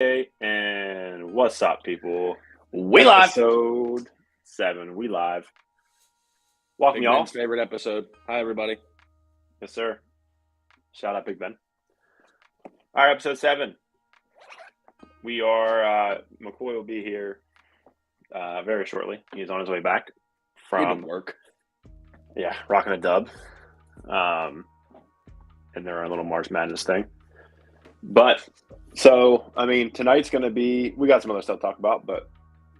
Hey, and what's up, people? We live. Episode 7. We live. Welcome, Big Ben's y'all. favorite episode. Hi, everybody. Yes, sir. Shout out, Big Ben. All right, episode 7. We are, McCoy will be here very shortly. He's on his way back Good to from, work. rocking a dub. And their little March Madness thing. But, tonight's going to be, we got some other stuff to talk about, but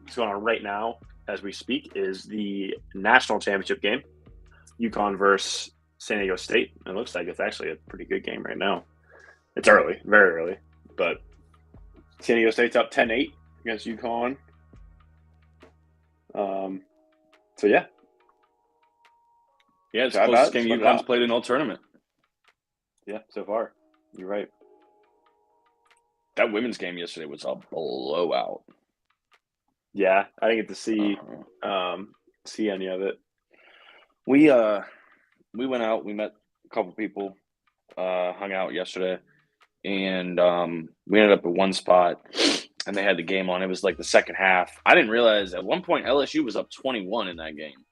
what's going on right now as we speak is the national championship game, UConn versus San Diego State. It looks like it's actually a pretty good game right now. It's early, very early, but San Diego State's up 10-8 against UConn. Yeah, it's so the closest game UConn's played in all tournament. Yeah, so far. You're right. That women's game yesterday was a blowout. Yeah, I didn't get to see any of it. We went out. We met a couple people, hung out yesterday, and we ended up at one spot, and they had the game on. It was like the second half. I didn't realize at one point LSU was up 21 in that game,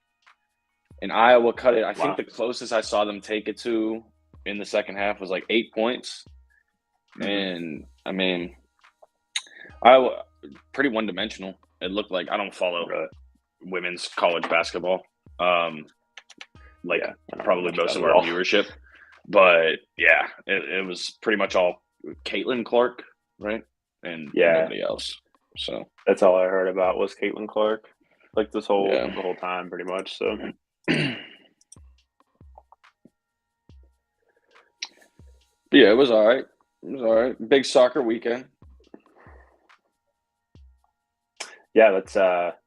and Iowa cut it. I think the closest I saw them take it to in the second half was like 8 points. And I mean, Iowa pretty one-dimensional. It looked like, I don't follow women's college basketball, probably most of our viewership. But yeah, it was pretty much all Caitlin Clark, right? And nobody else. So that's all I heard about was Caitlin Clark, like the whole time, pretty much. So. Yeah, it was all right. It was all right. Big soccer weekend. Yeah, let's get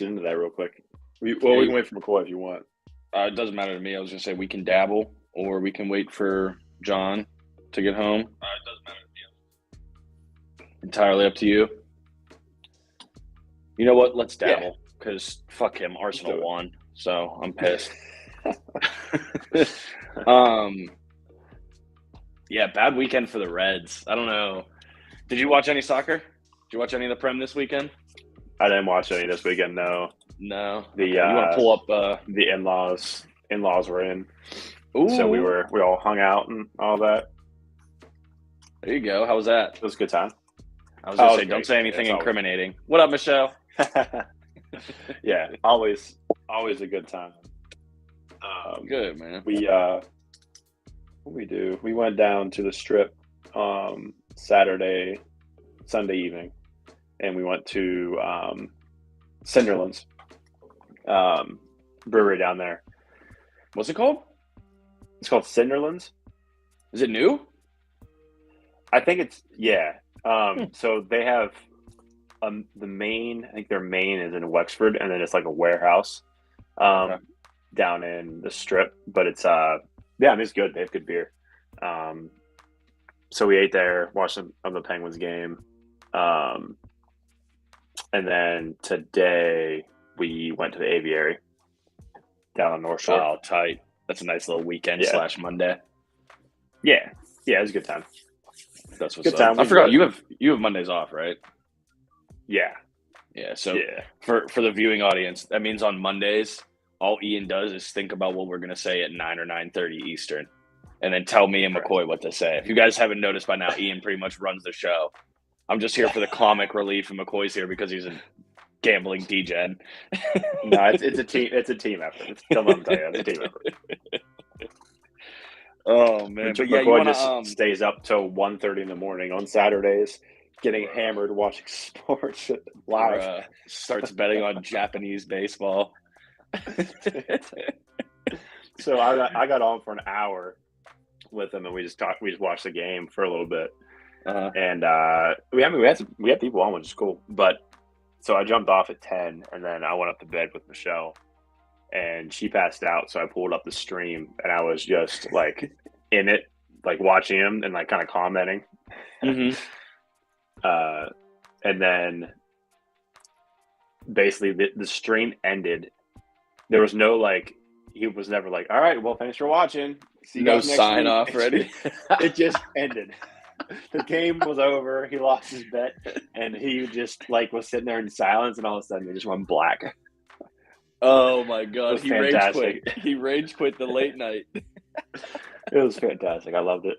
into that real quick. We can wait for McCoy if you want. It doesn't matter to me. I was going to say we can dabble, or we can wait for John to get home. It doesn't matter to me. Entirely up to you. You know what? Let's dabble, because fuck him. Arsenal won, so I'm pissed. Yeah, bad weekend for the Reds. I don't know. Did you watch any soccer? Did you watch any of the Prem this weekend? I didn't watch any this weekend. No. You want to pull up the in-laws? In-laws were in, Ooh. So we all hung out and all that. There you go. How was that? It was a good time. I was gonna say, don't say anything incriminating. What up, Michelle? Yeah, always a good time. Good, man. What we do? We went down to the Strip Sunday evening, and we went to Cinderlands brewery down there. What's it called? It's called Cinderlands. Is it new? I think it's So they have the main. I think their main is in Wexford, and then it's like a warehouse down in the Strip. But it's it's good. They have good beer. So we ate there, watched some of the Penguins game, and then today we went to the Aviary down on North Shore. Oh, tight! That's a nice little weekend / Monday. Yeah, it was a good time. That's what's good time. I forgot you have Mondays off, right? Yeah. So for the viewing audience, that means on Mondays, all Ian does is think about what we're gonna say at 9 or 9:30 Eastern, and then tell me and McCoy what to say. If you guys haven't noticed by now, Ian pretty much runs the show. I'm just here for the comic relief, and McCoy's here because he's a gambling degen. No, it's a team. It's a team effort. Don't let me tell you, it's a team effort. Oh man! But McCoy just stays up till 1:30 in the morning on Saturdays, getting hammered watching sports live. Starts betting on Japanese baseball. So I got on for an hour with him, and we just watched the game for a little bit. And we had people on, which is cool. But so I jumped off at 10, and then I went up to bed with Michelle, and she passed out. So I pulled up the stream, and I was just like in it, like watching him and like kind of commenting. Mm-hmm. And then basically the stream ended. There was no like, he was never like, all right, well, thanks for watching. See you guys next sign week. Off ready. It just ended. The game was over. He lost his bet, and he just was sitting there in silence, and all of a sudden, it just went black. Oh my God, he rage quit. He rage quit the late night. It was fantastic. I loved it.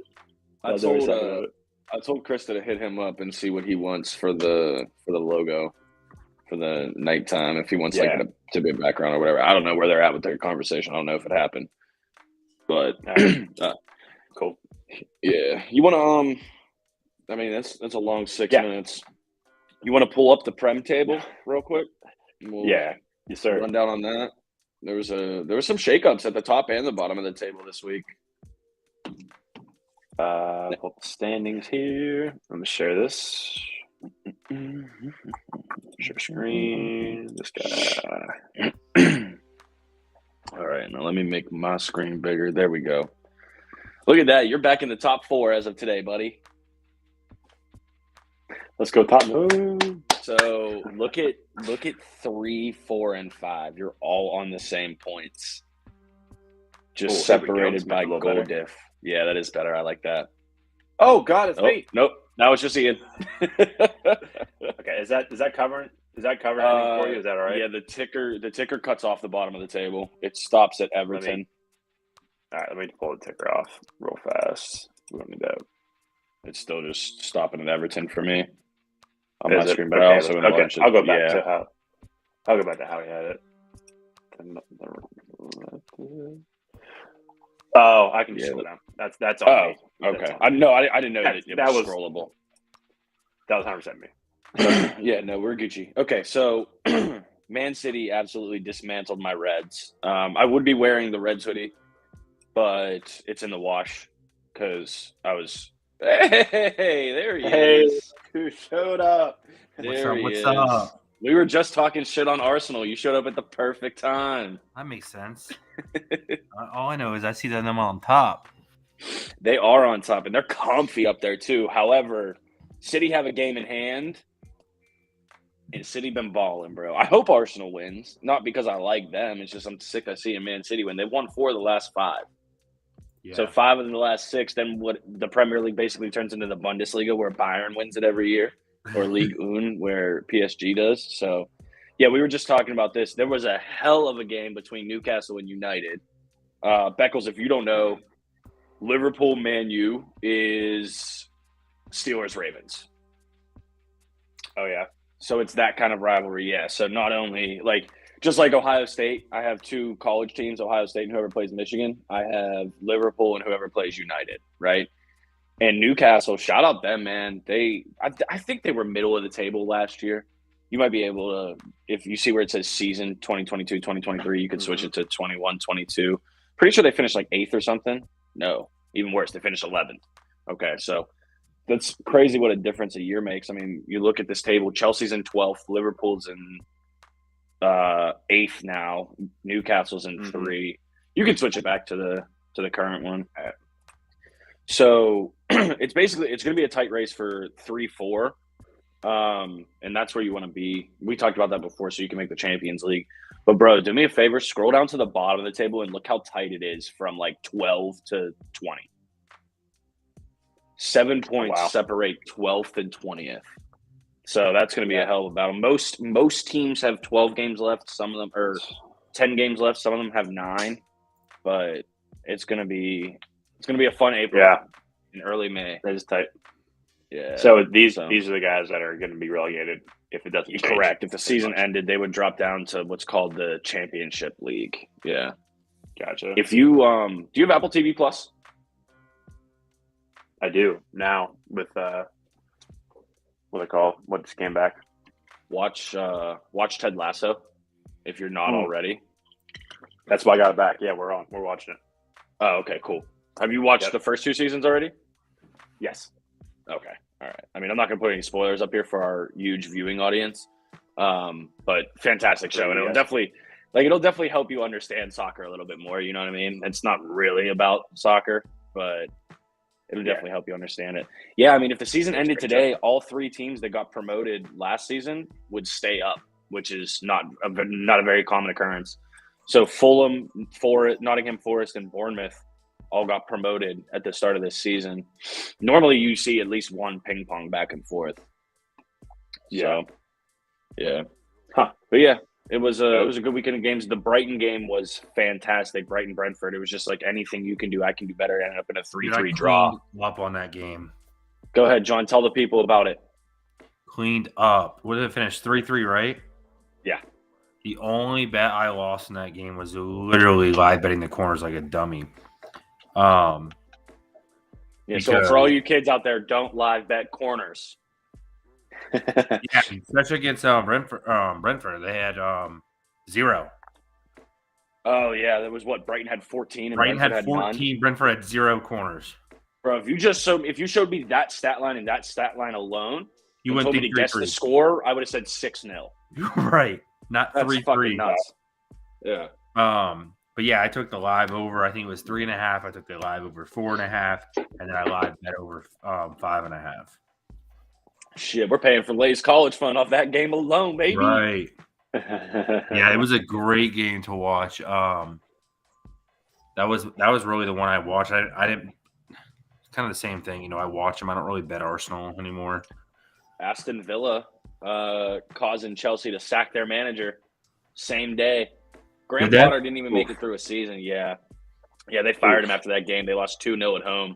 I told Krista to hit him up and see what he wants for the logo for the nighttime. If he wants to be a background or whatever. I don't know where they're at with their conversation. I don't know if it happened, but cool. Yeah, you want to? I mean, that's a long 6 minutes. You want to pull up the Prem table real quick? Yes, sir. Run down on that. There was some shakeups at the top and the bottom of the table this week. Put the standings here. Let me share this. Share screen. This guy. All right, now let me make my screen bigger. There we go. Look at that. You're back in the top 4 as of today, buddy. Let's go top. So look at 3, 4, and 5. You're all on the same points. Just separated by goal diff. Yeah, that is better. I like that. Oh God, it's me. Nope. Now it's just Ian. Okay, is that covering? Is that covering anything for you? Is that all right? Yeah, the ticker cuts off the bottom of the table. It stops at Everton. All right, let me pull the ticker off real fast. We don't need that. It's still just stopping at Everton for me on my screen, but I also okay. I'll go back to how he had it. Oh, I can just slow down. That's all. Oh, okay. I didn't know that it was scrollable. That was 100% me. Yeah, no, we're Gucci. Okay, so Man City absolutely dismantled my Reds. I would be wearing the Reds hoodie, but it's in the wash because I was. Hey, there he is. Who showed up? What's up? We were just talking shit on Arsenal. You showed up at the perfect time. That makes sense. All I know is I see them on top. They are on top, and they're comfy up there too. However, City have a game in hand, and City been balling, bro. I hope Arsenal wins, not because I like them. It's just I'm sick of seeing Man City win. They won 4 of the last 5. Yeah. So 5 of the last 6. Then what? The Premier League basically turns into the Bundesliga, where Bayern wins it every year, or Ligue 1, where PSG does. So, yeah, we were just talking about this. There was a hell of a game between Newcastle and United. Beckles, if you don't know, Liverpool Man U is Steelers Ravens. Oh yeah. So it's that kind of rivalry, yeah. So not only just like Ohio State, I have 2 college teams, Ohio State and whoever plays Michigan. I have Liverpool and whoever plays United, right? And Newcastle, shout out them, man. I think they were middle of the table last year. You might be able to, if you see where it says season 2022, 2023, you could switch it to 21, 22. Pretty sure they finished 8th or something. No, even worse. They finished 11th. Okay, so that's crazy what a difference a year makes. I mean, you look at this table, Chelsea's in 12th, Liverpool's in 8th now, Newcastle's in 3. You can switch it back to the current one. So it's going to be a tight race for 3, 4. And that's where you want to be. We talked about that before, so you can make the Champions League. But bro, do me a favor, scroll down to the bottom of the table and look how tight it is from 12 to 20. 7 points separate 12th and 20th. So that's going to be a hell of a battle. Most teams have 12 games left. Some of them are 10 games left. Some of them have 9. But it's going to be a fun April. Yeah. In early May. That is tight. Yeah. So these are the guys that are going to be relegated if it doesn't change. Correct. If the season ended, they would drop down to what's called the Championship League. Yeah. Gotcha. If you do you have Apple TV Plus? I do now with what just came back. Watch Ted Lasso if you're not already. That's why I got it back. Yeah, we're watching it. Oh, okay, cool. Have you watched the first 2 seasons already? Yes. Okay. All right. I mean, I'm not going to put any spoilers up here for our huge viewing audience. But fantastic show, and it'll definitely help you understand soccer a little bit more, you know what I mean? It's not really about soccer, but it'll definitely help you understand it. Yeah, I mean, if the season ended today, all 3 teams that got promoted last season would stay up, which is not a very common occurrence. So Fulham, Nottingham Forest, and Bournemouth all got promoted at the start of this season. Normally, you see at least one ping pong back and forth. Yeah. So, yeah. Huh. But yeah, it was a good weekend of games. The Brighton game was fantastic. Brighton Brentford. It was just like anything you can do, I can do better. It ended up in a 3-3 draw. Cleaned up on that game. Go ahead, John. Tell the people about it. Cleaned up. What did it finish? 3-3, right? Yeah. The only bet I lost in that game was literally live betting the corners like a dummy. Yeah. So Because- for all you kids out there, don't live bet corners. Yeah, especially against Brentford. They had 0. Oh yeah, that was what Brighton had 14 and Brighton Brentford had 14. none. Brentford had 0 corners. Bro, if you showed me that stat line and that stat line alone, You and wouldn't told me think to guess the 3-3. score, I would have said 6-0. Right. Not That's 3-3. fucking nuts. Yeah. But yeah, I took the live over. I think it was 3.5. I took the live over 4.5, and then I live bet over 5.5. Shit, we're paying for Lay's college fund off that game alone, baby. Right. Yeah, it was a great game to watch. That was really the one I watched. I didn't. Kind of the same thing, I watch them. I don't really bet Arsenal anymore. Aston Villa causing Chelsea to sack their manager same day. Graham Potter didn't even make it through a season. Yeah, they fired him after that game. They lost 2-0 at home.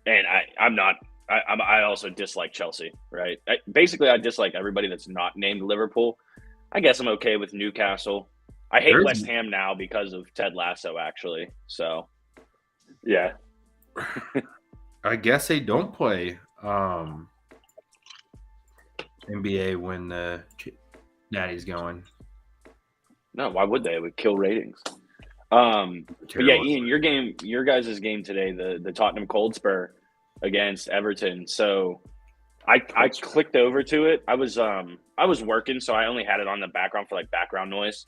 And I also dislike Chelsea, right? I dislike everybody that's not named Liverpool. I guess I'm okay with Newcastle. I hate West Ham now because of Ted Lasso, actually. So, yeah. I guess they don't play NBA when the Natty's going. No, why would they? It would kill ratings. But yeah, Ian, your guys' game today, the Tottenham Cold Spur against Everton. So I clicked over to it. I was working, so I only had it on the background for like background noise.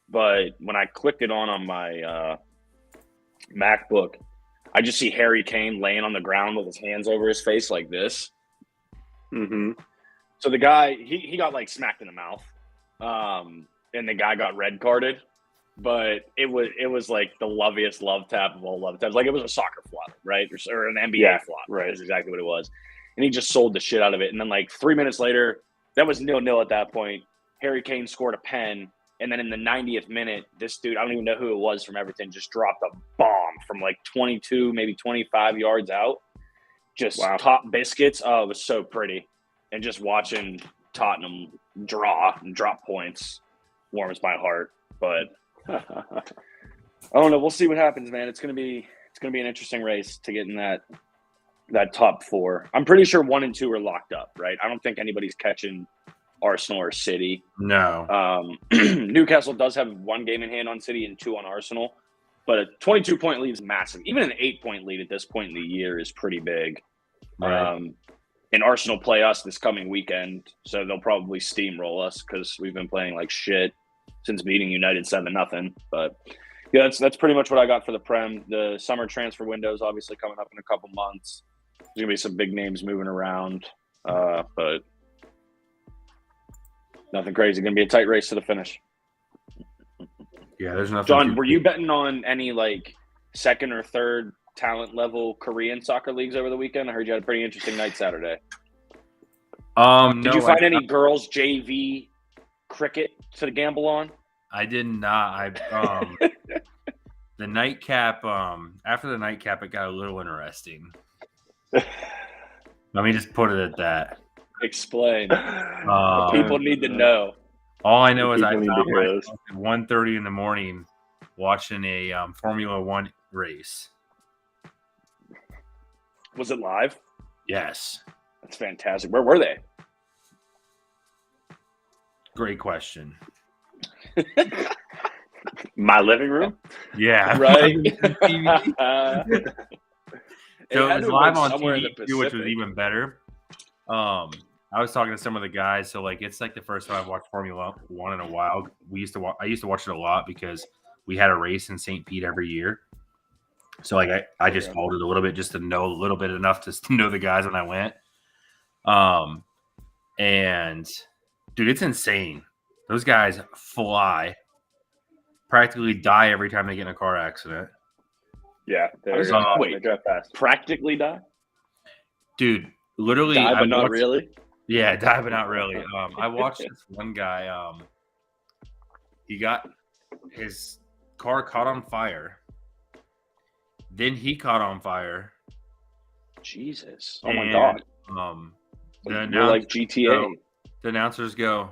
But when I clicked it on my MacBook, I just see Harry Kane laying on the ground with his hands over his face like this. Mm-hmm. So the guy, he got like smacked in the mouth, and the guy got red carded. But it was like the loveliest love tap of all love taps. Like it was a soccer flop, right? Or an NBA flop. Right. That's exactly what it was. And he just sold the shit out of it. And then like 3 minutes later, that was 0-0 at that point. Harry Kane scored a pen. And then in the 90th minute, this dude, I don't even know who it was from Everton, just dropped a bomb from like 22, maybe 25 yards out. Just top biscuits. Oh, it was so pretty. And just watching Tottenham draw and drop points warms my heart. But I don't know. We'll see what happens, man. It's gonna be an interesting race to get in that top 4. I'm pretty sure 1 and 2 are locked up, right? I don't think anybody's catching Arsenal or City. No. Newcastle does have 1 game in hand on City and 2 on Arsenal, but a 22-point lead is massive. Even an 8-point lead at this point in the year is pretty big. Right. And Arsenal play us this coming weekend, so they'll probably steamroll us because we've been playing like shit since beating United 7-0. But yeah, that's pretty much what I got for the Prem. The summer transfer window is obviously coming up in a couple months. There's gonna be some big names moving around, but nothing crazy. Going to be a tight race to the finish. Yeah, there's nothing. John, were you betting on any like second or third talent level Korean soccer leagues over the weekend? I heard you had a pretty interesting night Saturday. Did you find any girls JV cricket to gamble on? I did not. The nightcap. After the nightcap, it got a little interesting. Let me just put it at that. Explain. People need to know. All I know is I found myself at 1:30 in the morning watching a Formula One race. Was it live? Yes. That's fantastic. Where were they? Great question. My living room? Yeah. Right. So it was live on TV, which was even better. I was talking to some of the guys, so like it's like the first time I've watched Formula One in a while. I used to watch it a lot because we had a race in St. Pete every year. So like I just followed it a little bit just to know a little bit enough to know the guys when I went. And dude, it's insane. Those guys fly, practically die every time they get in a car accident. Yeah, wait, practically die, dude. Literally, die, but not really. Yeah, die, but not really. I watched this one guy. He got his car caught on fire. Then he caught on fire. Jesus! Oh my God! You're like GTA. The announcers go,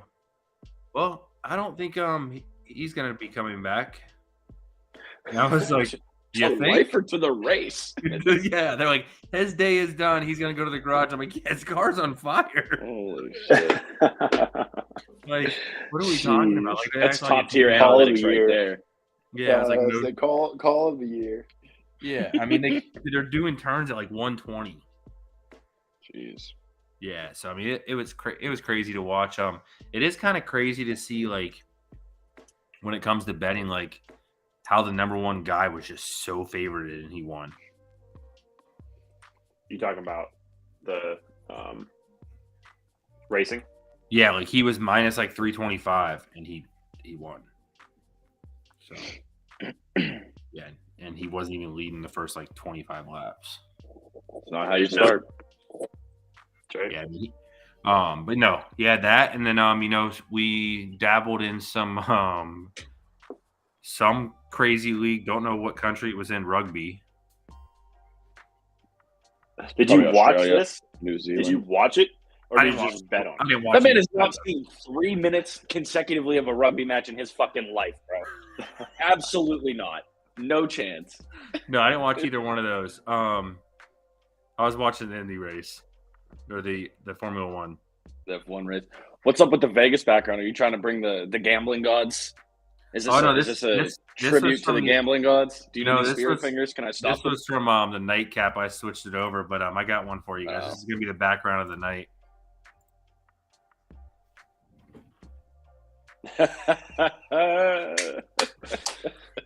well, I don't think he's gonna be coming back. And I was like, you think? Life or to the race? Yeah, they're like, his day is done. He's gonna go to the garage. I'm like, yeah, his car's on fire. Holy shit! Like, what are we talking about? Like, that's top tier analytics right there. Yeah, it's like the call of the year. Yeah, I mean they're doing turns at like 120. Jeez. Yeah, so I mean it was crazy to watch. It is kind of crazy to see, like, when it comes to betting, like how the number one guy was just so favorited and he won. You talking about the racing? Yeah, like he was minus like 325 and he won. So yeah, and he wasn't even leading the first like 25 laps. That's not how you start. Yeah, but no, yeah, that, and then we dabbled in some crazy league. Don't know what country it was in, rugby. Did you watch this? New Zealand. Did you watch it, or did you just bet on it? That man has not seen 3 minutes consecutively of a rugby match in his fucking life, bro. Absolutely not. No chance. No, I didn't watch either one of those. I was watching the Indy race. Or the Formula One. The F1 race. What's up with the Vegas background? Are you trying to bring the gambling gods? Is this a tribute to the gambling gods? Do you know the spirit fingers? Can I stop? This was from the nightcap. I switched it over, but I got one for you guys. This is going to be the background of the night.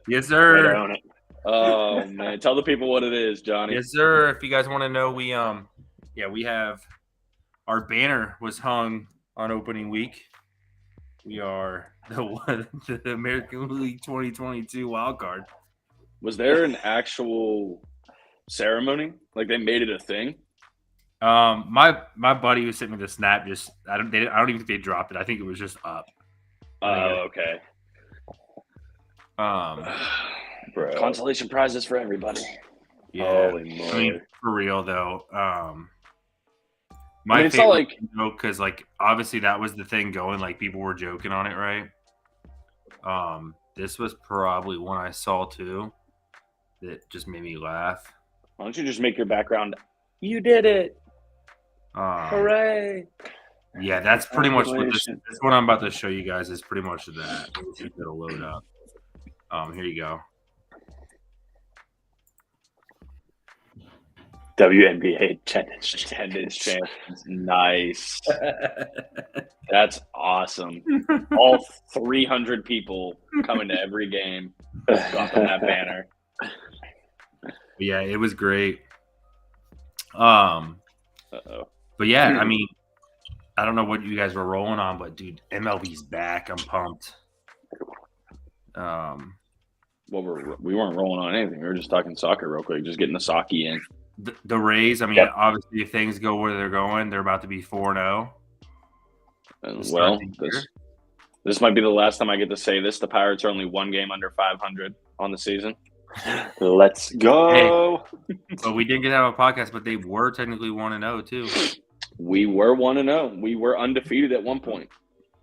Yes, sir. Oh man, tell the people what it is, Johnny. Yes, sir. If you guys want to know, we have our banner was hung on opening week. We are the American League 2022 wild card. Was there an actual ceremony? Like they made it a thing? My buddy who sent me the snap I don't even think they dropped it. I think it was just up. Oh, okay. Bro. Consolation prizes for everybody. Yeah. Holy moly. I mean, for real though. It's not like because like obviously that was the thing going. Like people were joking on it, right? This was probably one I saw too that just made me laugh. Why don't you just make your background? You did it! Hooray! Yeah, that's pretty much what this what I'm about to show you guys is pretty much that. It'll load up. Here you go. WNBA attendance champions. Nice. That's awesome. All 300 people coming to every game, dropping that banner. Yeah, it was great. But yeah, I mean, I don't know what you guys were rolling on, but dude, MLB's back. I'm pumped. Well, we weren't rolling on anything. We were just talking soccer real quick, just getting the sake in. The Rays, I mean, obviously, if things go where they're going, they're about to be 4-0. Well, this might be the last time I get to say this. The Pirates are only one game under 500 on the season. Let's go. Hey, but we didn't get out of a podcast, but they were technically 1-0 too. We were 1-0. We were undefeated at one point.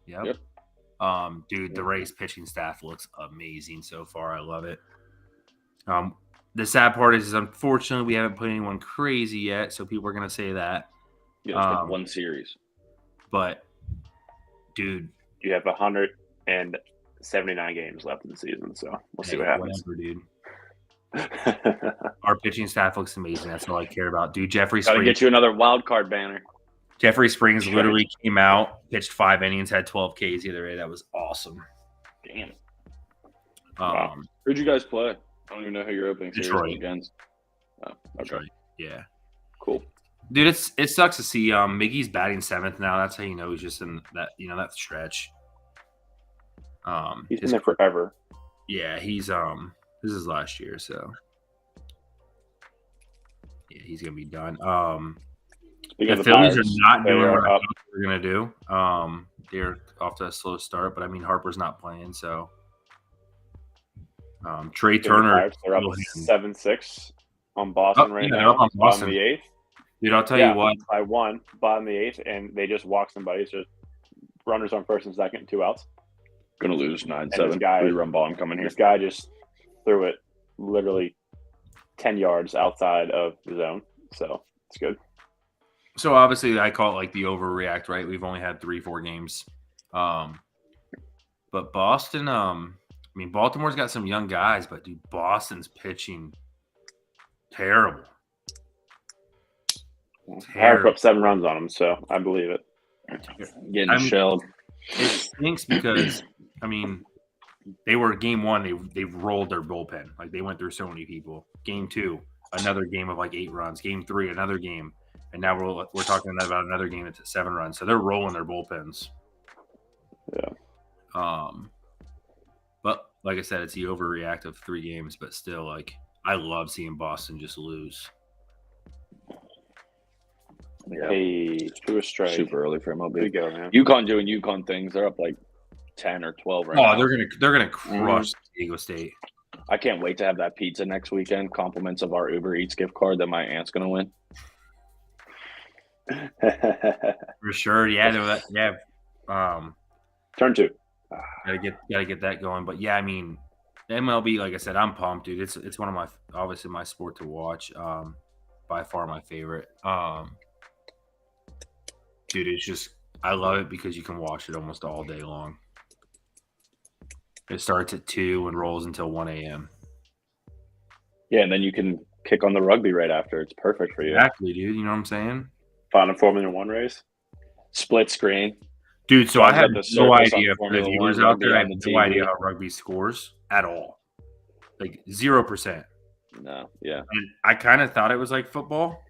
Yep. Dude, the Rays pitching staff looks amazing so far. I love it. The sad part is unfortunately we haven't put anyone crazy yet, so people are gonna say that. Yeah, it's been one series. But dude, you have 179 games left in the season, so we'll see what happens. Whatever, dude. Our pitching staff looks amazing. That's all I care about. Dude, Jeffrey Springs. Gotta get you another wild card banner. Jeffrey Springs literally came out, pitched 5 innings, had 12 Ks the other day. That was awesome. Damn. Who'd you guys play? I don't even know who your opening series was against. Oh, okay. Detroit. Yeah. Cool. Dude, it sucks to see Miggy's batting 7th now. That's how you know he's just in that that stretch. He's been there forever. Yeah, he's this is last year, so Yeah, he's gonna be done. Speaking the Phillies Pirates, are not doing what I up. thought they were gonna do. They're off to a slow start, but I mean Harper's not playing, so Trey Turner. They're up 7-6 on Boston right now. They're up on Boston. Bottom of the 8th. Dude, I'll tell you what. By one, bottom of the 8th, and they just walked somebody. So runners on first and second, 2 outs. Gonna lose 9-7. 3-run bomb coming here. This guy just threw it literally 10 yards outside of the zone. So it's good. So obviously I call it like the overreact, right? We've only had 3-4 games. But Boston, Baltimore's got some young guys, but dude, Boston's pitching terrible. Harper put up 7 runs on him, so I believe it. Getting shelled. It stinks because they were game 1. They rolled their bullpen. Like they went through so many people. Game 2, another game of like 8 runs. Game 3, another game, and now we're talking about another game that's at 7 runs. So they're rolling their bullpens. Yeah. But like I said, it's the overreact of 3 games. But still, like I love seeing Boston just lose. Yeah. Hey, to a strike. Super early for MLB. Good go, man. UConn doing UConn things. They're up like 10 or 12 right now. They're gonna crush San Diego State. I can't wait to have that pizza next weekend. Compliments of our Uber Eats gift card that my aunt's gonna win. For sure, yeah. Turn 2. Gotta get that going. But yeah, MLB, like I said, I'm pumped, dude. It's one of my sport to watch. By far my favorite. Dude, it's just I love it because you can watch it almost all day long. It starts at 2 and rolls until 1 a.m. Yeah, and then you can kick on the rugby right after. It's perfect for you. Exactly, dude. You know what I'm saying? Final Formula 1 race. Split screen. Dude, so I have no idea for the viewers out there. I have no idea how rugby scores at all. Like 0%. No, yeah. And I kind of thought it was like football,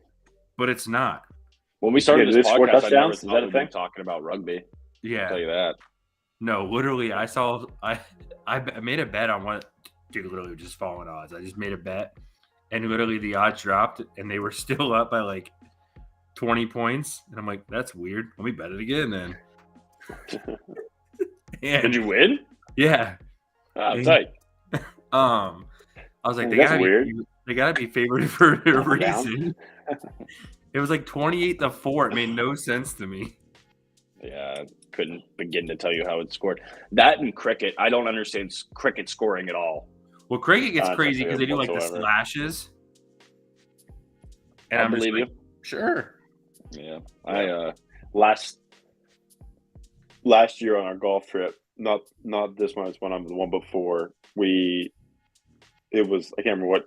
but it's not. When we started this podcast, I never thought we'd be talking about rugby. Yeah. I'll tell you that. No, literally, I made a bet on what, dude, literally just falling odds. I just made a bet, and literally the odds dropped, and they were still up by like 20 points. And I'm like, that's weird. Let me bet it again then. Did you win? Yeah. Tight. I was like, they gotta be favored for a reason. It was like 28-4. It made no sense to me. Yeah, I couldn't begin to tell you how it scored. That and cricket, I don't understand cricket scoring at all. Well, cricket gets crazy because they do like the slashes. And I believe you. Sure. Yeah. Last year on our golf trip, not this one, it's the one before, it was, I can't remember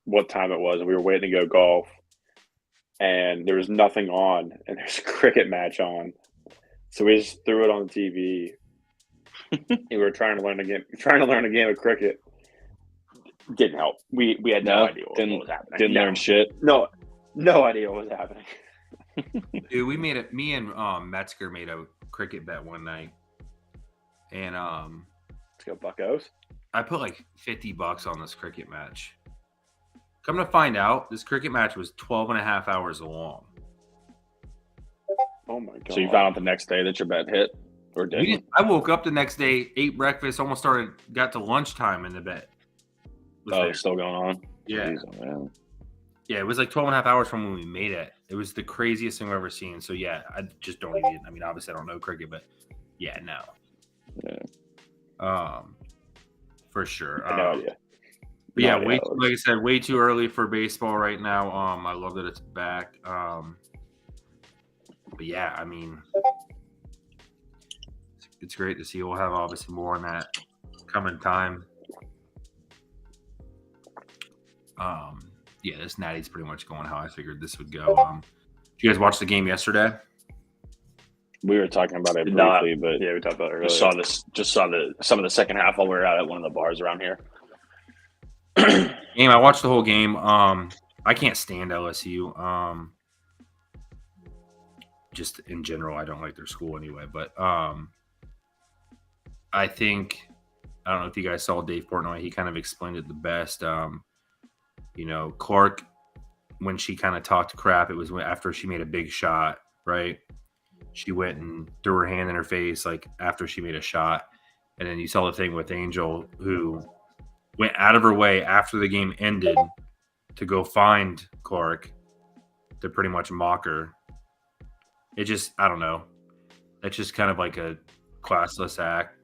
what time it was, and we were waiting to go golf, and there was nothing on, and there's a cricket match on. So we just threw it on the TV. We were trying to learn a game of cricket. Didn't help. We had no idea what was happening. Didn't learn shit. No idea what was happening. Dude, me and Metzger made a cricket bet one night, and let's go Buccos. I put like $50 on this cricket match. Come to find out, this cricket match was 12 and a half hours long. Oh my god! So you found out the next day that your bet hit, or didn't? I woke up the next day, ate breakfast, got to lunchtime, and the bet was still going on. Yeah. Jeez, man. Yeah, it was like 12 and a half hours from when we made it. It was the craziest thing I've ever seen. So yeah, I just don't even. Obviously I don't know cricket, but yeah, no. Yeah. For sure. No idea. But yeah, like I said, way too early for baseball right now. I love that it's back. But yeah, it's great to see. We'll have obviously more on that coming time. Yeah, this Natty's pretty much going how I figured this would go. Did you guys watch the game yesterday? We were talking about it briefly, but yeah, we talked about it earlier. Just saw some of the second half while we were out at one of the bars around here. I watched the whole game. I can't stand LSU. Just in general, I don't like their school anyway. But I think I don't know if you guys saw Dave Portnoy. He kind of explained it the best. Clark when she kind of talked crap, it was after she made a big shot, right? She went and threw her hand in her face, like after she made a shot. And then you saw the thing with Angel, who went out of her way after the game ended to go find Clark to pretty much mock her. It just, I don't know. It's just kind of like a classless act.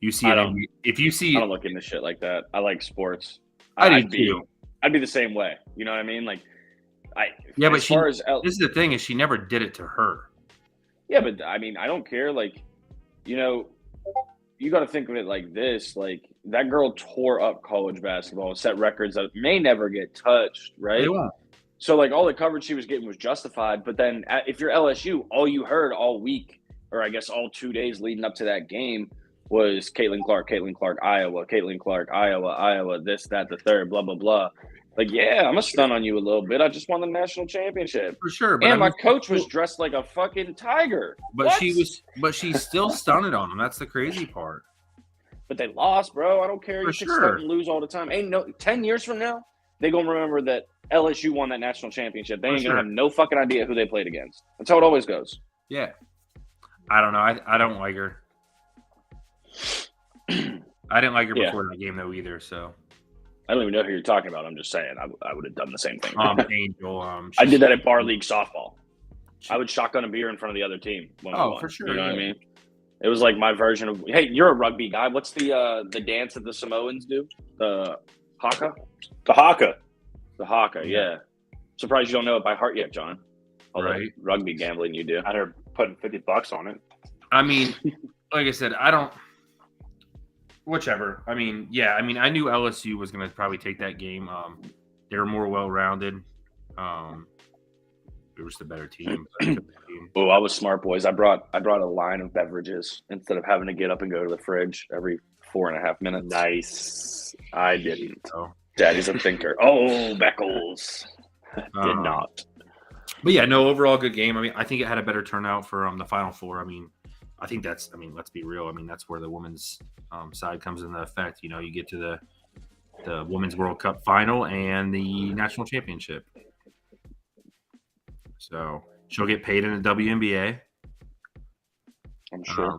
You see it. If you see, I don't look into shit like that. I like sports. I do too. I'd be the same way. You know what I mean? Like, but this is the thing is she never did it to her. Yeah, but I mean, I don't care. Like, you know, you got to think of it like this. Like, that girl tore up college basketball, set records that may never get touched, right? They won't. So, like, all the coverage she was getting was justified. But then if you're LSU, all you heard all week, or I guess all 2 days leading up to that game, was Caitlin Clark, Iowa, Caitlin Clark, Iowa, this, that, the third, blah, blah, blah. Like, yeah, I'm going to stun on you a little bit. I just won the national championship. For sure. But my coach was dressed like a fucking tiger. But she still stunned on him. That's the crazy part. But they lost, bro. I don't care. For you can start and lose all the time. 10 years from now, they're going to remember that LSU won that national championship. They ain't going to have no fucking idea who they played against. That's how it always goes. Yeah. I don't know. I don't like her. I didn't like her before that game, though, either, so. I don't even know who you're talking about. I'm just saying I would have done the same thing. Angel. I did that at bar league softball. I would shotgun a beer in front of the other team. When we won. For sure. You know what I mean? It was like my version of, hey, you're a rugby guy. What's the dance that the Samoans do? The haka? The haka. The haka, yeah. Surprised you don't know it by heart yet, John. All right. Rugby gambling you do. I never putting $50 on it. I mean, like I said, I don't. Whichever. I mean, yeah. I mean, I knew LSU was going to probably take that game. They were more well-rounded. They were just a better team. Oh, I was smart, boys. I brought a line of beverages instead of having to get up and go to the fridge every 4.5 minutes. Nice. I didn't. Oh, Daddy's a thinker. Oh, Beckles. Did not. But yeah, no, overall good game. I mean, I think it had a better turnout for the Final Four. I mean, let's be real. I mean, that's where the women's side comes into effect. You know, you get to the Women's World Cup final and the national championship. So she'll get paid in the WNBA. I'm sure.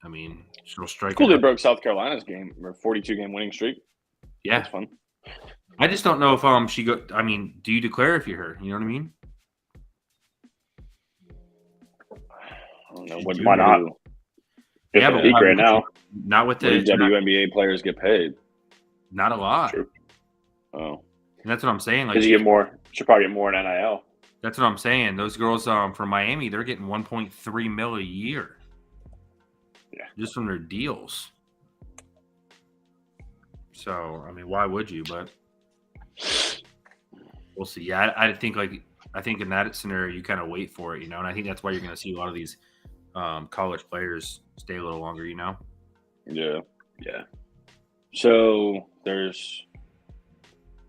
I mean, she'll strike. Cool, they broke South Carolina's game, or 42-game winning streak. Yeah, that's fun. I just don't know if she go. I mean, do you declare if you're her? You know what I mean? I don't know. Why not? Yeah, but right now, not with the WNBA players get paid. Not a lot. True. Oh, and that's what I'm saying. Like, because you get more. She'll probably get more in NIL. That's what I'm saying. Those girls from Miami, they're getting $1.3 million a year. Yeah, just from their deals. So, I mean, why would you? But we'll see. Yeah, I think in that scenario, you kind of wait for it, you know. And I think that's why you're going to see a lot of these college players stay a little longer, you know. Yeah. So there's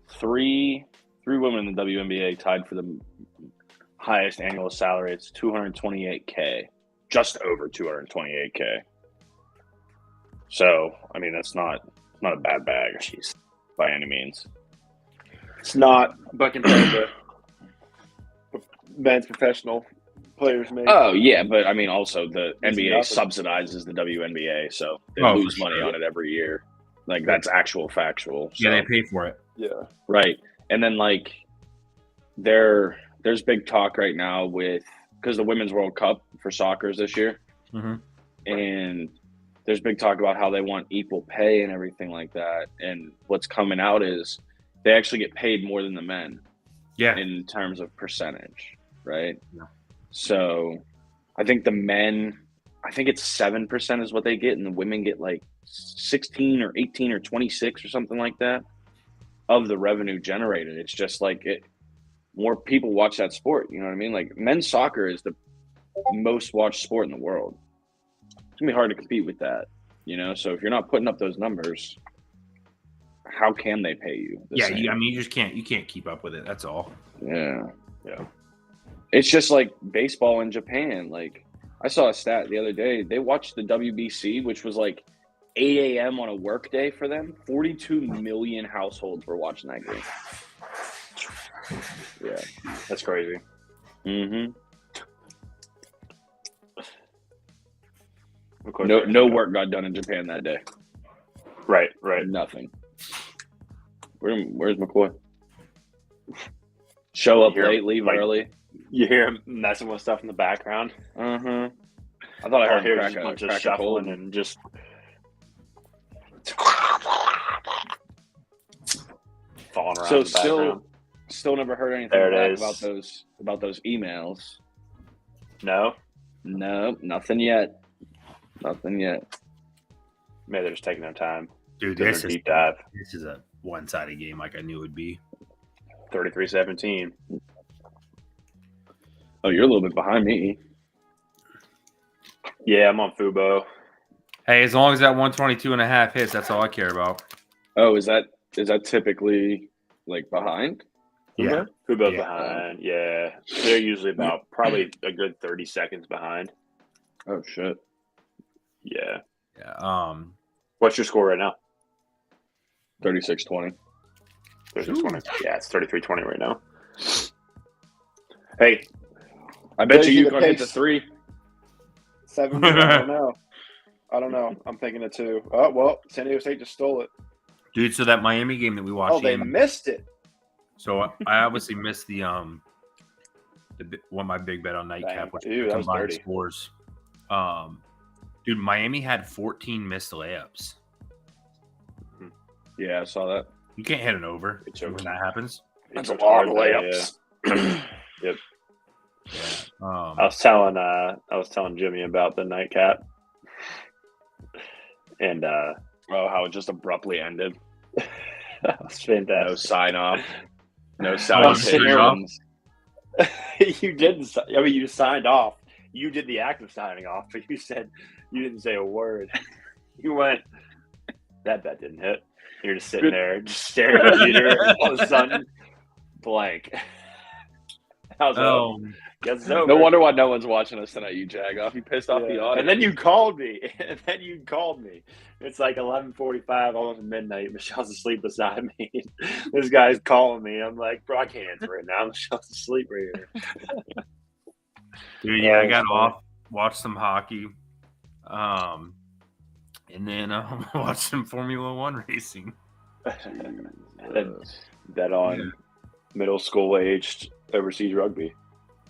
three women in the WNBA tied for the highest annual salary. It's $228K, just over $228K. So, I mean, that's not a bad bag, by any means. It's not, but compared to men's professional players make. Oh, yeah, but I mean, also the NBA subsidizes the WNBA, so they lose money on it every year. Like, that's actual factual. So. Yeah, they pay for it. Yeah. Right. And then, like, there's big talk right now because the Women's World Cup for soccer is this year. Mm-hmm. And there's big talk about how they want equal pay and everything like that. And what's coming out is they actually get paid more than the men. Yeah. In terms of percentage, right? Yeah. So I think the men, it's 7% is what they get, and the women get like 16 or 18 or 26 or something like that of the revenue generated. It's just like more people watch that sport. You know what I mean? Like, men's soccer is the most watched sport in the world. It's gonna be hard to compete with that, you know. So if you're not putting up those numbers, how can they pay you? Yeah, you just can't. You can't keep up with it. That's all. Yeah. It's just like baseball in Japan. Like, I saw a stat the other day. They watched the WBC, which was like 8 a.m. on a work day for them. 42 million households were watching that game. Yeah, that's crazy. Mm-hmm. No work got done in Japan that day. Right. Nothing. Where's McCoy? Show up late, leave early. You hear him messing with stuff in the background. I thought I heard just a bunch of shuffling and just falling around. So in the background. still never heard anything back about those emails. No, nothing yet. Maybe they're just taking their time. Dude, this is deep dive. This is a one-sided game, like I knew it would be. 33-17. Oh, you're a little bit behind me. Yeah, I'm on Fubo. Hey, as long as that 122.5 hits, that's all I care about. Oh, is that typically like behind? Yeah. Fubo's behind. Yeah. They're usually about probably a good 30 seconds behind. Oh shit. Yeah. Yeah. What's your score right now? 36-20. 36-20. Yeah, it's 33-20 right now. Hey, I bet you can hit the 3. 7. I don't know. I'm thinking of 2. Oh well, San Diego State just stole it. Dude, so that Miami game that we watched. Oh, they missed it. So I obviously missed my big bet on nightcap, which combined scores. Dude, Miami had 14 missed layups. Yeah, I saw that. You can't hit an over when that happens. That's a lot of layups. Yep. Yeah. I was telling Jimmy about the nightcap, and how it just abruptly ended. That was fantastic. No sign off. No salutations. You didn't. I mean, you signed off. You did the act of signing off, but you didn't say a word. You went. That bet didn't hit. You're just sitting there, just staring at the computer, and all of a sudden, blank. No wonder why no one's watching us tonight, you jag-off. You pissed off the audience. And then you called me. It's like 11:45, almost midnight. Michelle's asleep beside me. This guy's calling me. I'm like, bro, I can't answer it now. Michelle's asleep right here. Dude, yeah, I got off, watched some hockey, and then watched some Formula One racing. that on middle school aged overseas rugby.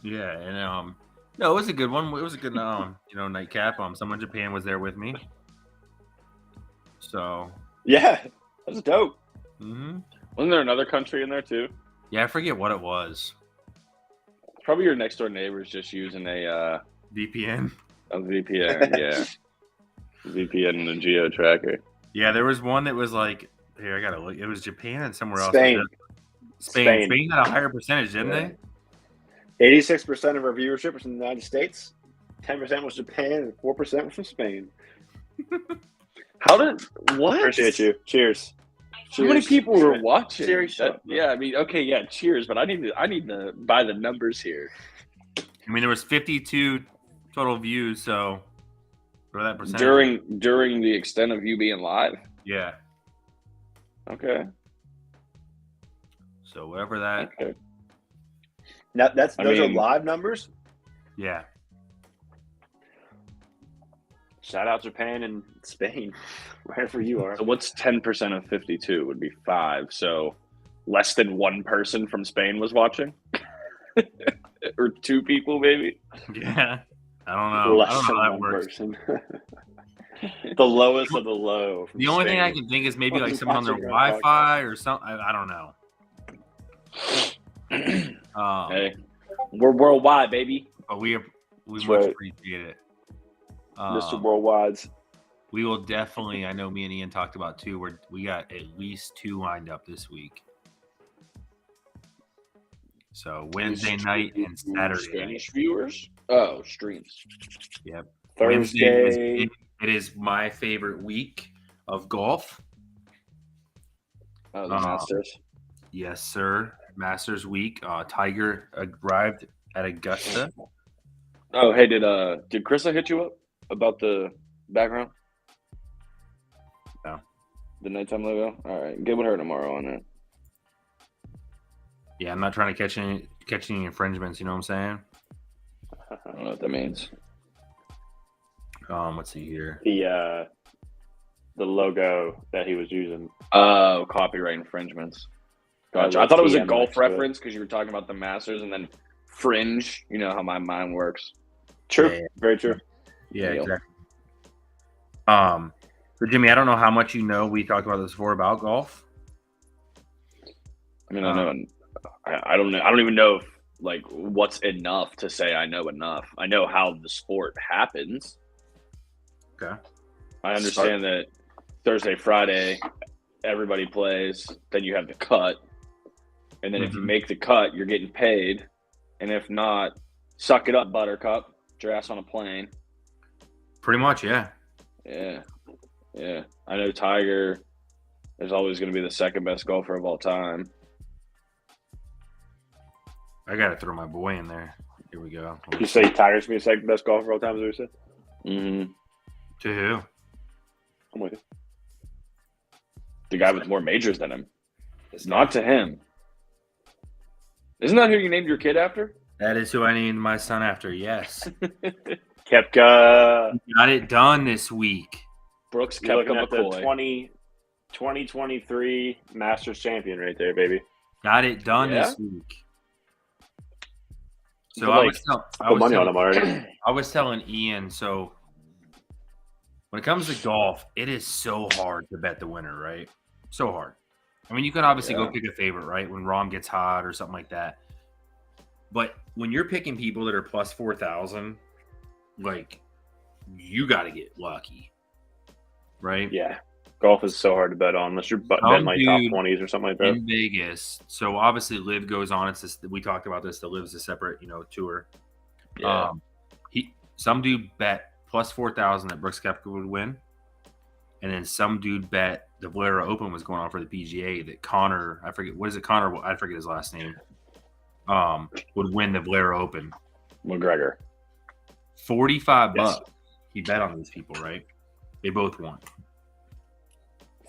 Yeah, and no, it was a good one. It was a good nightcap. Someone in Japan was there with me. So yeah, that's dope. Mm-hmm. Wasn't there another country in there too? Yeah, I forget what it was. Probably your next door neighbor's just using a VPN. A VPN, yeah. VPN and the geo tracker. Yeah, there was one that was like, here I gotta look. It was Japan and somewhere else. Spain. Spain had a higher percentage, didn't they? 86% of our viewership was in the United States. 10% was Japan, and 4% was from Spain. What? Appreciate you. Cheers. How many people were watching? Cheers. Yeah, I mean, okay, yeah, cheers, but I need to buy the numbers here. I mean, there was 52 total views, so for that percentage during the extent of you being live. Yeah. Okay. So whatever that. Okay. Now those are live numbers. Yeah. Shout out Japan and Spain, wherever you are. So what's 10% of 52 would be 5. So less than one person from Spain was watching, or 2 people maybe. Yeah, I don't know. Less I don't know than how that one works. person. The lowest of the low. The only thing I can think is maybe like someone on their Wi-Fi or something. I don't know. Hey, we're worldwide, baby. But we much appreciate it. Mr. Worldwide's. We will definitely. I know me and Ian talked about too. We got at least 2 lined up this week. So Wednesday night and Saturday. Spanish viewers? Oh, streams. Yep. Thursday. It is my favorite week of golf. Oh, the Masters. Yes, sir. Masters week. Tiger arrived at Augusta. Oh, hey, did Krista hit you up about the background? No. The nighttime logo? All right. Get with her tomorrow on that. Yeah, I'm not trying to catch any infringements. You know what I'm saying? I don't know what that means. Let's see here. The logo that he was using. Oh, copyright infringements. Gotcha. I thought it was a golf reference because you were talking about the Masters and then fringe. You know how my mind works. True. Yeah. Very true. Yeah, exactly. So Jimmy, I don't know how much you know. We talked about this before about golf. I mean, I know. I don't know. I don't even know if, like, what's enough to say I know enough. I know how the sport happens. Okay. I understand that Thursday, Friday, everybody plays. Then you have the cut. And then if you make the cut, you're getting paid. And if not, suck it up, Buttercup. Get your ass on a plane. Pretty much, yeah. Yeah. Yeah. I know Tiger is always going to be the second best golfer of all time. I got to throw my boy in there. Here we go. You say Tiger's going to be the second best golfer of all time, is what you said? Mm-hmm. To who? I'm with you. The guy with more majors than him. It's not to him. Isn't that who you named your kid after? That is who I named my son after, yes. Koepka. Got it done this week. Brooks Koepka McCoy. The 2023 Masters champion right there, baby. Got it done this week. So I put money on him already. I was telling Ian, so when it comes to golf, it is so hard to bet the winner, right? So hard. I mean, you can obviously go pick a favorite, right? When Rahm gets hot or something like that. But when you're picking people that are plus 4,000, like, you got to get lucky, right? Yeah. Golf is so hard to bet on unless you're betting like top 20s or something like that. In Vegas. So obviously Live goes on. It's just, we talked about this. The Live's a separate, tour. Yeah. Some dude bet plus 4,000 that Brooks Koepka would win. And then some dude bet the Valero Open was going on for the PGA that Connor, I forget, what is it? Connor, I forget his last name, would win the Valero Open. McGregor. 45 bucks. He bet on these people, right? They both won.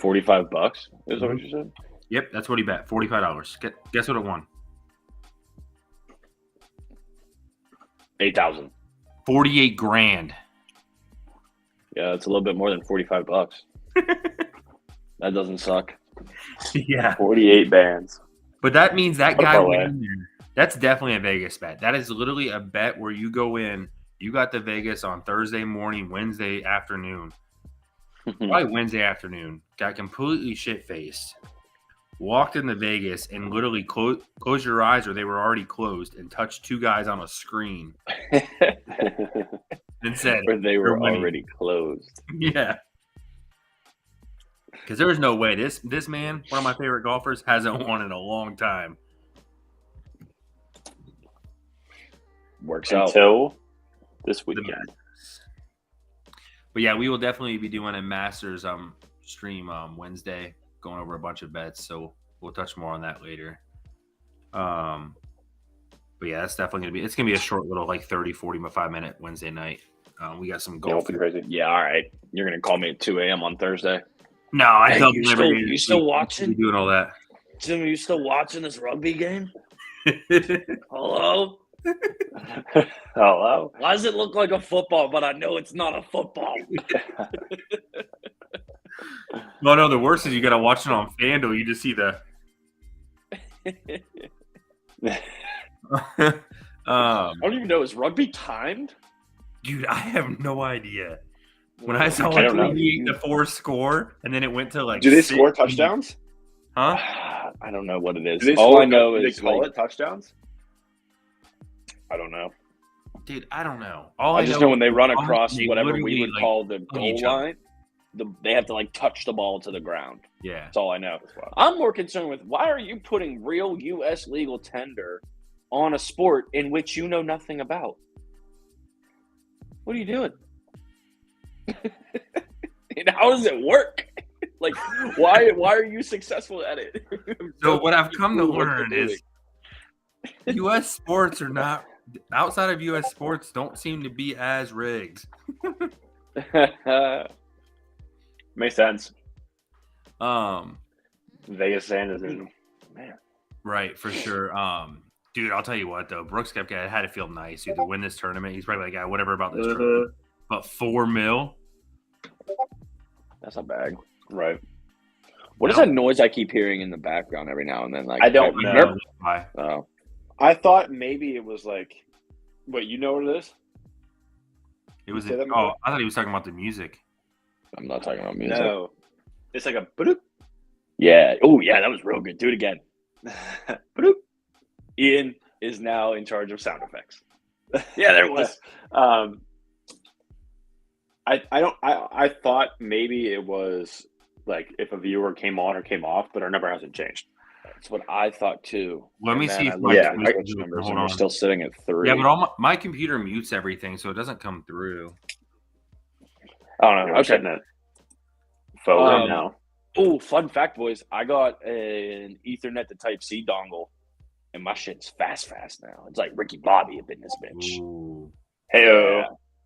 45 bucks? Is that what you said? Yep, that's what he bet. $45. Guess what it won? 8,000. 48 grand. Yeah, it's a little bit more than 45 bucks. That doesn't suck. Yeah. 48 bands. But that means that guy went in there. That's definitely a Vegas bet. That is literally a bet where you go in, you got the Vegas on Thursday morning, Wednesday afternoon. Probably Wednesday afternoon. Got completely shit-faced. Walked into Vegas and literally closed your eyes, or they were already closed, and touched two guys on a screen. And said, or they were already closed. Yeah. Because there was no way. This man, one of my favorite golfers, hasn't won in a long time. Works out. Until this weekend. But yeah, we will definitely be doing a Masters stream Wednesday, going over a bunch of bets. So we'll touch more on that later. But yeah, that's definitely it's gonna be a short little 30, 45 minute Wednesday night. We got some golf. Crazy. Yeah, all right. You're gonna call me at 2 a.m. on Thursday. No, I tell you still watching? Doing all that. Jimmy, you still watching this rugby game? Hello? Hello? Why does it look like a football, but I know it's not a football? Well, no, the worst is you got to watch it on FanDuel. You just see the. I don't even know. Is rugby timed? Dude, I have no idea. When I saw 28-4 score, and then it went to do they score touchdowns? Huh? I don't know what it is. All I know is they call it touchdowns. I don't know. Dude, I don't know. I just know when they run across whatever we would call the goal line, they have to touch the ball to the ground. Yeah. That's all I know. I'm more concerned with why are you putting real U.S. legal tender on a sport in which you know nothing about? What are you doing? And how does it work? Why are you successful at it? So what I've come to learn is U.S. sports are not outside of U.S. sports don't seem to be as rigged. Makes sense. Vegas Sanders, man. Right, for sure. Dude, I'll tell you what though, Brooks Koepka had to feel nice, dude, to win this tournament. He's probably like, whatever about this tournament. But $4 million. That's not bad. Right. What is that noise I keep hearing in the background every now and then? Like I don't know. Oh. I thought maybe it was like, wait, you know what it is? It was. I thought he was talking about the music. I'm not talking about music. No, it's like a bloop. Yeah. Oh, yeah, that was real good. Do it again. Bloop. Ian is now in charge of sound effects. Yeah, there it was. I thought maybe it was like if a viewer came on or came off, but our number hasn't changed. That's what I thought too. Let me see if numbers and we're still sitting at 3. Yeah, but my computer mutes everything, so it doesn't come through. I don't know. I'm checking that phone right now. Oh, fun fact, boys! I got an Ethernet to Type C dongle, and my shit's fast now. It's like Ricky Bobby up in this bitch. Hey,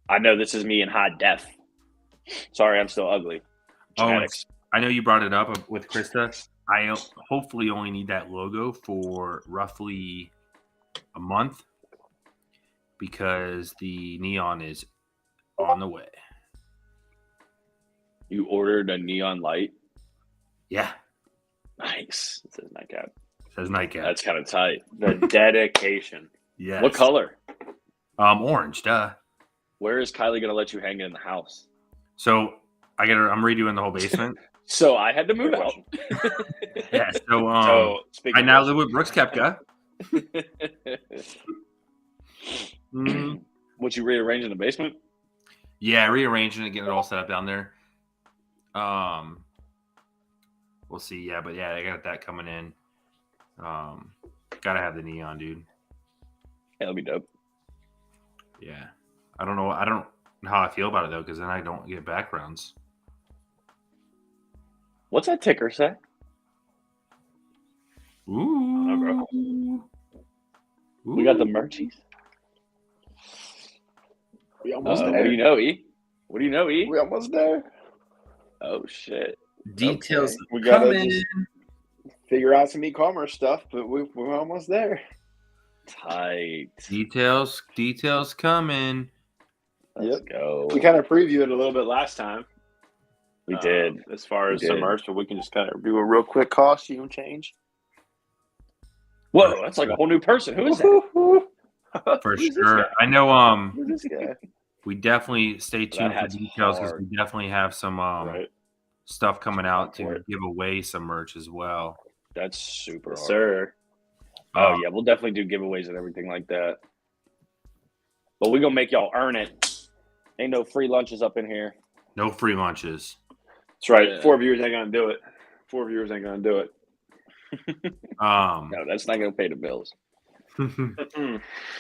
I know this is me in high def. Sorry, I'm still ugly. Genetics. I know you brought it up with Krista. I hopefully only need that logo for roughly a month because the neon is on the way. You ordered a neon light? Yeah. Nice. It says nightcap. That's kind of tight. The dedication. Yes. What color? Orange, duh. Where is Kylie going to let you hang it in the house? So I'm redoing the whole basement. So I had to move out. Yeah. So I now live with Brooks Koepka. What, you rearranging the basement? Yeah, rearranging it, getting it all set up down there. We'll see. Yeah, but yeah, I got that coming in. Gotta have the neon, dude. Yeah, that'll be dope. Yeah, I don't know how I feel about it though, because then I don't get backgrounds. What's that ticker say? Ooh. We got the merchies. We almost there. What do you know, E? What do you know, E? We almost there. Oh shit! Details. Okay. We gotta just figure out some e-commerce stuff, but we're almost there. Tight. Details coming. Let's go. We kind of previewed it a little bit last time. We did. As far as some merch, but we can just kind of do a real quick costume change. Whoa, that's like a whole new person. Who is that? For sure. I know. Who's this guy? We definitely stay tuned for details because we definitely have some stuff coming out to give away some merch as well. That's super hard. Sir. Oh yeah, we'll definitely do giveaways and everything like that. But we're gonna make y'all earn it. Ain't no free lunches up in here. No free lunches. That's right. Yeah. 4 viewers ain't gonna do it. No, that's not gonna pay the bills.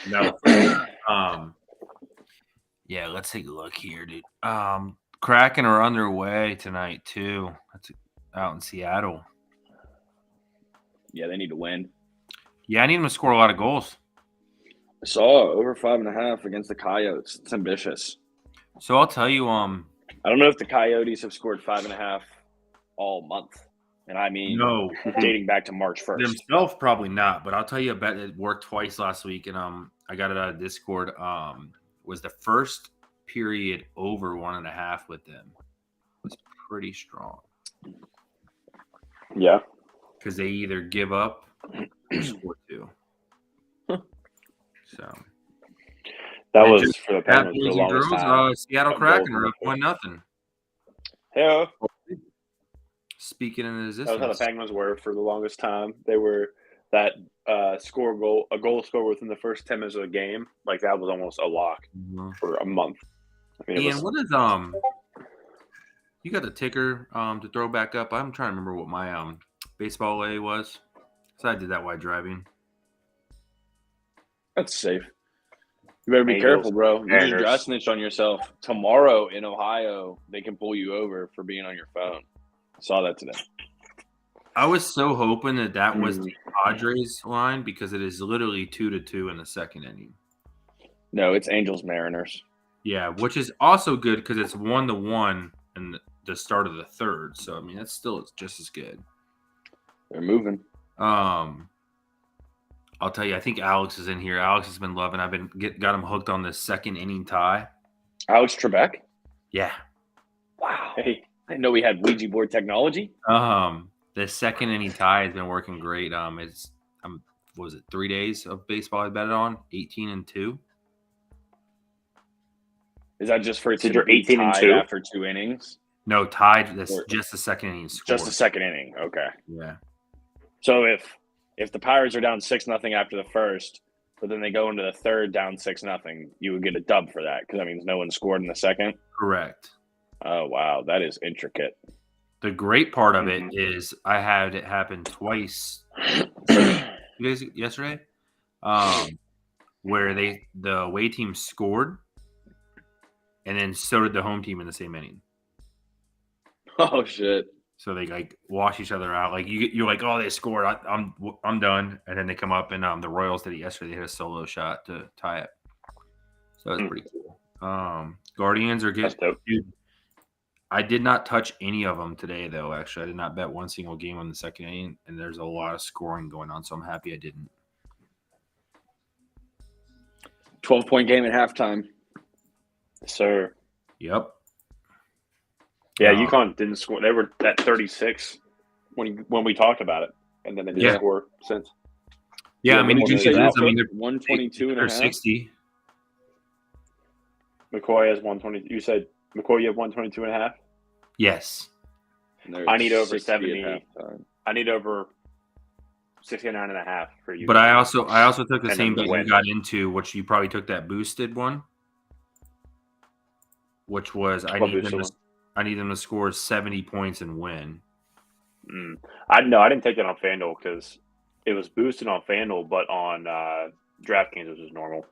No. Yeah, let's take a look here, dude. Kraken are underway tonight too. That's out in Seattle. Yeah, they need to win. Yeah, I need them to score a lot of goals. I saw over 5.5 against the Coyotes. It's ambitious. So I'll tell you, I don't know if the Coyotes have scored 5.5 all month. And I mean, no, dating back to March 1st. Themselves, probably not. But I'll tell you a bet that worked twice last week, and I got it out of Discord. Was the first period over 1.5 with them. It was pretty strong. Yeah. Because they either give up or score 2. So that was for the Penguins for the longest time. Seattle Kraken are up 1-0. Hey. Speaking in existence. That was how the Penguins were for the longest time. They were that a goal score within the first 10 minutes of the game. Like that was almost a lock for a month. I mean, Ian, what is you got the ticker to throw back up? I'm trying to remember what my baseball A was. So I did that while driving. That's safe. You better be careful, bro. You just dry snitched on yourself. Tomorrow in Ohio, they can pull you over for being on your phone. I saw that today. I was so hoping that was the Padres line because it is literally 2-2 in the second inning. No, it's Angels Mariners. Yeah, which is also good because it's 1-1 in the start of the third. So I mean, that's still just as good. They're moving. I'll tell you, I think Alex is in here. Alex has been loving. I've been got him hooked on this second inning tie. Alex Trebek? Yeah. Wow. Hey, I didn't know we had Ouija board technology. The second inning tie has been working great. It's what was it, 3 days of baseball I bet it on? 18-2. Is that just for it So to you're be 18-2 tied after 2 innings? No, tied. That's just the second inning score. Just the second inning. Okay. Yeah. So if the Pirates are down 6-0 after the first, but then they go into the third down 6-0, you would get a dub for that because that means no one scored in the second. Correct. Oh wow, that is intricate. The great part of it is I had it happen twice. Yesterday, where the away team scored, and then so did the home team in the same inning. Oh shit! So they like wash each other out. Like you're like, oh, they scored. I'm done. And then they come up and the Royals did it yesterday. They hit a solo shot to tie it. So it's pretty cool. Guardians are good. Dude, I did not touch any of them today, though. Actually, I did not bet one single game on the second inning, and there's a lot of scoring going on, so I'm happy I didn't. 12-point game at halftime. Sir. Yep. Yeah, UConn didn't score. They were at 36 when we talked about it, and then they didn't score since. Yeah, I mean, they're 122 and a half. 60. McCoy has 120. You said McCoy, you have 122 and a half? Yes. I need over 70. I need over 69 and a half for you. But I also took the same bet you got into, which you probably took that boosted one, which was I need them to score 70 points and win. I didn't take that on FanDuel because it was boosted on FanDuel, but on DraftKings it was just normal.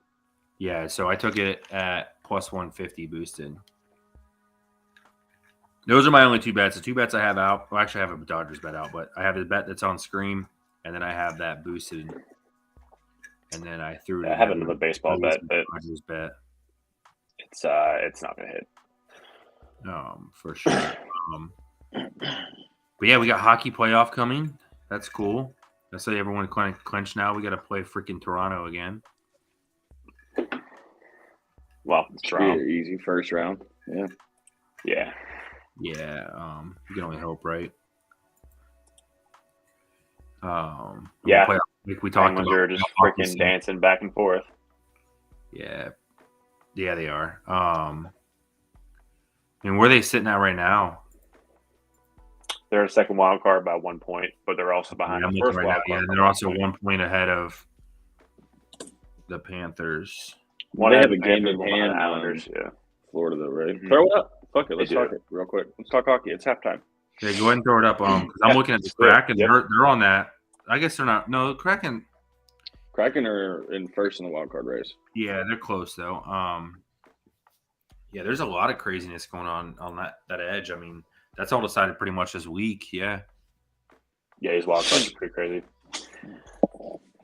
Yeah, so I took it at plus 150 boosted. Those are my only two bets. The two bets I have out. Well, actually, I have a Dodgers bet out, but I have a bet that's on Scream, and then I have that boosted. And then I threw it. I have another baseball bet, but Dodgers bet. It's not gonna hit. For sure. But yeah, we got hockey playoff coming. That's cool. I say everyone kind of clinch now. We got to play freaking Toronto again. Well, Toronto easy first round. Yeah. Yeah. Yeah. You can only hope, right? Yeah. Like we talked about, are just freaking dancing back and forth. Yeah. Yeah, they are. And where are they sitting at right now? They're a second wild card by 1 point, but they're also behind the first wild card. Yeah, they're also 1 point ahead of the Panthers. They have a game in hand. Yeah. Florida, though, right? Throw it up. Fuck it. Let's talk it real quick. Let's talk hockey. It's halftime. Yeah, go ahead and throw it up. Because I'm looking at the Kraken. They're on that. I guess they're not. No, Kraken are in first in the wild card race. Yeah, they're close though. Yeah, there's a lot of craziness going on that edge. I mean, that's all decided pretty much this week. Yeah. Yeah, his wild card's pretty crazy.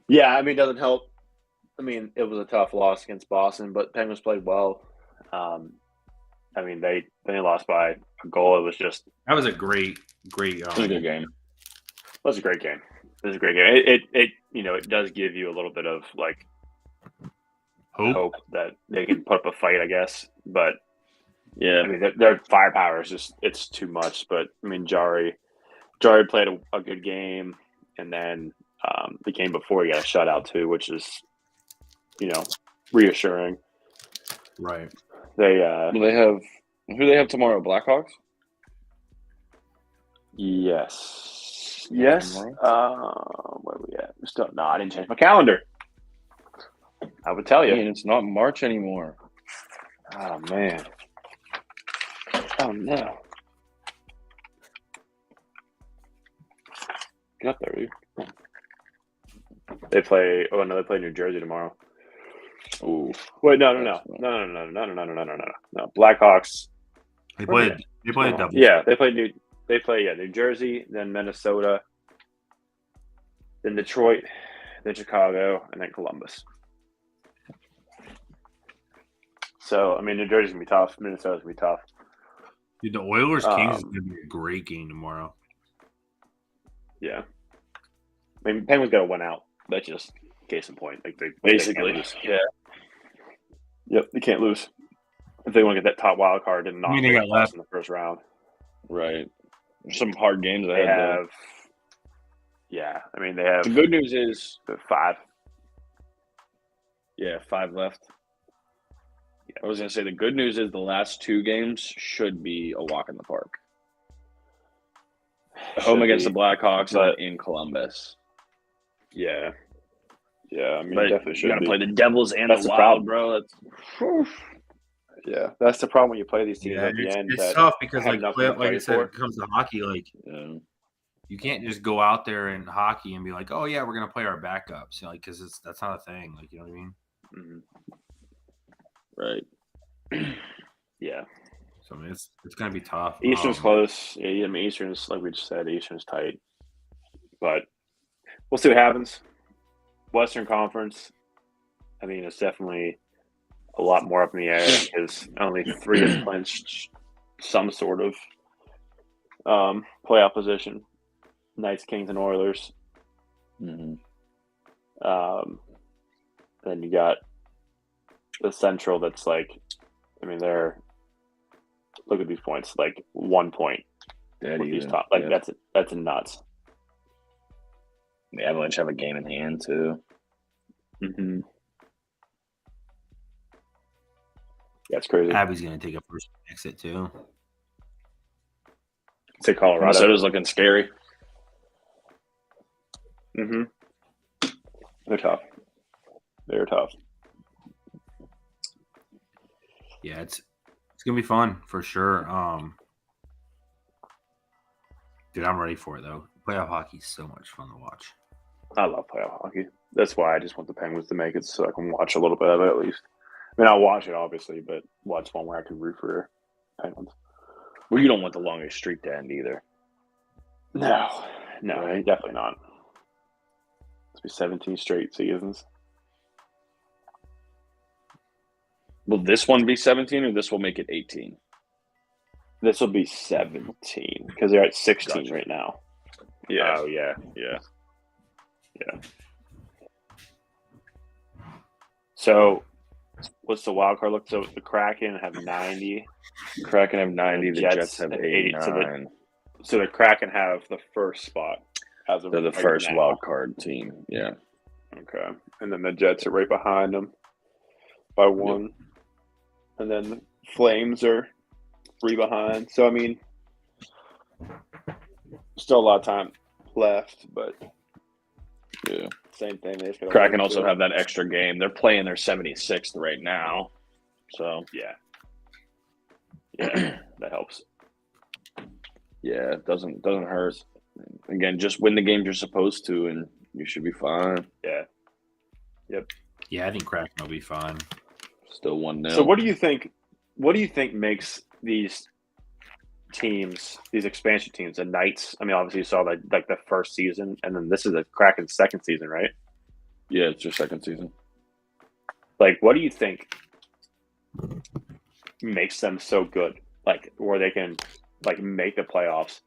Yeah, I mean, it doesn't help. I mean, it was a tough loss against Boston, but Penguins played well. I mean, they lost by a goal. That was a great. It was a good game. It was a great game. It does give you a little bit of like hope that they can put up a fight, I guess. But yeah, I mean, their firepower is just it's too much. But I mean, Jari played a good game, and then the game before he got a shutout too, which is reassuring. Right. They have who do they have tomorrow? Blackhawks. Yes. Where are we at? No, I didn't change my calendar. I would tell you. And it's not March anymore. Oh, man. Oh, no. Get up there, dude. They play New Jersey tomorrow. Ooh. Wait, no. Blackhawks. They play a double. Yeah, they play New Jersey, then Minnesota, then Detroit, then Chicago, and then Columbus. So, I mean, New Jersey's going to be tough. Minnesota's going to be tough. Dude, the Oilers-Kings is going to be a great game tomorrow. Yeah. I mean, Penguins got to win out. That's just Case in point, like they basically, lose. yeah. Yep, they can't lose if they want to get that top wild card and not they got left in the first round. Right. There's some hard games They ahead. have. Yeah, I mean they have. The good news is 5. Yeah, 5 left. Yeah. I was gonna say the good news is the last 2 games should be a walk in the park. Home against the Blackhawks and in Columbus. Yeah. Yeah, I mean, but definitely should. You got to play the Devils and that's the Wild, bro. Yeah, that's the problem when you play these teams at the end. It's tough because, like I said, it comes to hockey. Like, you can't just go out there in hockey and be like, "Oh yeah, we're gonna play our backups," you know, like because that's not a thing. Like, you know what I mean? Mm-hmm. Right. Yeah. So I mean, it's gonna be tough. Eastern's close. Yeah, I mean, Eastern's like we just said, Eastern's tight, but we'll see what happens. Western Conference, I mean, it's definitely a lot more up in the air because only 3 have clinched some sort of playoff position. Knights, Kings, and Oilers. Mm-hmm. Then you got the Central that's like, I mean, look at these points, like 1 point with these top. Like, that's nuts. The Avalanche have a game in hand, too. Mm-hmm. That's crazy. Abby's going to take a first exit, too. Say Colorado. Minnesota's looking scary. Mm-hmm. They're tough. They're tough. Yeah, it's going to be fun for sure. Dude, I'm ready for it, though. Playoff hockey is so much fun to watch. I love playoff hockey. That's why I just want the Penguins to make it so I can watch a little bit of it at least. I mean, I'll watch it, obviously, but watch one where I can root for Penguins. Well, you don't want the longest streak to end either. No, right? Definitely not. It's be 17 straight seasons. Will this one be 17 or this will make it 18? This will be 17 because they're at 16 right now. Yeah. Oh, yeah. So, what's the wild card look? So, the Kraken have 90. Kraken have 90. The Jets have 89. So, the Kraken have the first spot. They're the first wild card team. Yeah. Okay. And then the Jets are right behind them by 1. Yep. And then the Flames are 3 behind. So, I mean, still a lot of time left, but yeah, same thing. They just Kraken also have that extra game. They're playing their 76th right now. So, yeah, that helps. Yeah, it doesn't hurt. Again, just win the games you're supposed to, and you should be fine. Yeah. Yep. Yeah, I think Kraken will be fine. Still 1-0. So, what do you think? What do you think makes these teams, these expansion teams, the Knights? I mean, obviously you saw like the first season, and then this is the Kraken's second season, right? Yeah, it's your second season. Like, what do you think makes them so good? Like, where they can like make the playoffs?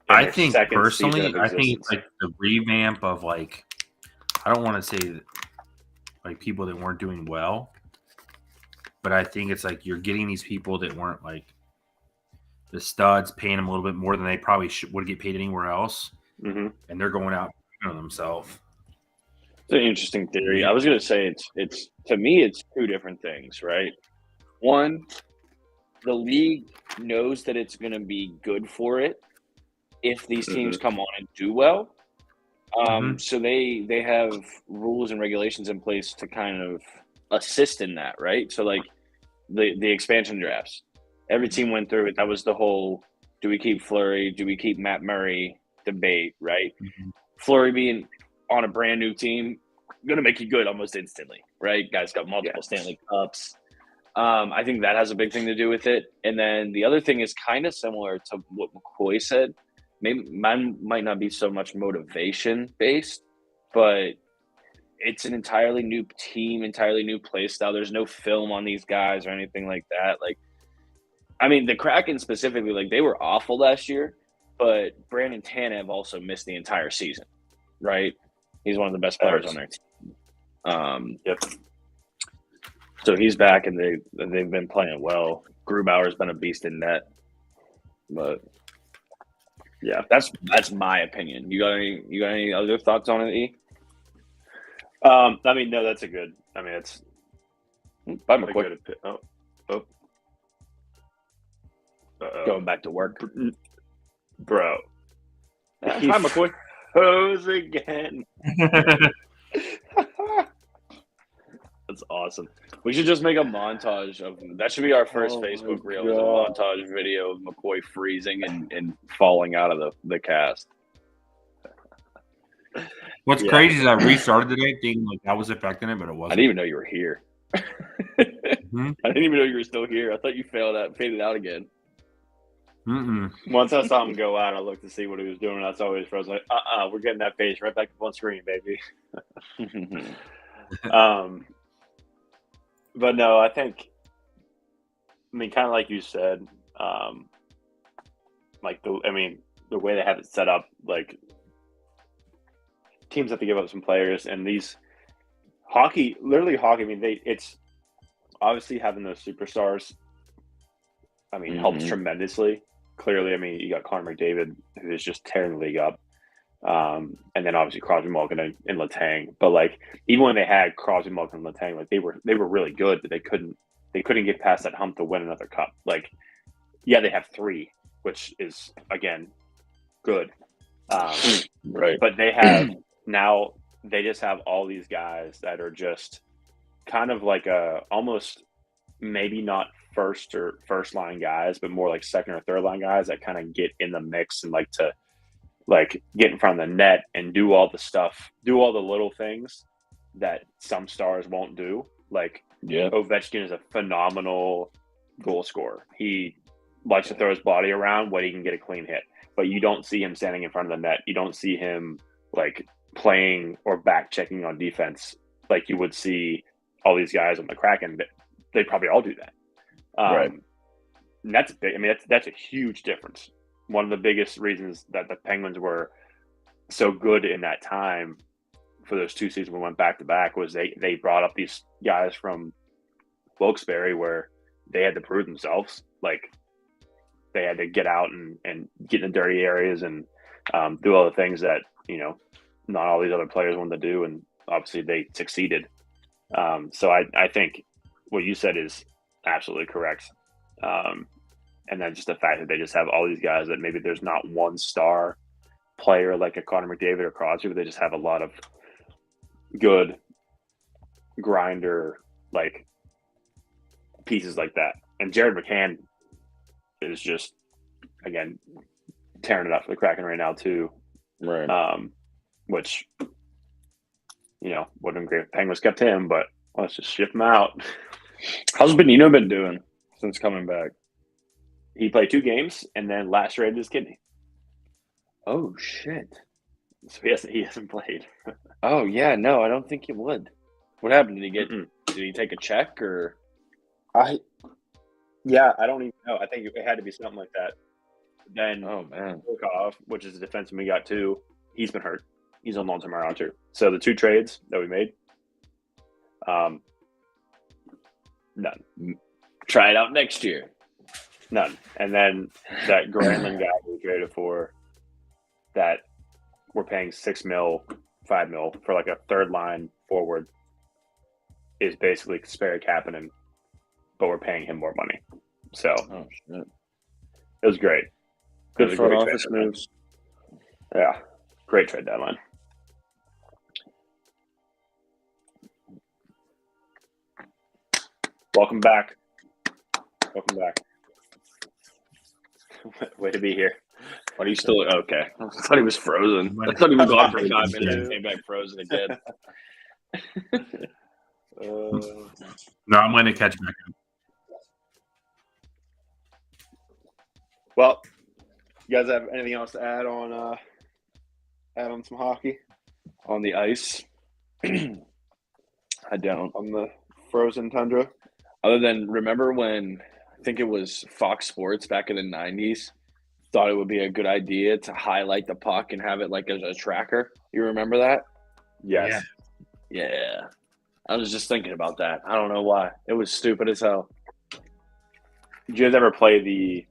I think personally, I think it's like the revamp of like, I don't want to say like people that weren't doing well, but I think it's like you're getting these people that weren't like the studs, paying them a little bit more than they probably would get paid anywhere else, and they're going out on themselves. It's an interesting theory. I was going to say it's to me it's 2 different things, right? One, the league knows that it's going to be good for it if these teams come on and do well. So they have rules and regulations in place to kind of assist in that, right? So like the expansion drafts, every team went through it. That was the whole, do we keep Fleury? Do we keep Matt Murray debate, right? Fleury being on a brand new team, going to make you good almost instantly, right? Guys got multiple Stanley Cups. I think that has a big thing to do with it. And then the other thing is kind of similar to what McCoy said. Maybe mine might not be so much motivation based, but it's an entirely new team, entirely new play style. There's no film on these guys or anything like that. Like, I mean, the Kraken specifically, like they were awful last year, but Brandon Tanev also missed the entire season, right? He's one of the best players on their team. Yep. So he's back, and they've been playing well. Grubauer's been a beast in net, but yeah, that's my opinion. You got any other thoughts on it, E? I mean, no, that's a good. I mean, it's by McCoy. Going back to work, bro. Hi, McCoy. Hose again. That's awesome. We should just make a montage of that. Should be our first Facebook reel. Is a montage video of McCoy freezing and falling out of the cast. What's crazy is I restarted today thinking like that was affecting it, but it wasn't. I didn't even know you were here. I didn't even know you were still here. I thought you faded out again. Once I saw him go out, I looked to see what he was doing. That's always froze. Like, we're getting that page right back up on screen, baby. But no, I think, kind of like you said, the way they have it set up, like teams have to give up some players, and these hockey. I mean, it's obviously having those superstars. I mean, helps tremendously. Clearly, I mean, you got Connor McDavid, who is just tearing the league up. And then obviously Crosby, Malkin, and Letang. But like, even when they had Crosby, Malkin, and Letang, like they were really good, but they couldn't get past that hump to win another cup. Like, yeah, they have 3, which is again good. Right. But they have now. They just have all these guys that are just kind of like almost maybe not first line guys, but more like second or third line guys that kind of get in the mix and like to get in front of the net and do all the stuff, do all the little things that some stars won't do. Like Ovechkin is a phenomenal goal scorer. He likes to throw his body around when he can get a clean hit, but you don't see him standing in front of the net. You don't see him like playing or back checking on defense like you would see all these guys on the Kraken. They probably all do that. Right. And that's big. I mean, that's a huge difference. One of the biggest reasons that the Penguins were so good in that time for those 2 seasons we went back to back was they brought up these guys from Wilkes-Barre where they had to prove themselves. Like they had to get out and get in the dirty areas and do all the things that, not all these other players wanted to do. And obviously they succeeded. So I think what you said is absolutely correct. And then just the fact that they just have all these guys that maybe there's not one star player like a Connor McDavid or Crosby, but they just have a lot of good grinder like pieces like that. And Jared McCann is just again tearing it up for the Kraken right now too. Right. Which would have been great if Penguins kept him, but let's just ship him out. How's Benino been doing since coming back? He played 2 games and then lacerated his kidney. Oh shit! So he hasn't played. Oh yeah, no, I don't think he would. What happened? Did he take a check or? I don't even know. I think it had to be something like that. Then Volkov, which is the defenseman we got too, he's been hurt. He's on long-term IR too. So the 2 trades that we made, none. Try it out next year. None. And then that Granlund guy we traded for that we're paying $6 million, $5 million for like a third line forward is basically Sperry Kapanen, but we're paying him more money. So it was great. Good front office moves. Yeah. Great trade deadline. Welcome back. Way to be here. Why are you still okay? I thought he was frozen. I thought he was gone for 5 minutes and came back frozen again. No, I'm going to catch back up. Well, you guys have anything else to add on some hockey? On the ice? I don't. On the frozen tundra? Other than, remember when, I think it was Fox Sports back in the 90s, thought it would be a good idea to highlight the puck and have it like as a tracker? You remember that? Yes. Yeah. I was just thinking about that. I don't know why. It was stupid as hell. Did you guys ever play the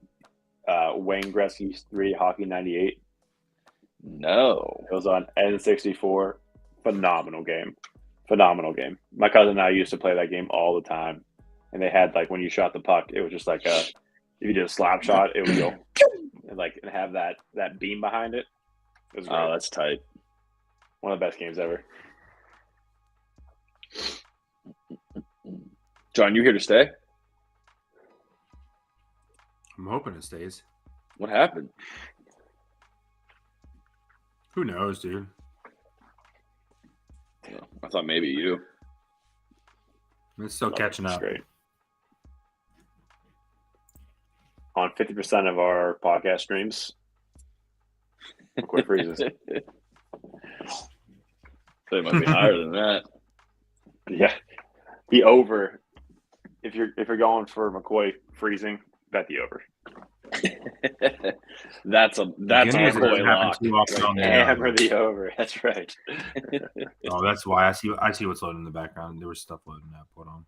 Wayne Gretzky's 3 Hockey 98? No. It was on N64. Phenomenal game. My cousin and I used to play that game all the time. And they had, like, when you shot the puck, it was just like if you did a slap shot, it would go and have that beam behind it. It was great. Oh, that's tight. One of the best games ever. John, you here to stay? I'm hoping it stays. What happened? Who knows, dude? I thought maybe you. It's still catching up. Great. On 50% of our podcast streams, quit freezes. So it might be higher than that. Yeah, the over. If you're going for McCoy freezing, bet the over. that's a McCoy lock. Hammer the over. That's right. Oh, that's why I see what's loading in the background. There was stuff loading that put on.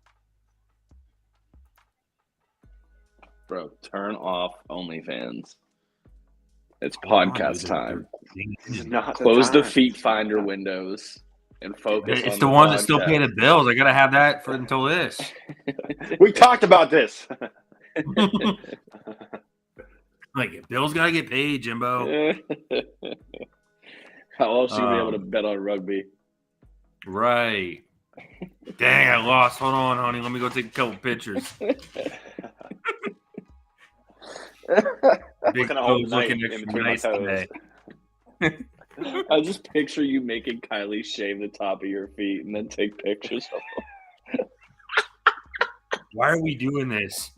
Bro, turn off OnlyFans. It's podcast time. Close the feet finder windows and focus. It's the ones that still pay the bills. I gotta have that until this. We talked about this. Like, bills gotta get paid, Jimbo. How else are you be able to bet on rugby? Right. Dang, I lost. Hold on, honey. Let me go take a couple pictures. Big toes looking extra nice today. I just picture you making Kylie shave the top of your feet and then take pictures of them. Why are we doing this?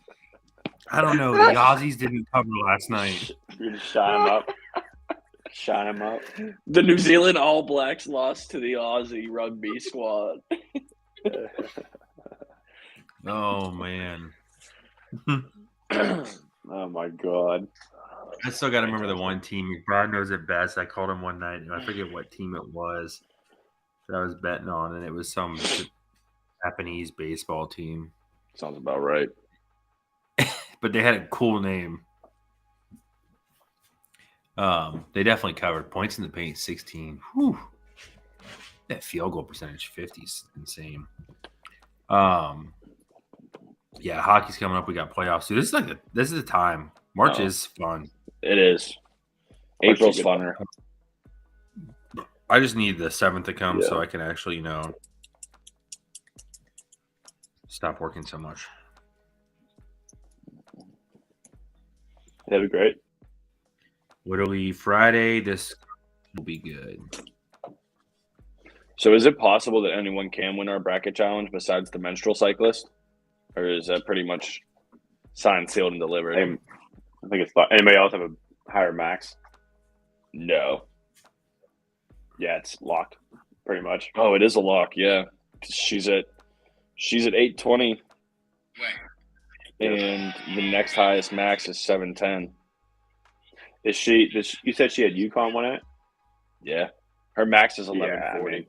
I don't know. The Aussies didn't cover last night. You just shine them up. The New Zealand All Blacks lost to the Aussie rugby squad. Oh, man. Oh, my God. I still got to remember the one team. McBride knows it best. I called him one night, and I forget what team it was that I was betting on, and it was some Japanese baseball team. Sounds about right. But they had a cool name. They definitely covered. Points in the paint, 16. Whew. That field goal percentage, 50 is insane. Yeah, hockey's coming up. We got playoffs. Dude, this is the time. March is fun. It is. April's funner. I just need the 7th to come so I can actually, stop working so much. That'd be great. Literally Friday, this will be good. So is it possible that anyone can win our bracket challenge besides the menstrual cyclist? Or is that pretty much signed, sealed, and delivered? I think it's – anybody else have a higher max? No. Yeah, it's locked pretty much. Oh, it is a lock, yeah. She's at 820. And the next highest max is 710. You said she had UConn win it? Yeah. Her max is 1140.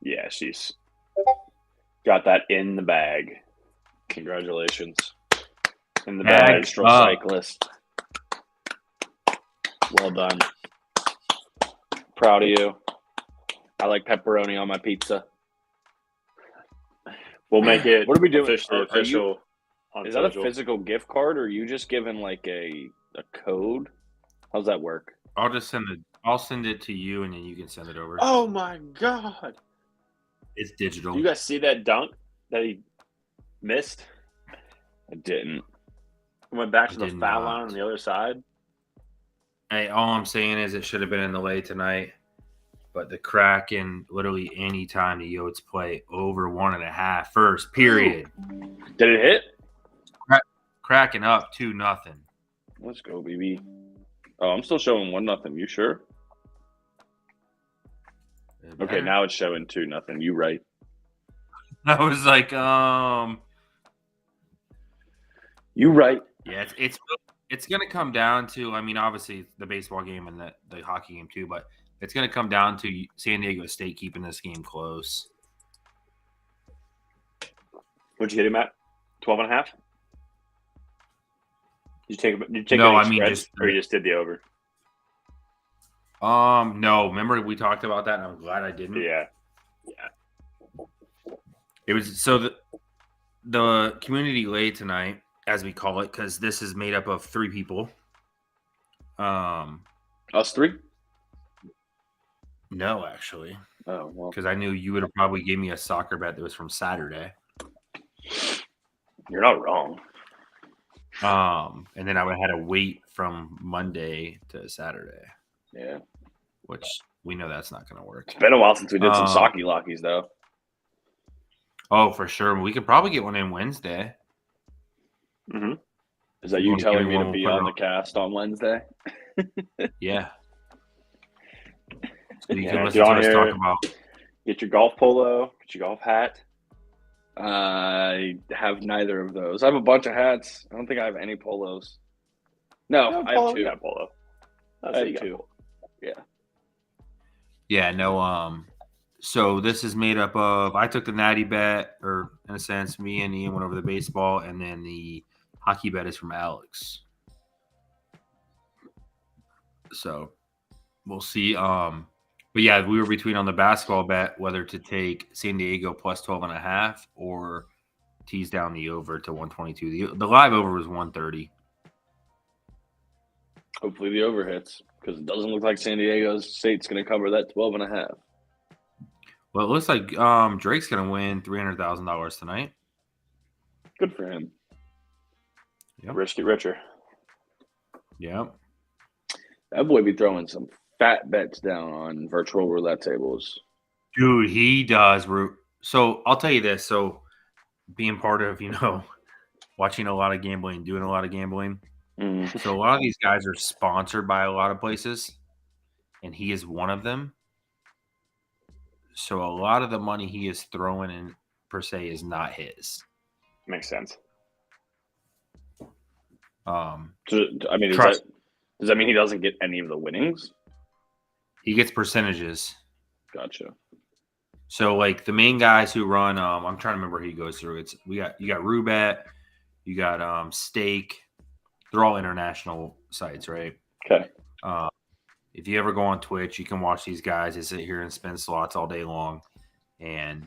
Yeah, she's got that in the bag. Congratulations. In the bag. Menstrual cyclist. Well done. Proud of you. I like pepperoni on my pizza. We'll make it. What are we doing? Official. Is that a physical gift card, or are you just giving like a code? How's that work? I'll send it to you, and then you can send it over. Oh my God! It's digital. You guys see that dunk that he missed? I didn't. Went back to the foul line on the other side. Hey, all I'm saying is it should have been in the lay tonight. But the Kraken, literally any time the Yotes play over 1.5 first period. Did it hit? Kraken up 2-0. Let's go, baby. Oh, I'm still showing 1-0. You sure? Okay, now it's showing 2-0. You right. I was like, You right. Yeah, it's going to come down to, I mean, obviously the baseball game and the hockey game too, but It's going to come down to San Diego State keeping this game close. What'd you get him at? 12.5? Did you take no, any I mean spreads, or you just did the over? No. Remember we talked about that, and I'm glad I didn't. Yeah. It was so the community lay tonight, as we call it, because this is made up of 3 people. Us 3? No, actually. Oh, well. Because I knew you would have probably gave me a soccer bet that was from Saturday. You're not wrong. And then I would have had to wait from Monday to Saturday. Yeah. Which we know that's not going to work. It's been a while since we did some socky lockies, though. Oh, for sure. We could probably get one in Wednesday. Mm-hmm. Is that you telling me to be on the cast on Wednesday? Yeah. So you can listen to us talk about. Get your golf polo, get your golf hat. I have neither of those. I have a bunch of hats. I don't think I have any polos. No, I have 2. You got polo. I have 2. Yeah. Yeah, no, so this is made up of, I took the natty bet, or in a sense, me and Ian went over the baseball, and then the hockey bet is from Alex. So we'll see. But yeah, we were between on the basketball bet whether to take San Diego plus 12.5 or tease down the over to 122. The live over was 130. Hopefully the over hits, because it doesn't look like San Diego State's going to cover that 12.5. Well, it looks like Drake's going to win $300,000 tonight. Good for him. Yep. Rich get richer. Yep. That boy be throwing some fat bets down on virtual roulette tables. Dude, he does. So I'll tell you this. So being part of, watching a lot of gambling, doing a lot of gambling. So a lot of these guys are sponsored by a lot of places, and he is one of them. So a lot of the money he is throwing in, per se, is not his. Makes sense. So, I mean, does that mean he doesn't get any of the winnings? He gets percentages. Gotcha. So like the main guys who run, I'm trying to remember who he goes through. You got Rubet, you got Stake. They're all international sites, right? Okay. If you ever go on Twitch, you can watch these guys. They sit here and spin slots all day long, and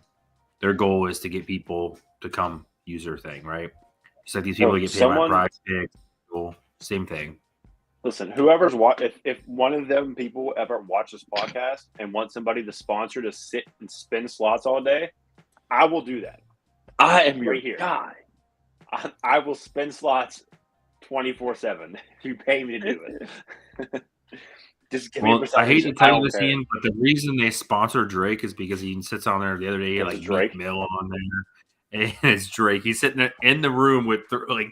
their goal is to get people to come use their thing, right? It's like these people get paid by prize picks. Same thing. Listen, if one of them people ever watch this podcast and want somebody to sponsor to sit and spin slots all day, I will do that. I am your guy. I will spin slots 24/7. You pay me to do it. Just give me a I hate to tell you this, Ian, but the reason they sponsor Drake is because he sits on there the other day, like Drake Mill on there, and it's Drake. He's sitting in the room with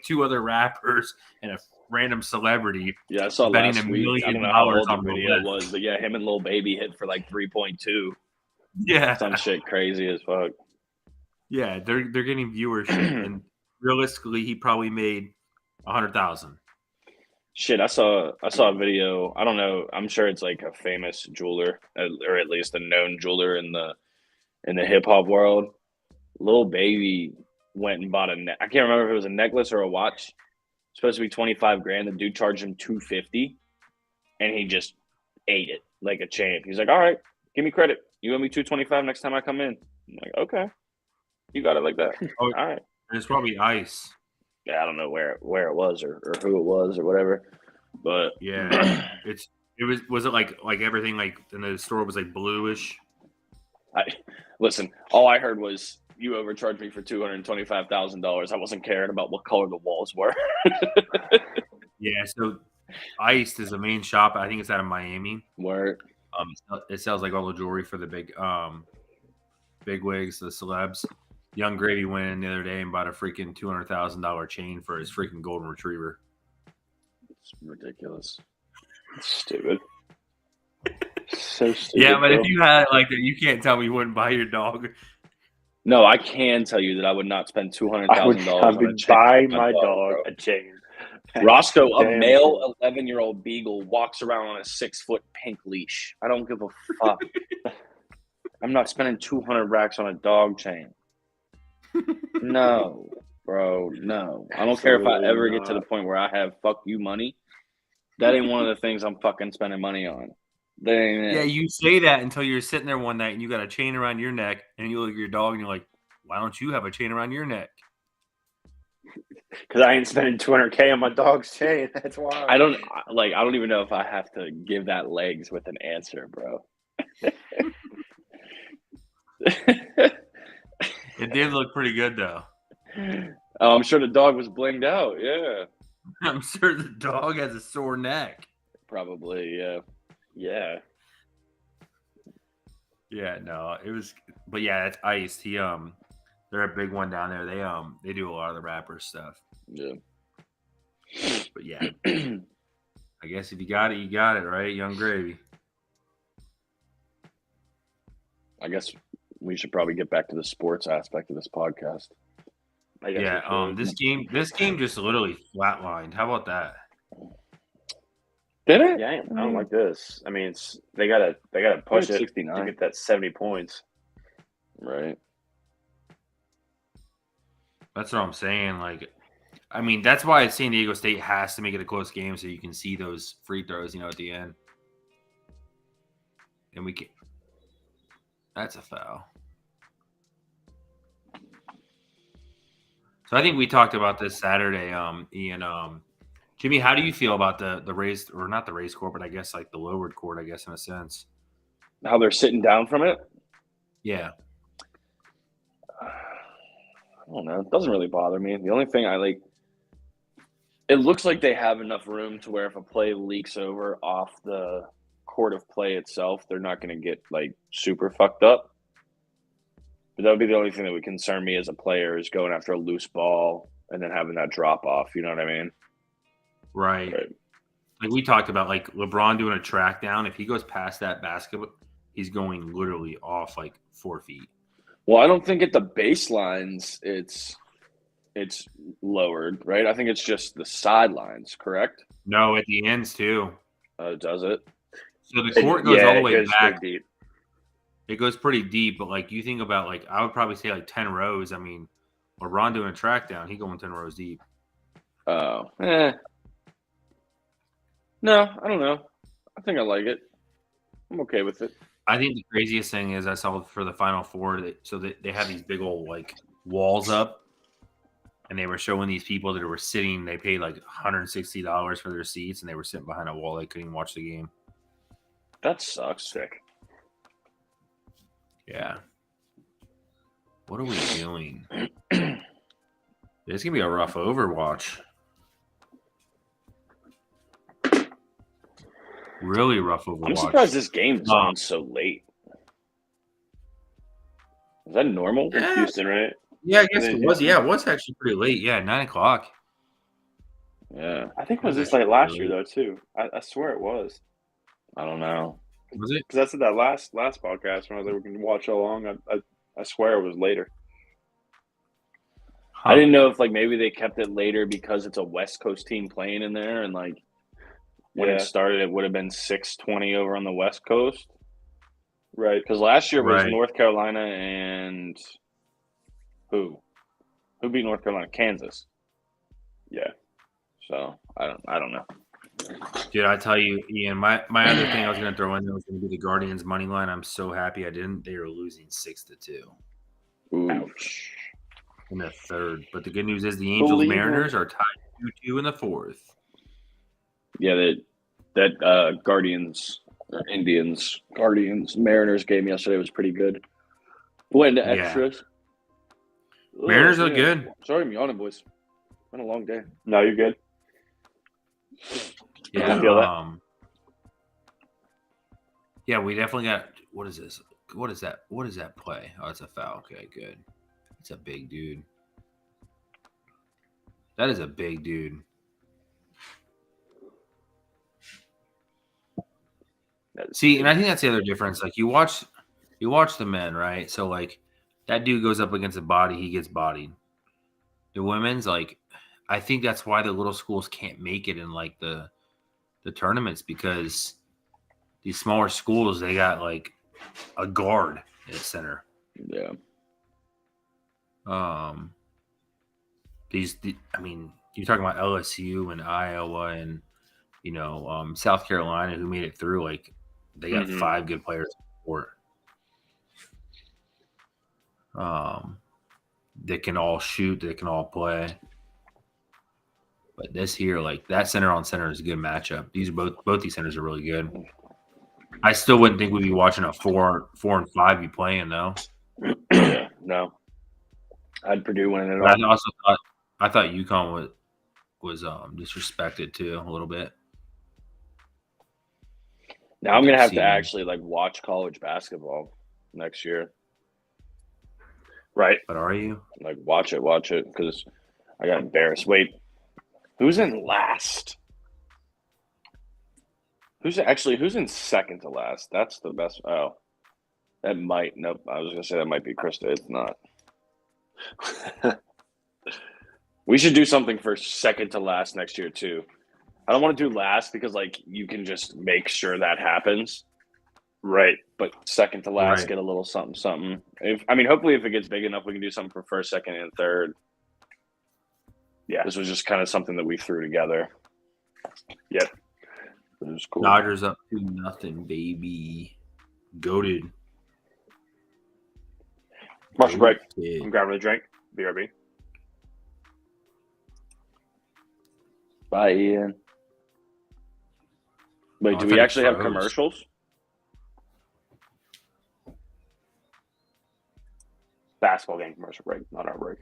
2 other rappers and a random celebrity. Yeah, I saw betting last $1 week. million I don't know how old the video was, but yeah, him and Lil Baby hit for like 3.2. Yeah, some shit crazy as fuck. Yeah, they're getting viewership, and realistically, he probably made 100,000. Shit, I saw a video. I don't know. I'm sure it's like a famous jeweler, or at least a known jeweler in the hip hop world. Lil Baby went and bought I can't remember if it was a necklace or a watch. Supposed to be $25,000. The dude charged him $250, and he just ate it like a champ. He's like, "All right, give me credit. You owe me $225 next time I come in." I'm like, "Okay, you got it like that." Oh, all right. It's probably ice. Yeah, I don't know where it was or who it was or whatever, but yeah, was it like everything like in the store was like bluish? Listen, all I heard was you overcharged me for $225,000. I wasn't caring about what color the walls were. Yeah, so Iced is the main shop. I think it's out of Miami. Where it sells like all the jewelry for the big wigs, the celebs. Young Gravy went in the other day and bought a freaking $200,000 chain for his freaking golden retriever. It's ridiculous. It's stupid. So stupid. Yeah, but if you had it like that, you can't tell me you wouldn't buy your dog. No, I can tell you that I would not spend $200,000. I would buy my dog a chain. Roscoe, a male 11-year-old beagle, walks around on a 6-foot pink leash. I don't give a fuck. I'm not spending 200 racks on a dog chain. No, bro, no. I don't care if I ever get to the point where I have fuck you money. That ain't one of the things I'm fucking spending money on. Yeah, you say that until you're sitting there one night and you got a chain around your neck, and you look at your dog and you're like, why don't you have a chain around your neck? Because I ain't spending $200K on my dog's chain. That's why. I don't even know if I have to give that legs with an answer, bro. It did look pretty good, though. Oh, I'm sure the dog was blinged out. Yeah. I'm sure the dog has a sore neck. Probably, yeah. Yeah. Yeah, no, it was, but yeah, it's Iced. They're a big one down there. They do a lot of the rapper stuff. Yeah. But yeah, I guess if you got it, you got it, right? Young Gravy. I guess we should probably get back to the sports aspect of this podcast. Yeah, this game just literally flatlined. How about that? Did it? Yeah, I don't like this. I mean, they gotta push it 69 to get that 70 points. Right. That's what I'm saying. Like, I mean, that's why San Diego State has to make it a close game so you can see those free throws, at the end. And we can. That's a foul. So I think we talked about this Saturday, Ian. Jimmy, how do you feel about the raised, or not the raised court, but I guess like the lowered court, I guess in a sense? How they're sitting down from it? Yeah. I don't know. It doesn't really bother me. The only thing it looks like they have enough room to where if a play leaks over off the court of play itself, they're not going to get like super fucked up. But that would be the only thing that would concern me as a player is going after a loose ball and then having that drop off. You know what I mean? Right. Like we talked about, like LeBron doing a track down. If he goes past that basket, he's going literally off like 4 feet. Well, I don't think at the baselines it's lowered, right? I think it's just the sidelines, correct? No, at the ends too. Does it? So the court goes all the way back. Deep. It goes pretty deep, but like you think about, like I would probably say like 10 rows. I mean, LeBron doing a track down, he going 10 rows deep. Oh, no, I don't know. I think I like it. I'm okay with it. I think the craziest thing is I saw for the Final Four, they have these big old like walls up, and they were showing these people that were sitting. They paid like $160 for their seats, and they were sitting behind a wall. They couldn't even watch the game. That sucks. Sick. Yeah. What are we doing? It's gonna be a rough Overwatch. Really rough Overwatch. I'm surprised this game's on so late. Is that normal? In Houston, right? Yeah, I guess it was. Yeah, it was actually pretty late. Yeah, 9:00. Yeah. I think it was this late last year, though, too. I swear it was. I don't know. Was it? Because I said that last podcast when I was like, we can watch along. I swear it was later. I didn't know if like maybe they kept it later because it's a West Coast team playing in there, and like when it started, it would have been 6:20 over on the West Coast, right? Because last year was North Carolina and who beat North Carolina? Kansas. Yeah. So I don't know. Dude, I tell you, Ian, my other thing I was going to throw in there was going to be the Guardians money line. I'm so happy I didn't. They were losing 6-2. Ouch. In the third. But the good news is the Angels Mariners are tied 2-2 in the fourth. Yeah, that Guardians or Indians Mariners game yesterday was pretty good. Went into extras. Mariners look good. Sorry, I'm yawning, boys. Been a long day. No, you're good. Yeah, yeah, we definitely got. What is this? What is that? What is that play? Oh, it's a foul. Okay, good. It's a big dude. That is a big dude. See, and I think that's the other difference. Like you watch the men, right? So like that dude goes up against a body, he gets bodied. The women's like, I think that's why the little schools can't make it in like the tournaments, because these smaller schools, they got like a guard at center. Yeah. I mean, you're talking about LSU and Iowa and South Carolina, who made it through. Like, they got 5 good players for that can all shoot, that can all play. But this here, like, that center on center is a good matchup. These are both these centers are really good. I still wouldn't think we'd be watching a 4 and 5 be playing though. No. I'd Purdue winning it all. I also thought UConn was disrespected too a little bit. Now I'm gonna have to actually like watch college basketball next year. Right. But are you? Like watch it because I got embarrassed. Wait, who's in last? Who's in second to last? That's the best. Oh, that might. Nope. I was gonna say that might be Krista. It's not. We should do something for second to last next year too. I don't want to do last because like you can just make sure that happens. Right. But second to last, get a little something. Hopefully if it gets big enough, we can do something for first, second, and third. Yeah. This was just kind of something that we threw together. Yep. It was cool. Dodgers up 2-0, baby. Goated. Commercial break. I'm grabbing a drink. BRB. Bye, Ian. Wait, do we actually have commercials? Basketball game commercial break, not our break.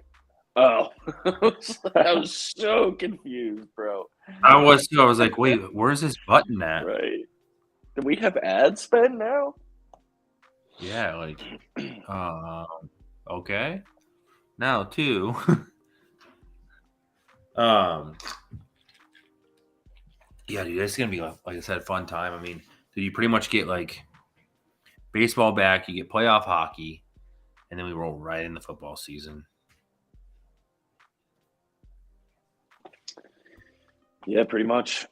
Oh, I was so confused, bro. I was like, wait, where's this button at? Right. Do we have ad spend now? Yeah, like, okay. Now, too. Yeah, dude, it's going to be, like I said, a fun time. I mean, dude, you pretty much get, like, baseball back, you get playoff hockey, and then we roll right into football season. Yeah, pretty much.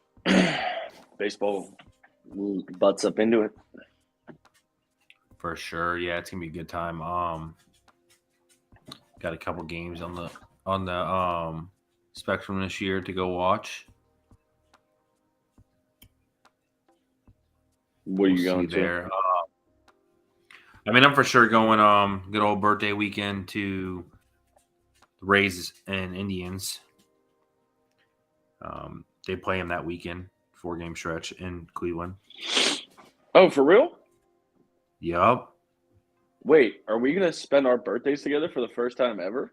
Baseball butts up into it. For sure. Yeah, it's going to be a good time. Got a couple games on the Spectrum this year to go watch. What are you going to? There. I'm for sure going good old birthday weekend to the Rays and Indians. They play them that weekend, 4-game stretch in Cleveland. Oh, for real? Yup. Wait, are we gonna spend our birthdays together for the first time ever?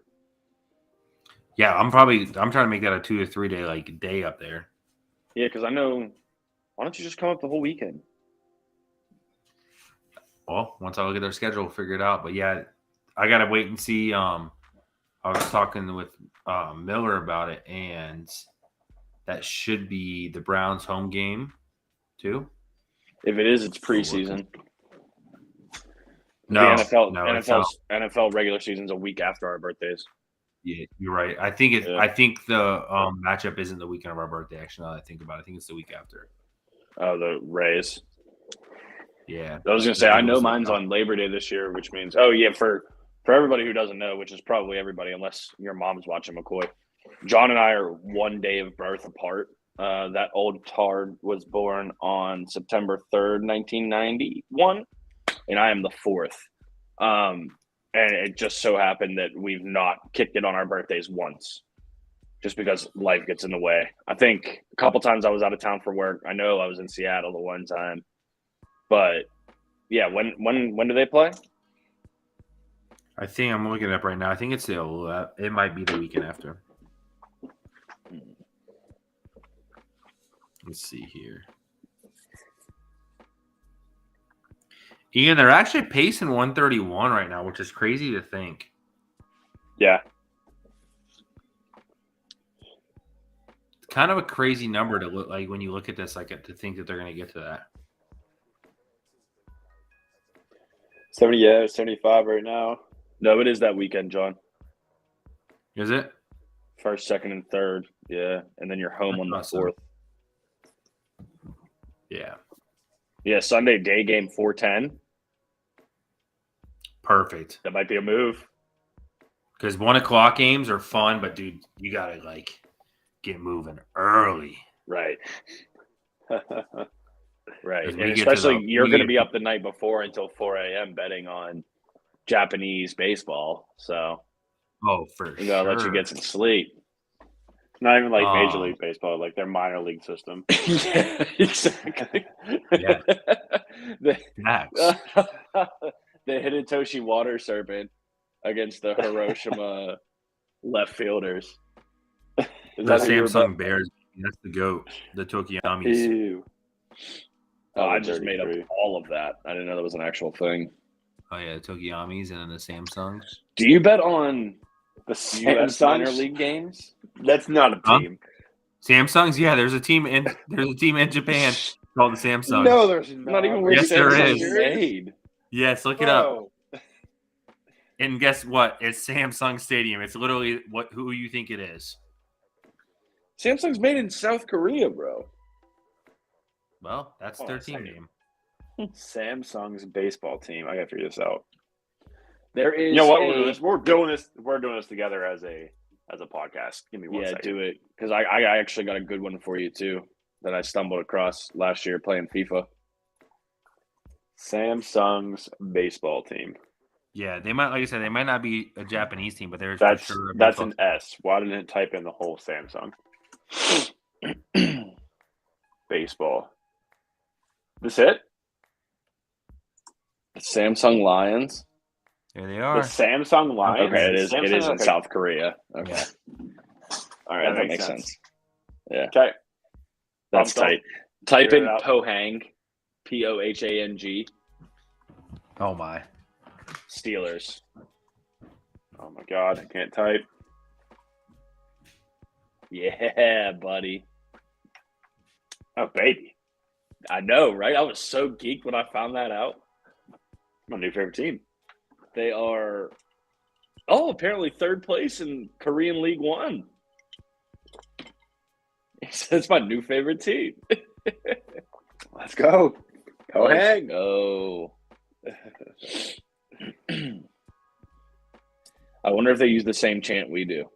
Yeah, I'm trying to make that a 2 or 3 day day up there. Yeah, because I know. Why don't you just come up the whole weekend? Well, once I look at their schedule, we'll figure it out. But yeah, I gotta wait and see. I was talking with Miller about it, and that should be the Browns' home game too. If it is, it's preseason. No, the NFL regular season's a week after our birthdays. Yeah, you're right. I think I think the matchup isn't the weekend of our birthday. Actually, now that I think about it, I think it's the week after. Oh, the Rays. Yeah, I was gonna say I know mine's on Labor Day this year, which means for everybody who doesn't know, which is probably everybody unless your mom's watching McCoy. John and I are 1 day of birth apart. That old tard was born on September 3rd, 1991, and I am the 4th. And it just so happened that we've not kicked it on our birthdays once, just because life gets in the way. I think a couple times I was out of town for work. I know I was in Seattle the one time. But yeah, when do they play? I think I'm looking it up right now. I think it's it might be the weekend after. Let's see here. Ian, they're actually pacing 131 right now, which is crazy to think. Yeah. It's kind of a crazy number to look like when you look at this, to think that they're going to get to that. 75 right now. No, it is that weekend, John. Is it? First, second, and third. Yeah, and then you're home on the fourth. Yeah. Yeah, Sunday day game 4:10. Perfect. That might be a move. Because 1 o'clock games are fun, but dude, you gotta get moving early. Right. Right. And especially you're going to be up the night before until 4 a.m. betting on Japanese baseball. So, for we gotta let you get some sleep. It's not even like Major League Baseball, like their minor league system. Yeah, exactly. Yeah. The Hidetoshi Water Serpent against the Hiroshima left fielders. The Samsung Bears. That's the GOAT. The Tokiyamis. Ew. Oh, I just made up all of that. I didn't know that was an actual thing. Oh, yeah, the Tokiyamis and then the Samsungs. Do you bet on the U.S. minor league games? That's not a team. Samsungs? Yeah, there's a team in Japan called the Samsung. No, there's not even where Samsung is made. Yes, look it up. And guess what? It's Samsung Stadium. It's literally who you think it is. Samsung's made in South Korea, bro. Well, that's their team name. Samsung's baseball team. I gotta figure this out. There is. You know what? We're doing this. We're doing this together as a podcast. Give me 1 second. Yeah, do it because I actually got a good one for you too that I stumbled across last year playing FIFA. Samsung's baseball team. Yeah, they might, like I said, they might not be a Japanese team, but there's that's for sure that's an S. Why didn't it type in the whole Samsung? Baseball. This it? The Samsung Lions. There they are. The Samsung Lions. Okay, it is. It is in South Korea. Okay. Yeah. All right, that makes sense. Yeah. Okay. That's tight. Type in Pohang, Pohang. Oh my. Steelers. Oh my God, I can't type. Yeah, buddy. Oh baby. I know, right? I was so geeked when I found that out. My new favorite team. They are apparently third place in Korean League One. It's my new favorite team. Let's go. Go ahead. Go. I wonder if they use the same chant we do.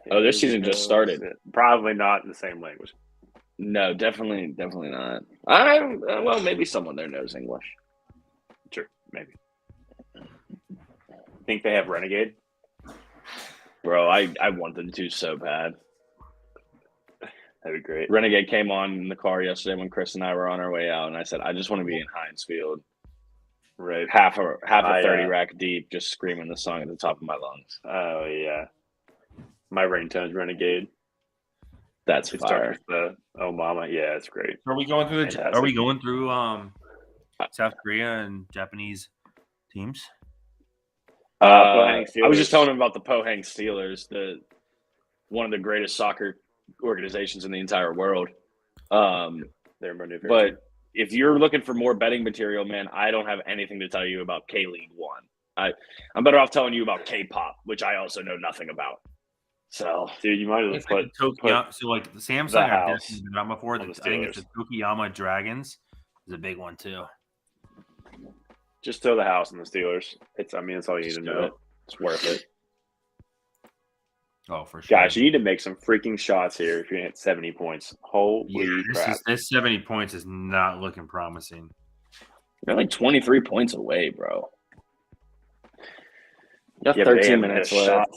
Oh, this season just started. Probably not in the same language. No, definitely not. Well, maybe someone there knows English. Sure, maybe. Think they have Renegade? Bro, I want them to so bad. That'd be great. Renegade came on in the car yesterday when Chris and I were on our way out, and I said, I just want to be in Heinz Field. Right. Half a 30 rack deep, just screaming the song at the top of my lungs. Oh, yeah. My ringtone's Renegade. That's fire. Oh Mama, yeah, it's great. Are we going through South Korea and Japanese teams? I was just telling him about the Pohang Steelers, one of the greatest soccer organizations in the entire world. They're my new favorite team. If you're looking for more betting material, man, I don't have anything to tell you about K-League One. I'm better off telling you about K-pop, which I also know nothing about. So, dude, you might as well put so like the Samsung I've definitely been on before. I think it's the Tokiyama Dragons is a big one too. Just throw the house on the Steelers. That's all you need to know. It's worth it. Oh, for sure. Gosh, you need to make some freaking shots here if you hit 70 points. Holy crap. This 70 points is not looking promising. They're like 23 points away, bro. You got 13 minutes left.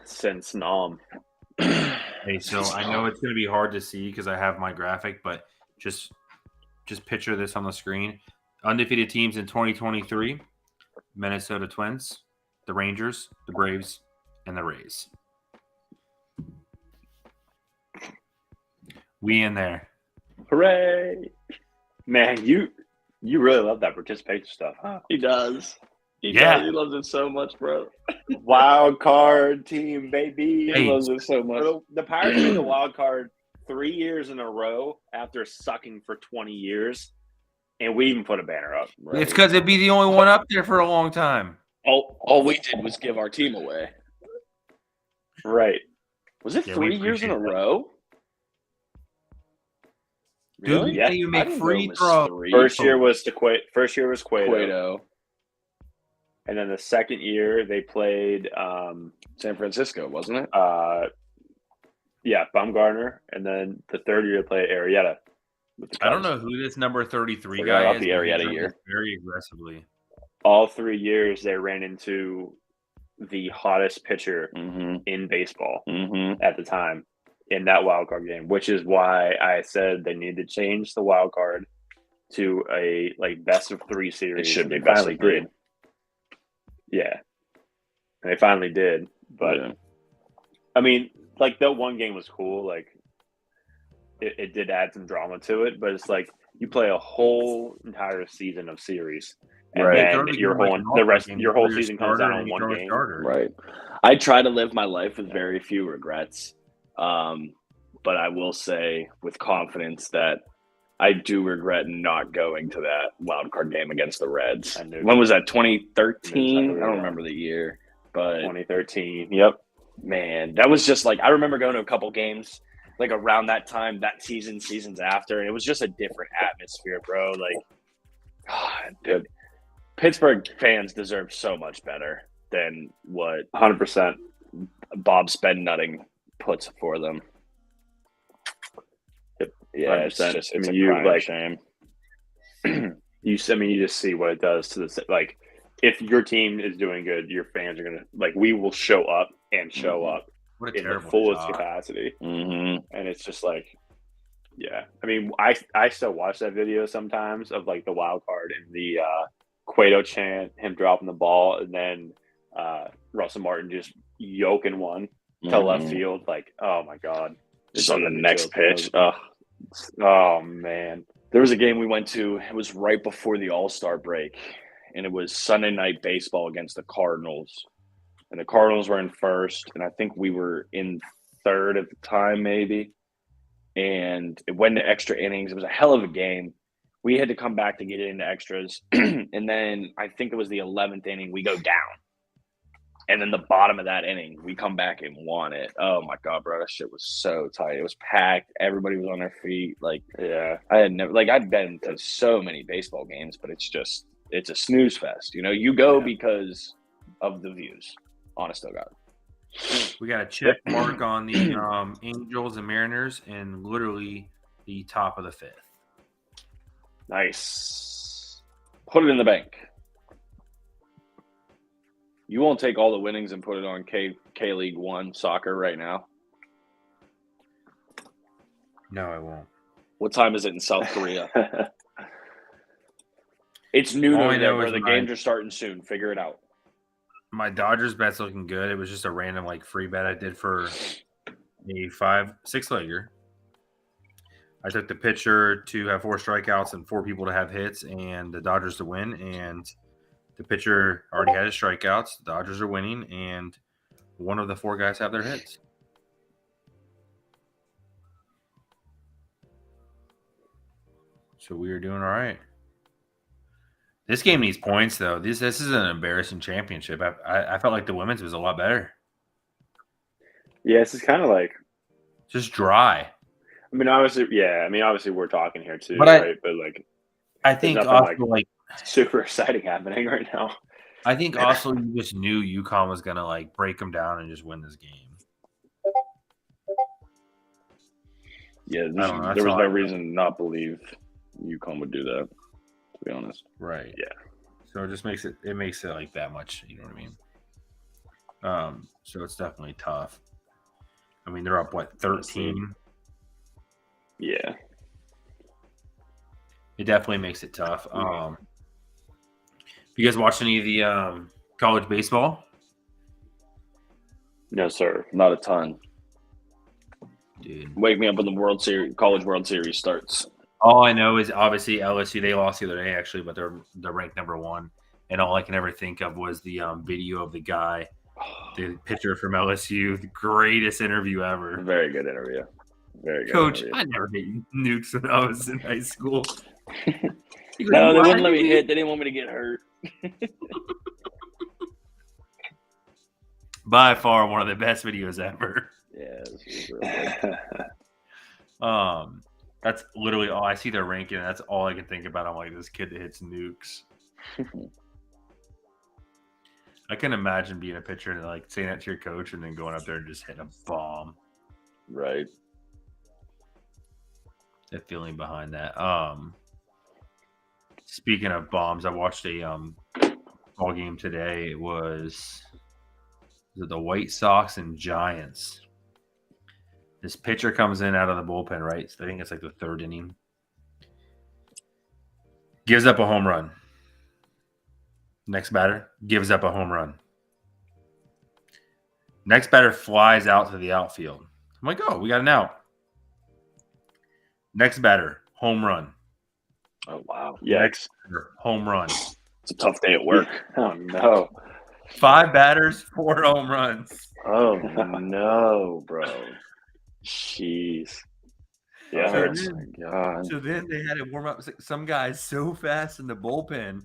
Since Nom. Hey, so I know it's going to be hard to see because I have my graphic, but just picture this on the screen. Undefeated teams in 2023, Minnesota Twins, the Rangers, the Braves, and the Rays. We in there. Hooray! Man, you really love that participation stuff, huh? He does. He loves it so much, bro. Wild card team, baby. He loves it so much. The Pirates made the wild card 3 years in a row after sucking for 20 years, and we even put a banner up. Right? It's because it'd be the only one up there for a long time. All we did was give our team away. Right. Was it 3 years in a row? Really? Yeah. You make free throws. First year was Cueto. And then the second year they played San Francisco, wasn't it? Yeah, Baumgartner. And then the third year they played Arrieta. I don't know who this number 33 guy is. The Arrieta year. Very aggressively. All 3 years they ran into the hottest pitcher in baseball at the time in that wild card game, which is why I said they need to change the wild card to a best of 3 series. It should be best of 3. Yeah, and they finally did. But I mean, that one game was cool. It did add some drama to it, but it's you play a whole entire season of series, and then your whole season comes down on one game. Right. I try to live my life with very few regrets, but I will say with confidence that I do regret not going to that wild card game against the Reds. When was that? 2013? I don't remember the year, but 2013. Yep. Man, that was just I remember going to a couple games around that time, that seasons after, and it was just a different atmosphere, bro. Dude, Pittsburgh fans deserve so much better than what 100% Bob Spendnutting puts for them. Yeah, it's just a shame. You just see what it does to the if your team is doing good, your fans are gonna we will show up and show up in the fullest capacity, and it's just yeah. I mean, I still watch that video sometimes of the wild card and the Cueto chant, him dropping the ball, and then Russell Martin just yoking one to left field. Oh my god! Just on the next pitch. Oh man. There was a game we went to. It was right before the All-Star break, and it was Sunday night baseball against the Cardinals. And the Cardinals were in first, and I think we were in third at the time, maybe. And it went to extra innings. It was a hell of a game. We had to come back to get it into extras. And then I think it was the 11th inning, we go down. And then the bottom of that inning, we come back and won it. Oh, my God, bro. That shit was so tight. It was packed. Everybody was on their feet. Yeah. I had never – I'd been to so many baseball games, but it's a snooze fest. You go because of the views. Honest to God. We got a check mark on the Angels and Mariners and literally the top of the 5th. Nice. Put it in the bank. You won't take all the winnings and put it on K-League 1 soccer right now? No, I won't. What time is it in South Korea? It's noon over there where the games are starting soon. Figure it out. My Dodgers bet's looking good. It was just a random free bet I did for a 6-legger. I took the pitcher to have 4 strikeouts and 4 people to have hits and the Dodgers to win. And the pitcher already had his strikeouts. The Dodgers are winning, and one of the 4 guys have their hits. So we are doing all right. This game needs points, though. This is an embarrassing championship. I felt like the women's was a lot better. Yeah, this is kind of just dry. I mean, obviously we're talking here too, right? But I think also super exciting happening right now. I think also you just knew UConn was gonna break them down and just win this game. Yeah, there was no reason to not believe UConn would do that. To be honest, right? Yeah. So it just makes it that much. You know what I mean? So it's definitely tough. I mean, they're up 13. Yeah. It definitely makes it tough. You guys watch any of the college baseball? No, sir. Not a ton. Dude. Wake me up when the College World Series starts. All I know is obviously LSU. They lost the other day, actually, but they're ranked number 1. And all I can ever think of was the video of the guy, the pitcher from LSU, the greatest interview ever. Very good interview. Very good. Coach, interview. I never hit nukes when I was in high school. No, they wouldn't let me hit. They didn't want me to get hurt. By far one of the best videos ever. Yeah, this was really good. That's literally all I see their ranking. And that's all I can think about. I'm like, this kid that hits nukes. I can imagine being a pitcher and like saying that to your coach and then going up there and just hitting a bomb. Right. The feeling behind that. Speaking of bombs, I watched a ball game today. It was the White Sox and Giants. This pitcher comes in out of the bullpen, right? So I think it's like the third inning. Gives up a home run. Next batter gives up a home run. Next batter flies out to the outfield. I'm like, oh, we got an out. Next batter, home run. Oh, wow. Yikes. Home run. It's a tough day at work. Oh, no. 5 batters, 4 home runs. Oh, no, bro. Jeez. Yeah, So hurts. then- God. So then they had to warm up some guys so fast in the bullpen,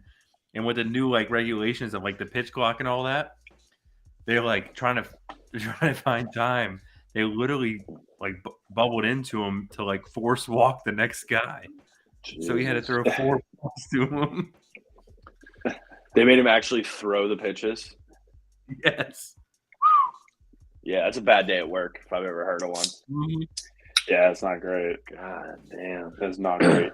and with the new like regulations of like the pitch clock and all that, they're like trying to find time. They literally like bubbled into him to like force walk the next guy. So he had to throw 4 balls to him. They made him actually throw the pitches. Yes. Yeah, that's a bad day at work if I've ever heard of one. Mm-hmm. Yeah, it's not great. God damn. It's not great.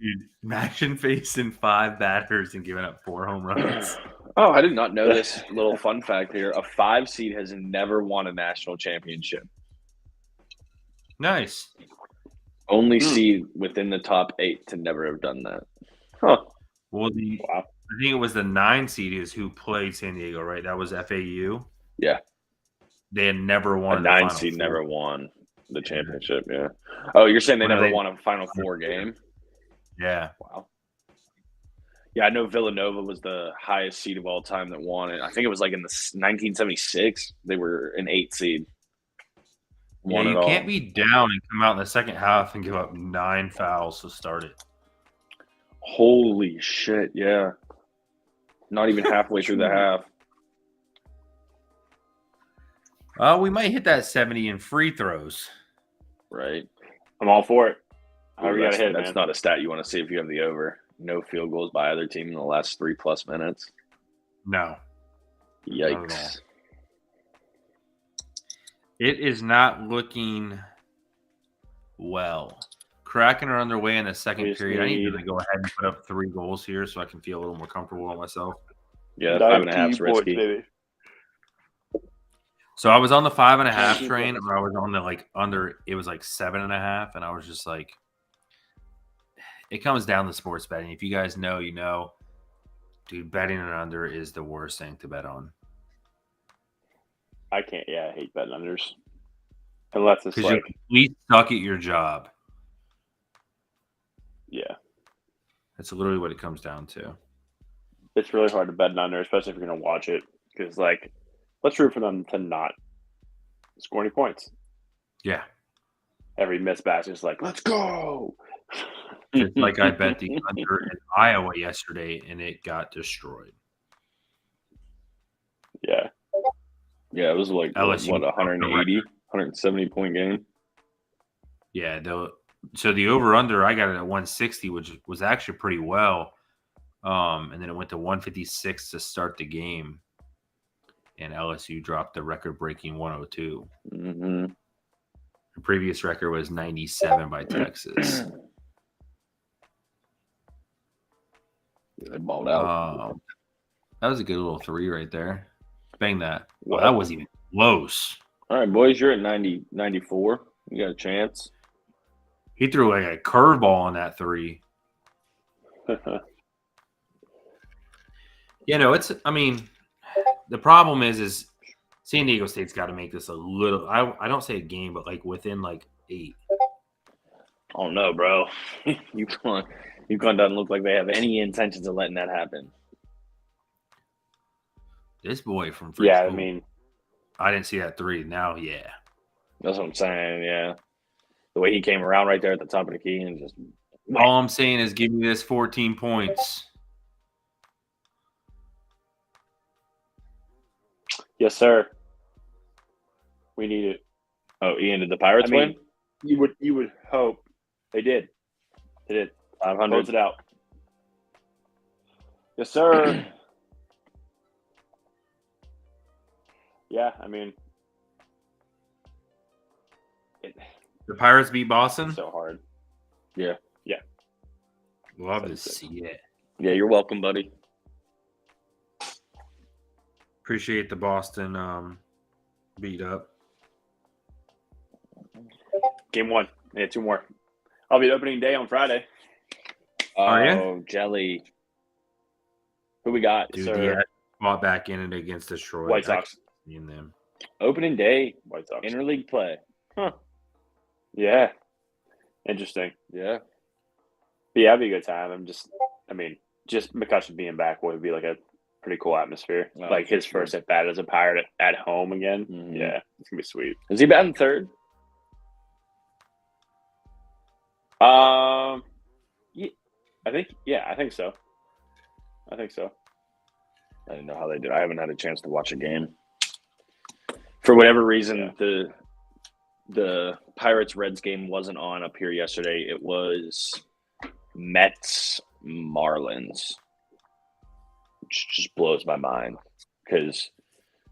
Dude, imagine facing 5 batters and giving up 4 home runs. Oh, I did not know this little fun fact here. A 5 seed has never won a national championship. Nice. Only seed within the top 8 to never have done that. Huh. Well, Wow. I think it was the 9 seed is who played San Diego, right? That was FAU. Yeah. They had never won. A 9 seed never won the championship, yeah. Oh, you're saying they never won a Final Four game? Yeah. Wow. Yeah, I know Villanova was the highest seed of all time that won it. I think it was like in the 1976. They were an 8 seed. Yeah, you can't be down and come out in the second half and give up 9 fouls to start it. Holy shit, yeah. Not even halfway through the half. We might hit that 70 in free throws. Right. I'm all for it. Ooh, Gotta hit it, that's man. not a stat you want to see if you have the over. No field goals by either team in the last 3+ minutes. No. Yikes. It is not looking well. Kraken are on their way in the second period. I need to go ahead and put up 3 goals here so I can feel a little more comfortable with myself. Yeah, 5.5 is risky. Baby. So I was on the 5.5 train, or I was on the like under. It was like 7.5, and I was just like, it comes down to sports betting. If you guys know, you know, dude, betting an under is the worst thing to bet on. I can't. Yeah, I hate betting unders. Unless it's Because like, you at least suck at your job. yeah, That's literally what it comes down to. it's really hard to bet an under, especially if you're going to watch it. Because, like, let's root for them to not score any points. Yeah. Every missed batch is like, let's go. It's like I bet the under in Iowa yesterday, and it got destroyed. Yeah. Yeah, it was like, LSU what, 180, 170 point game? Yeah. So the over-under, I got it at 160, which was actually pretty well. And then it went to 156 to start the game. And LSU dropped the record-breaking 102. Mm-hmm. The previous record was 97 by Texas. They balled out. That was a good little 3 right there. Bang that. Well, that wasn't even close. All right, boys, you're at 94. You got a chance. He threw like a curveball on that 3. I mean, the problem is San Diego State's got to make this a little, I don't say a game, but like within like 8. Oh, no, bro. UConn doesn't look like they have any intentions of letting that happen. This boy from Frisco. Yeah, I mean, I didn't see that 3. Now, yeah. That's what I'm saying, yeah. The way he came around right there at the top of the key and just – All I'm saying is give me this 14 points. Yes, sir. We need it. Oh, Ian, did the Pirates win? You would hope they did. They did. 500. Close it out. Yes, sir. Yeah, I mean, the Pirates beat Boston. So hard. Yeah. Love to see it. Yeah, you're welcome, buddy. Appreciate the Boston beat up. Game 1. Yeah, 2 more. I'll be opening day on Friday. Oh, jelly. Who we got? Dude, yeah, fought back in it against Detroit. White Sox. In them. Opening day. White Sox. Interleague play. Huh. Yeah. Interesting. Yeah. But yeah, it'd be a good time. just McCutcheon being back would be like a pretty cool atmosphere. Oh, like his first at bat as a Pirate at home again. Mm-hmm. Yeah, it's gonna be sweet. Is he batting third? Yeah, I think so. I didn't know how they did. I haven't had a chance to watch a game. For whatever reason, the Pirates-Reds game wasn't on up here yesterday. It was Mets-Marlins, which just blows my mind because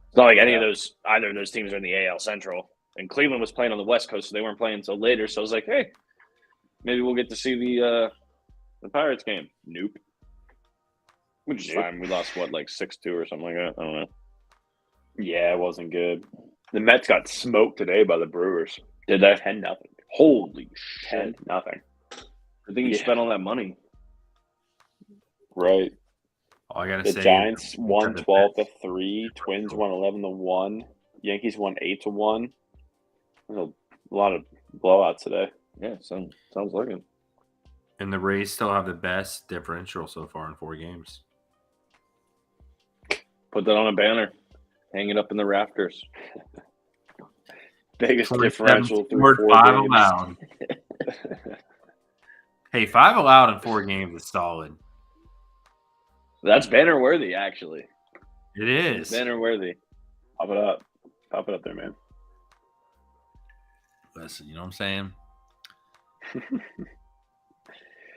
it's not like either of those teams are in the AL Central. And Cleveland was playing on the West Coast, so they weren't playing until later. So I was like, hey, maybe we'll get to see the Pirates game. Nope. Which is fine. We lost, 6-2 or something like that? I don't know. Yeah, it wasn't good. The Mets got smoked today by the Brewers. Did they? 10-0. Holy shit. 10-0. I think you spent all that money. Right. All I gotta the say, Giants won 12-3. Twins won 11-1. Yankees won 8-1. There's a lot of blowouts today. Yeah, sounds like it. And the Rays still have the best differential so far in 4 games. Put that on a banner. Hang it up in the rafters. Biggest differential through 4 5 games. Allowed. Hey, 5 allowed in 4 games is solid. That's banner worthy, actually. It is. Banner worthy. Pop it up. Pop it up there, man. Listen, you know what I'm saying?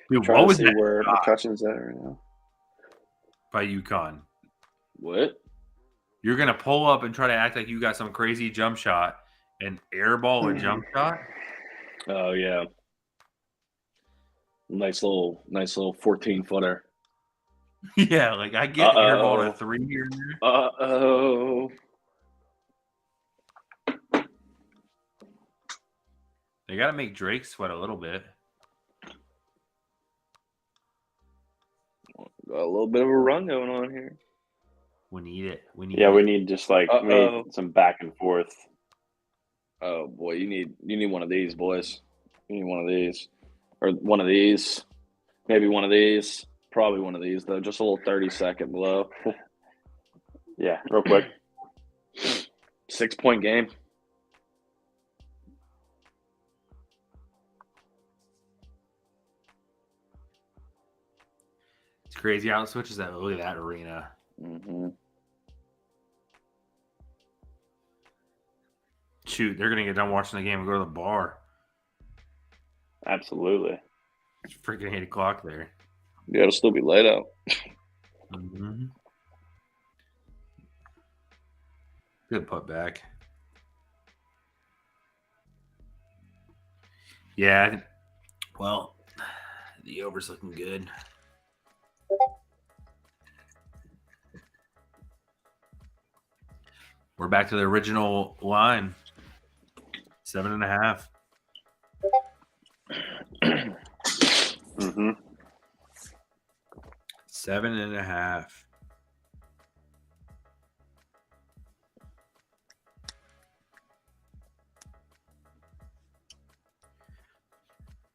Dude, Trying what was to see that where shot McCutcheon's at right now. by UConn? What? You're going to pull up and try to act like you got some crazy jump shot and airball a jump shot? Oh, yeah. Nice little 14-footer. Yeah, like I get airball a 3 here. Uh-oh. They got to make Drake sweat a little bit. Got a little bit of a run going on here. We need it. We need just we need some back and forth. Oh boy, you need one of these, boys. You need one of these. Or one of these. Maybe one of these. Probably one of these though. Just a little 30-second blow. Yeah, real quick. 6-point game. It's crazy how it switches that. Look at that arena. Mm-hmm. Shoot, they're gonna get done watching the game and go to the bar. Absolutely. It's freaking 8 o'clock there. Yeah, it'll still be light out. Mm-hmm. Good put back. Yeah. Well, the over's looking good. We're back to the original line. 7.5. Mm-hmm. 7.5.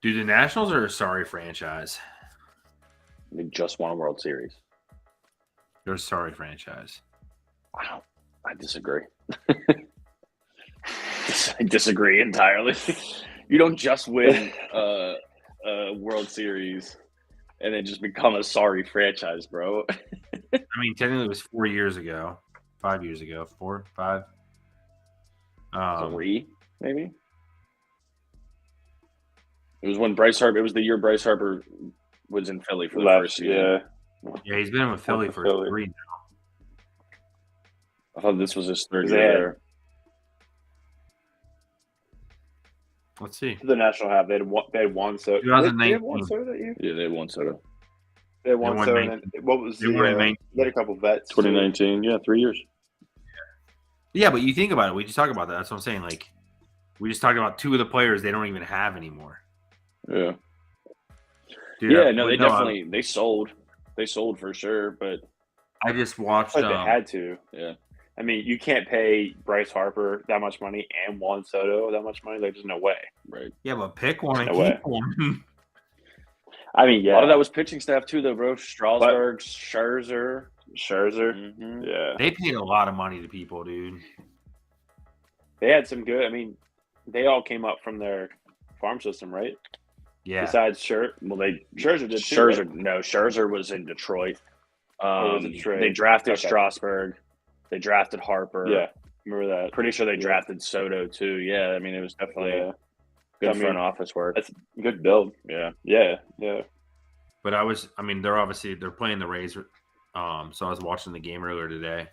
Dude, the Nationals are a sorry franchise. They just won a World Series. They're a sorry franchise. Wow. I disagree. I disagree entirely. You don't just win a World Series and then just become a sorry franchise, bro. I mean, technically it was 4 years ago. 5 years ago. 4, 5. 3, maybe. It was when Bryce Harper. It was the year Bryce Harper was in Philly for the first season. Yeah, he's been with Philly for 3 now. I thought this was his 3rd year there. Let's see. The National have they had one soda. 2019. They had one soda that year. Yeah, they had one soda. They had one soda. And what was they had a couple vets. 2019. Yeah, 3 years. Yeah, but you think about it. We just talked about that. That's what I'm saying. Like, we just talked about 2 of the players they don't even have anymore. Yeah. Dude, they definitely they sold. They sold for sure, but I just watched. They had to. Yeah. I mean, you can't pay Bryce Harper that much money and Juan Soto that much money. Like, there's no way. Right. Yeah, but pick one and keep one. I mean, yeah. A lot of that was pitching staff too, though, bro. Strasburg, Scherzer. Mm-hmm. Yeah. They paid a lot of money to people, dude. They had some good. I mean, they all came up from their farm system, right? Yeah. Besides Scherzer did too. Scherzer was in Detroit. Detroit. They drafted Strasburg. They drafted Harper. Yeah, remember that. Pretty sure they drafted Soto too. Yeah, I mean it was definitely good front office work. That's a good build. Yeah. But they're playing the Rays. So I was watching the game earlier today,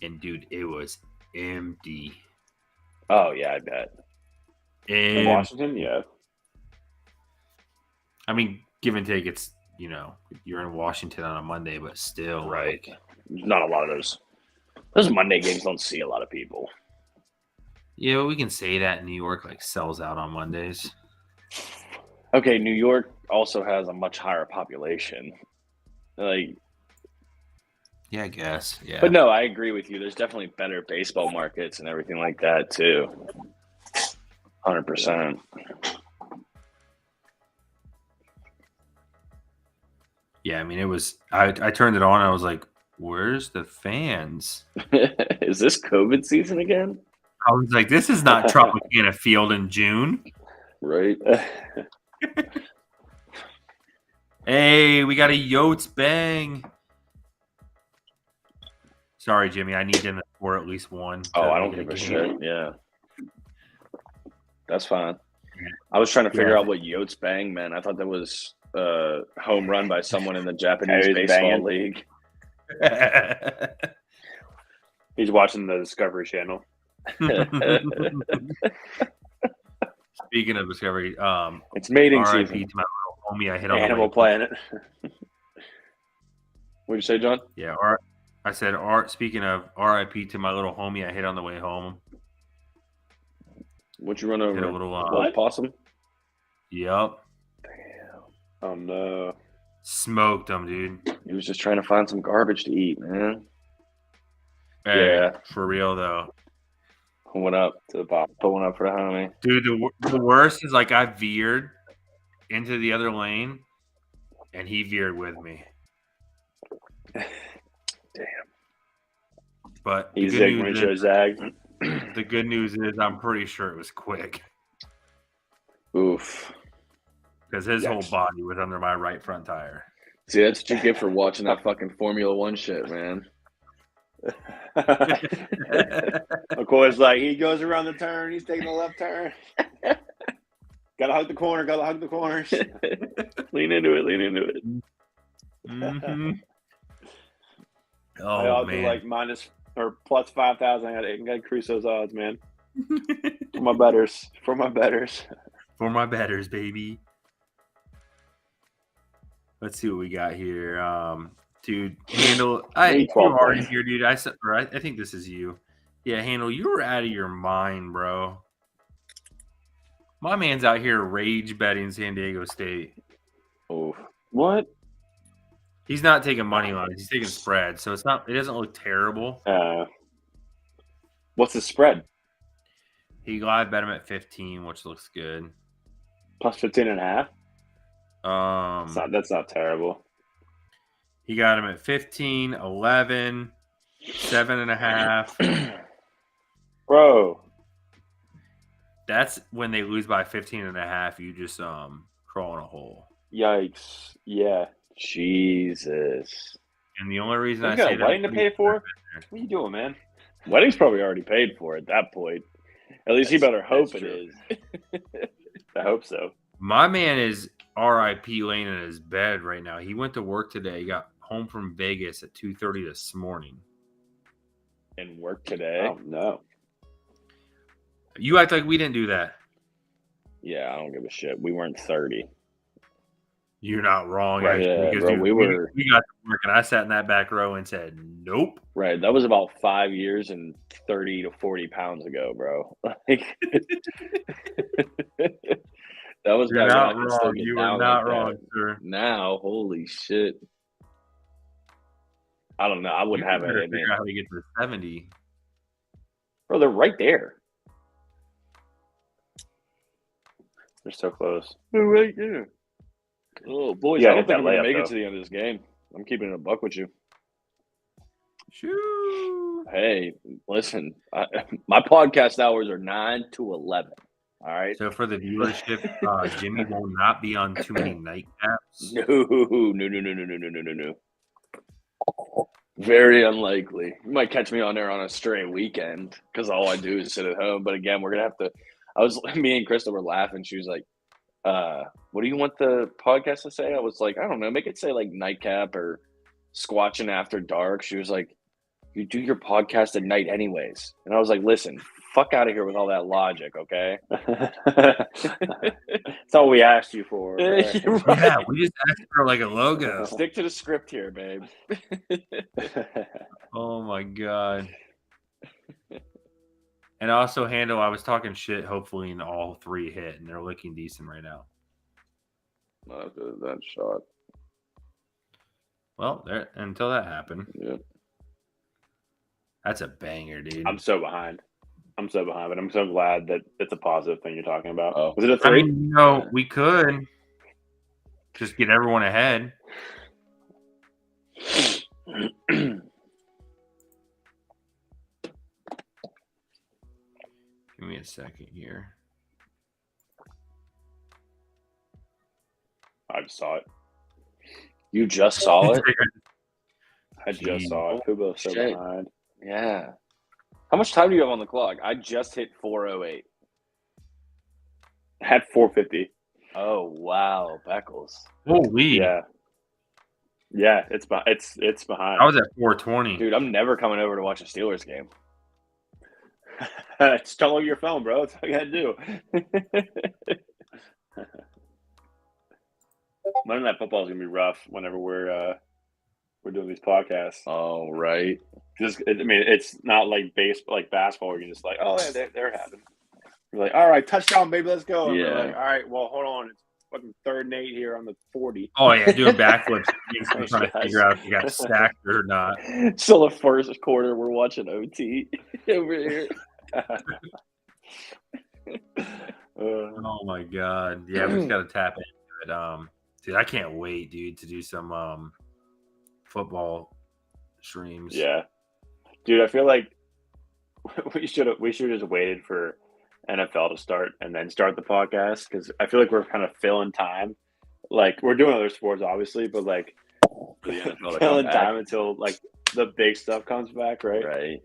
and dude, it was empty. Oh yeah, I bet. In Washington, yeah. I mean, give and take, it's you're in Washington on a Monday, but still, right? Not a lot of those. Those Monday games don't see a lot of people. Yeah, but we can say that New York sells out on Mondays. Okay, New York also has a much higher population. Yeah, I guess. Yeah. But no, I agree with you. There's definitely better baseball markets and everything like that too. 100%. Yeah, I mean, it was. I turned it on. I was like, "Where's the fans?" Is this COVID season again? I was like, "This is not Tropicana Field in June." Right. Hey, we got a Yotes bang. Sorry, Jimmy. I need him to score at least one. Oh, I don't give a shit. Yeah. That's fine. I was trying to figure out what Yotes bang meant. I thought that was home run by someone in the Japanese baseball league. He's watching the Discovery Channel. Speaking of Discovery, it's mating RIP season. to my little homie I hit on Animal Planet. What'd you say, John? Yeah, I said, speaking of RIP to my little homie I hit on the way home. What'd you run over? Hit a little possum? Yep. Damn. Oh, no. Smoked him, dude. He was just trying to find some garbage to eat, man. Hey, yeah. For real, though. Pulling up to the pop. Pulling up for the homie. Dude, the worst is I veered into the other lane, and he veered with me. Damn. But he zigged when he zagged. The good news is I'm pretty sure it was quick. Oof. Because his whole body was under my right front tire. See, that's what you get for watching that fucking Formula One shit, man. Of course, he goes around the turn, he's taking the left turn. Gotta hug the corner, gotta hug the corners. Lean into it. Mm-hmm. Oh, man. Minus or plus 5,000. I gotta increase those odds, man. For my betters. For my betters, baby. Let's see what we got here. Dude, Handle. You are in here, dude. I think this is you. Yeah, Handle, you were out of your mind, bro. My man's out here rage betting San Diego State. Oh, what? He's not taking money lines. He's taking spread, so it doesn't look terrible. What's the spread? He live bet him at 15, which looks good. Plus 15.5. That's not terrible. He got him at 15, 11, 7.5. Bro. That's when they lose by 15.5. You just crawl in a hole. Yikes. Yeah. Jesus. And the only reason I say that. Wedding to pay for? What are you doing, man? Wedding's probably already paid for at that point. At least you better hope it is. I hope so. My man is R.I.P. laying in his bed right now. He went to work today. He got home from Vegas at 2:30 this morning. And work today? Oh, no. You act like we didn't do that. Yeah, I don't give a shit. We weren't 30. You're not wrong. Right, actually, because bro, we got to work, and I sat in that back row and said, nope. Right. That was about 5 years and 30 to 40 pounds ago, bro. Like, that was You're not wrong. You were not wrong, sir. Now, holy shit. I don't know. I wouldn't have it. Figure out how to get to 70. Bro, they're right there. They're so close. They're right there. Oh, boys, I don't think I'm going to make it to the end of this game. I'm keeping it a buck with you. Shoo. Hey, listen, my podcast hours are 9 to 11. All right. So for the viewership, Jimmy will not be on too many nightcaps. No. Very unlikely. You might catch me on there on a stray weekend because all I do is sit at home. But again, we're gonna have to. Me and Krista were laughing. She was like, "What do you want the podcast to say?" I was like, "I don't know. Make it say like nightcap or squatching after dark." She was like, "You do your podcast at night anyways," and I was like, "Listen, fuck out of here with all that logic, okay?" That's all we asked you for. Right? Yeah, we just asked for like a logo. Stick to the script here, babe. Oh my god. And also, Handle, I was talking shit, hopefully, and all three hit, and they're looking decent right now. After that shot. Well, until that happened. Yeah. That's a banger, dude. I'm so behind, but I'm so glad that it's a positive thing you're talking about. Oh. Was it a 3? I mean, we could just get everyone ahead. Give me a second here. I just saw it. You just saw it? I just saw it. Kubo's so behind. Yeah. How much time do you have on the clock? I just hit 4:08. I had 4:50. Oh wow, Beckles. Holy. Yeah, it's behind. I was at 4:20. Dude, I'm never coming over to watch a Steelers game. Just download your phone, bro. That's all you gotta do. Monday Night Football is gonna be rough whenever we're doing these podcasts. Oh, right. It's not like basketball where you're just like, oh yeah, they're having. You're like, all right, touchdown, baby, let's go. Yeah. Like, all right, well, hold on, it's fucking 3rd and 8 here on the 40. Oh yeah, doing backflips. I'm trying to figure out if you got stacked or not. Still the first quarter, we're watching OT over here. Oh my god, yeah, we just got to tap into it. Dude, I can't wait, dude, to do some football streams. Yeah, dude, I feel like we should have just waited for NFL to start and then start the podcast because I feel like we're kind of filling time. Like we're doing other sports, obviously, but like filling time until like the big stuff comes back, right? Right.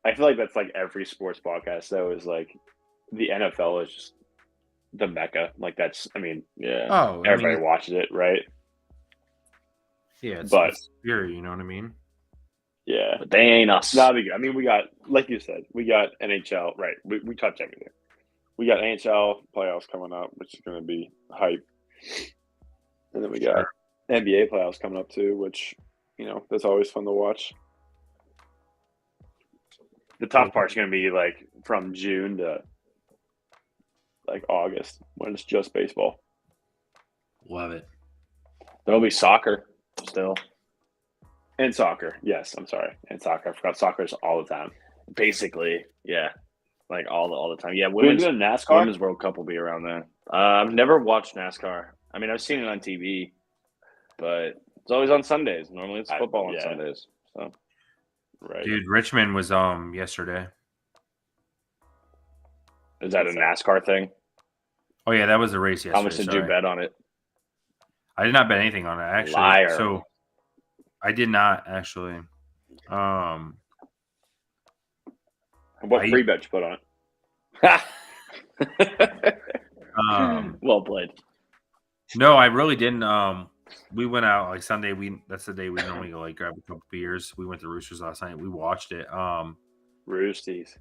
I feel like that's like every sports podcast, though, is like the NFL is just the mecca. Like that's, everybody watches it, right? Yeah, it's scary, you know what I mean? Yeah. But they ain't us. Not big. I mean, we got, like you said, we got NHL, right? We touched everything. We got NHL playoffs coming up, which is going to be hype. And then we got NBA playoffs coming up too, which, that's always fun to watch. The tough part's going to be like from June to like August when it's just baseball. Love it. There'll be soccer still. And soccer. Yes, I'm sorry. And soccer. I forgot soccer's all the time. Basically, yeah. Like all the time. Yeah, women's NASCAR? Women's World Cup will be around there. I've never watched NASCAR. I mean, I've seen it on TV, but it's always on Sundays. Normally it's football on Sundays. So right. Dude, Richmond was yesterday. Is that a NASCAR thing? Oh yeah, that was a race yesterday. How much did you bet on it? I did not bet anything on it, actually. Liar. So I did not actually. What free bet you put on it? Well played. No, I really didn't. We went out like Sunday. That's the day we normally go like grab a couple beers. We went to Roosters last night. We watched it. Roosties.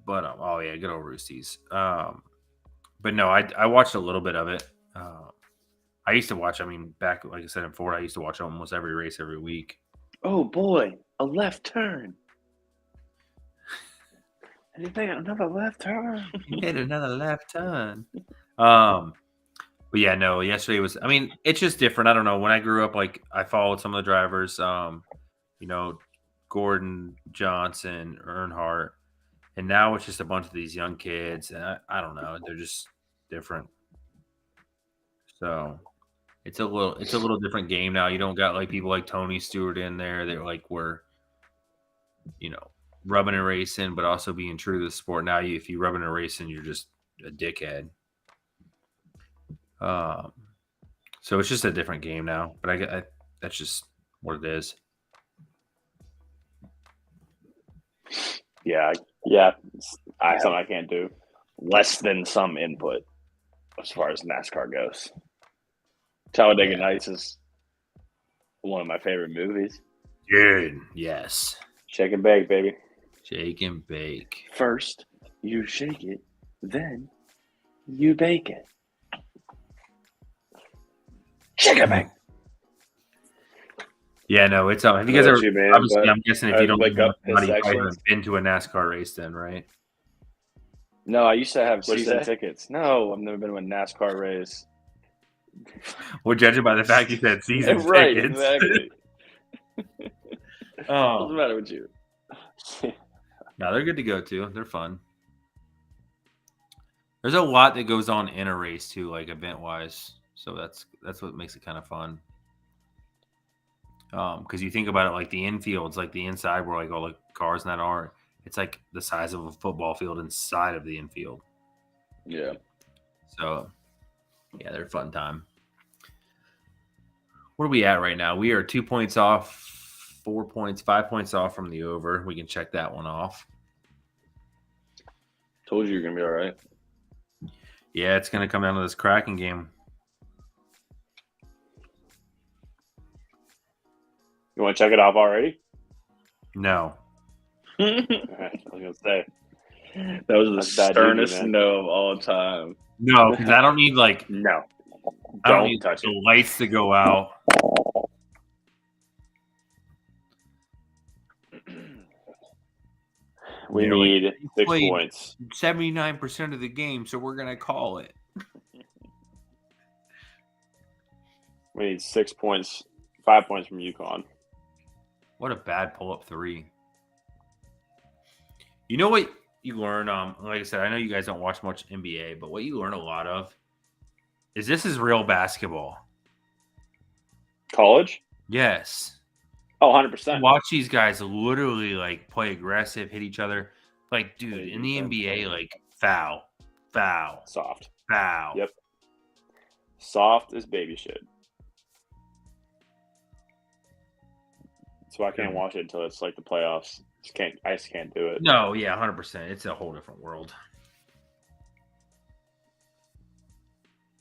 But oh yeah, good old Roosties. But no, I watched a little bit of it. I used to watch. I mean, back like I said in Florida, I used to watch almost every race every week. Oh boy, a left turn. And he made another left turn. He made another left turn. But yeah, no, yesterday was, I mean, it's just different. I don't know. When I grew up, like I followed some of the drivers, you know, Gordon, Johnson, Earnhardt, and now it's just a bunch of these young kids. And I don't know. They're just different. So it's a little different game now. You don't got like people like Tony Stewart in there that like were, you know, rubbing and racing, but also being true to the sport. Now, if you rubbing and racing, you're just a dickhead. So it's just a different game now. But I that's just what it is. Yeah. Something I can't do. Less than some input as far as NASCAR goes. Talladega Nights is one of my favorite movies. Dude, yes. Shake and bake, baby. Shake and bake. First, you shake it, then you bake it. Shake and bake. Yeah, no, it's have you guys ever? Obviously, I'm guessing if you don't haven't been to a NASCAR race, then right? No, I used to have season tickets. No, I've never been to a NASCAR race. We're judging by the fact you said season right, tickets. Exactly. What's the matter with you? No, they're good to go too. They're fun. There's a lot that goes on in a race too, like event wise. So that's what makes it kind of fun. Because you think about it, like the infield's like the inside where like all the cars and that are. It's like the size of a football field inside of the infield. Yeah. So, yeah, they're a fun time. What are we at right now? We are 2 points off, 4 points, 5 points off from the over. We can check that one off. Told you you're going to be all right. Yeah, it's going to come down to this Kraken game. You want to check it off already? No. I was going to say. That was the sternest no of all time. No, because I don't need no. I don't need touch the lights to go out. We need 6 points. 79% of the game, so we're gonna call it. We need 6 points, 5 points from UConn. What a bad pull-up 3. You know what you learn? Like I said, I know you guys don't watch much NBA, but what you learn a lot of is this is real basketball. College? Yes. Oh, 100%. Watch these guys literally play aggressive, hit each other. Like, dude, in the NBA, foul, soft, foul. Yep. Soft as baby shit. So I can't watch it until it's the playoffs. I just can't do it. No, yeah, 100%. It's a whole different world.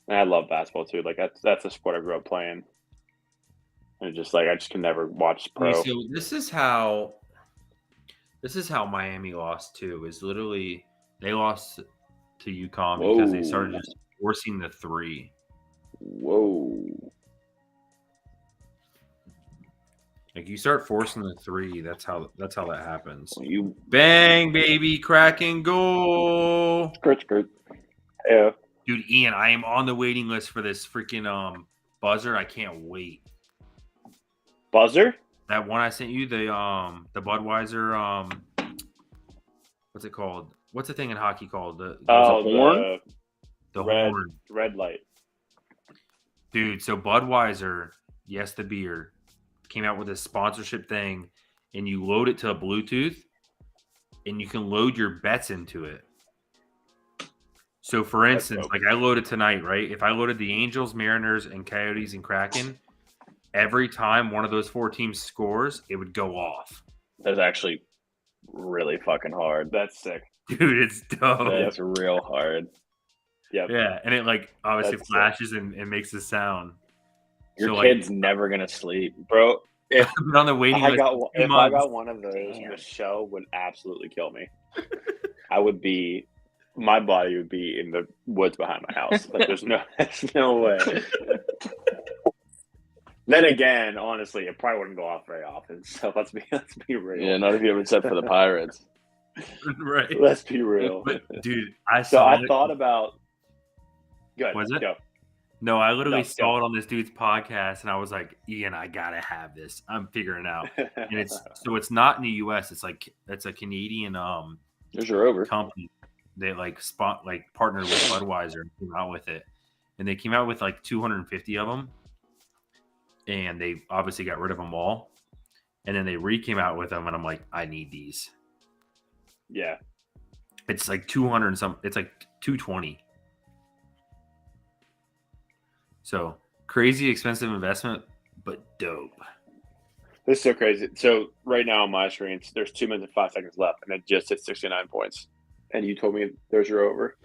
And I love basketball too. That's a sport I grew up playing. And just I just can never watch pro. Okay, so this is how Miami lost too. Is literally they lost to UConn because they started just forcing the 3. Whoa. You start forcing the 3, that's how that happens. You bang, baby, Kraken goal. Skirt. Yeah. Dude, Ian, I am on the waiting list for this freaking buzzer. I can't wait. Buzzer? That one I sent you, the Budweiser what's it called? What's the thing in hockey called? The horn? The horn. Red light. Dude, so Budweiser, yes, the beer, came out with a sponsorship thing, and you load it to a Bluetooth, and you can load your bets into it. So, for instance, I loaded tonight, right? If I loaded the Angels, Mariners, and Coyotes and Kraken, every time one of those 4 teams scores, it would go off. That's actually really fucking hard. That's sick. Dude, it's dope. That's real hard. Yeah, and it like obviously flashes and makes a sound. Your kid's never gonna sleep, bro. If on the waiting list, if I got one of those, the show would absolutely kill me. My body would be in the woods behind my house. Like there's no way. Then again, honestly, it probably wouldn't go off very often. So let's be real. Yeah, not if you ever set for the Pirates. Right. Let's be real. But, dude, I thought about. Good. Was it? Go. No, I literally saw it on this dude's podcast, and I was like, "Ian, I gotta have this. I'm figuring it out." And it's not in the U.S. It's a Canadian There's your over company. They partnered with Budweiser and came out with it, and they came out with like 250 of them, and they obviously got rid of them all, and then they came out with them, and I'm like, I need these. Yeah, it's like 200 and some. It's like 220. So crazy expensive investment, but dope. This is so crazy. So right now on my screen, there's 2 minutes and 5 seconds left, and it just hit 69 points. And you told me there's your over.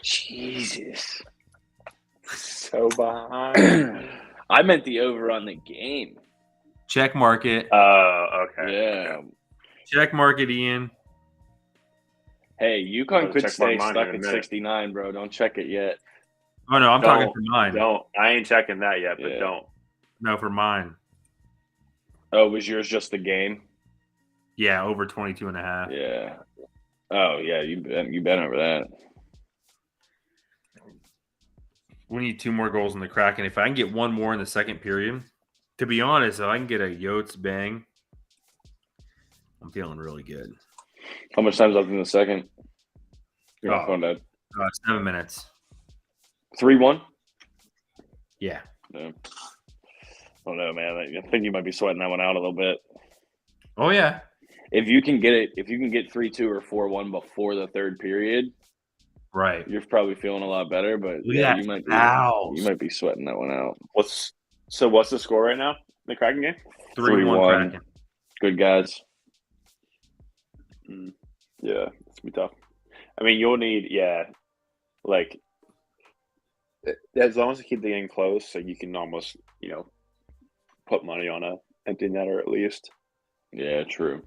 Jesus. So behind. I meant the over on the game. Check market. Oh, okay. Yeah. Okay. Check market, Ian. Hey, UConn could stay stuck at 69, bro. Don't check it yet. Oh, no, I'm talking for mine. Don't. I ain't checking that yet, but don't. No, for mine. Oh, was yours just the game? Yeah, over 22.5. Yeah. Oh, yeah, you bet over that. We need 2 more goals in the Kraken. If I can get 1 more in the second period, to be honest, if I can get a Yotes bang, I'm feeling really good. How much time's left in the second? You're on phone dead. 7 minutes. 3-1? Yeah. I don't know, man. I think you might be sweating that one out a little bit. Oh, yeah. If you can get 3-2 or 4-1 before the third period, right, you're probably feeling a lot better. But you might be sweating that one out. What's the score right now? The Kraken game? 3-1 Kraken. Good guys. Yeah, it's gonna be tough. I mean, you'll need like as long as you keep the game close, so you can almost put money on a empty netter at least. Yeah, true.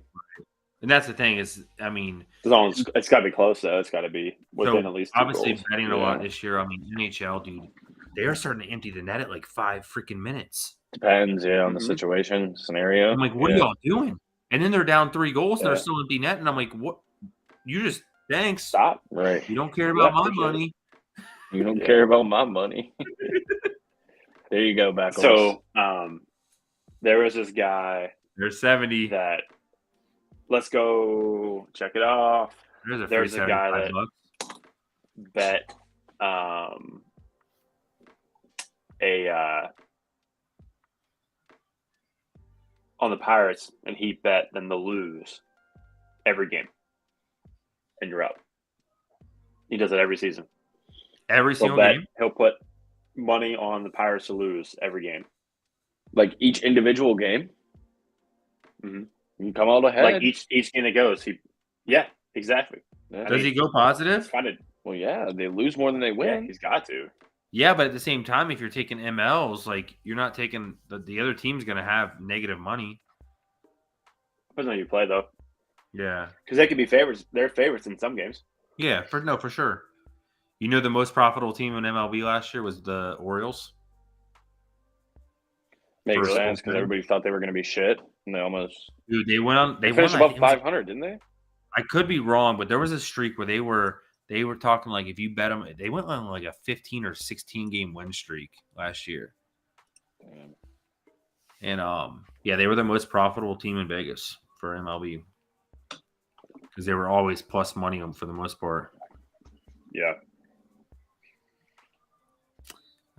And that's the thing is, I mean, it's got to be close though. It's got to be within at least 2 obviously goals. betting a lot this year. I mean, NHL, dude, they are starting to empty the net at like 5 freaking minutes. Depends, on the situation scenario. I'm like, what are y'all doing? And then they're down 3 goals and they're still empty net, and I'm like, what? You just thanks. Stop. Right. You don't care about my money. You don't care about my money. There you go, back. So, there was this guy. There's 70. That. Let's go check it off. There's a guy that bet on the Pirates, and he bet them to lose every game, and you're up. He does it every season. Every single game? He'll put money on the Pirates to lose every game. Like each individual game? Mm-hmm. You come out ahead. Like each game that goes, yeah, exactly. Yeah. Does he go positive? Well, yeah, they lose more than they win. Yeah, he's got to. Yeah, but at the same time, if you're taking MLs, like you're not taking the other team's going to have negative money. Depends on who you play, though. Yeah, because they could be favorites. They're favorites in some games. Yeah, for sure. You know, the most profitable team in MLB last year was the Orioles. Makes sense because everybody thought they were going to be shit, and they almost. Dude, they went on. They finished above 500, didn't they? I could be wrong, but there was a streak where they were talking like if you bet them, they went on like a 15 or 16 game win streak last year. Damn. And yeah, they were the most profitable team in Vegas for MLB because they were always plus money for the most part. Yeah.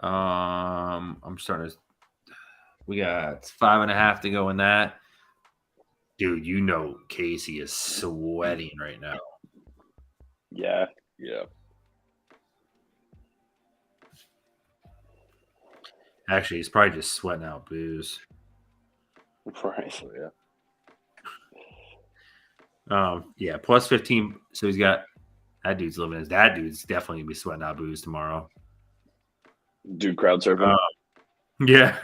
I'm starting to. We got 5.5 to go in that. Dude, you know Casey is sweating right now. Yeah. Actually, he's probably just sweating out booze. Right. Oh, yeah. Yeah, plus 15. So he's got that dude's living his that dude's definitely gonna be sweating out booze tomorrow. Dude, crowd surfing. Yeah.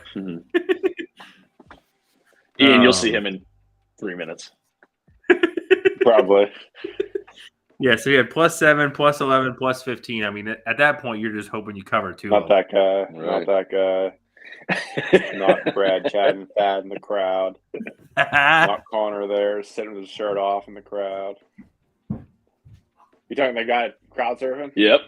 Ian, you'll see him in 3 minutes. Probably. Yeah, so you had plus 7, plus 11, plus 15. I mean, at that point, you're just hoping you cover 2. Not that guy. Right. Not that guy. Not Brad chatting fat in the crowd. Not Connor there sitting with his shirt off in the crowd. You talking that guy crowd surfing? Yep.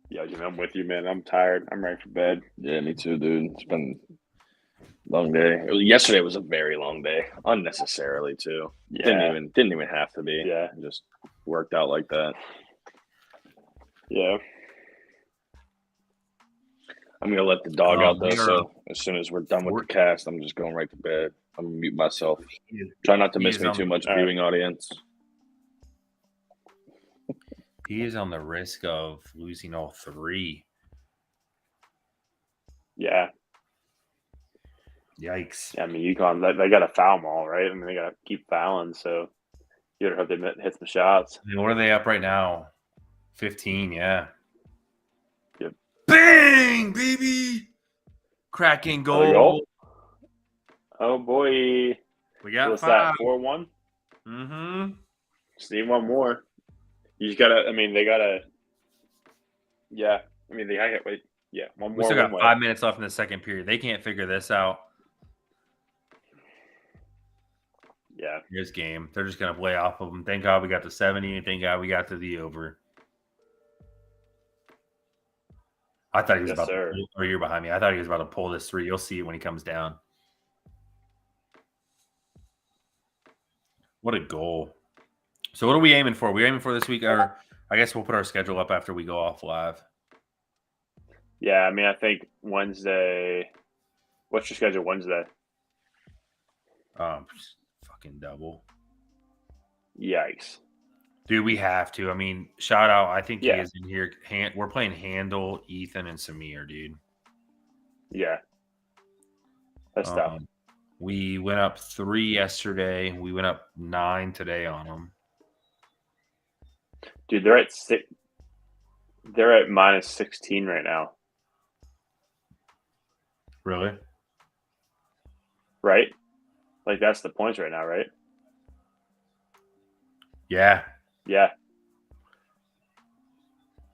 Yeah, I'm with you, man. I'm tired. I'm ready for bed. Yeah, me too, dude. It's been a long day. Yesterday was a very long day, unnecessarily too. Yeah. Didn't even have to be. Yeah. It just worked out like that. Yeah. I'm gonna let the dog out though. So as soon as we're done with the cast, I'm just going right to bed. I'm gonna mute myself. Try not to miss me too much viewing audience. He is on the risk of losing all 3. Yeah. Yikes. Yeah, I mean, UConn, they got to foul them all, right? I mean, they got to keep fouling, so you better hope they hit some shots. I mean, what are they up right now? 15, yeah. Yep. Bang, baby! Cracking goal. Oh, boy. We got What's 5. that, 4-1? Mm-hmm. Just need one more. You just got to, I mean, they got to, yeah. I mean, they got to wait. Yeah, one more. We still got 5 minutes left in the second period. They can't figure this out. Yeah. Here's game. They're just going to play off of them. Thank God we got to 70, and thank God we got to the over. I thought he was about to pull, or you're behind me. I thought he was about to pull this 3. You'll see it when he comes down. What a goal. So what are we aiming for? We aiming for this week? Or I guess we'll put our schedule up after we go off live. Yeah, I mean, I think Wednesday. What's your schedule Wednesday? Fucking double. Yikes. Dude, we have to. I mean, shout out. I think Yeah. he is in here. We're playing Handel, Ethan, and Samir, dude. Yeah. That's tough. We went up 3 yesterday. We went up 9 today on them. Dude, they're at 6. They're at minus 16 right now. Really? Right? Like, that's the points right now, right? Yeah. Yeah.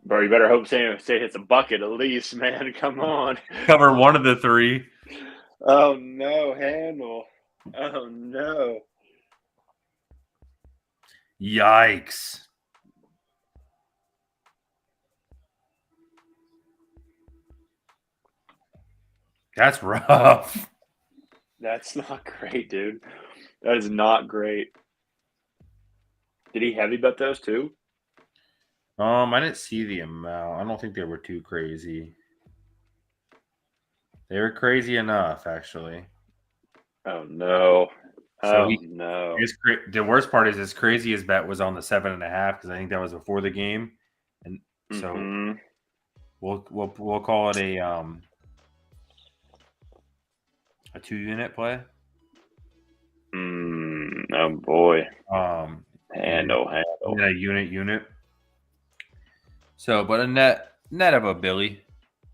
Bro, you better hope Say hits a bucket at least, man. Come on. Cover one of the 3. Oh, no. Handle. Oh, no. Yikes. That's rough. That's not great, dude. That is not great. Did he heavy bet those too? I didn't see the amount. I don't think they were too crazy. They were crazy enough, actually. Oh no! No! The worst part is his craziest bet was on the 7.5 because I think that was before the game, and so we'll call it a 2-unit play. Oh boy! Handle. A unit. So, but a net of a Billy,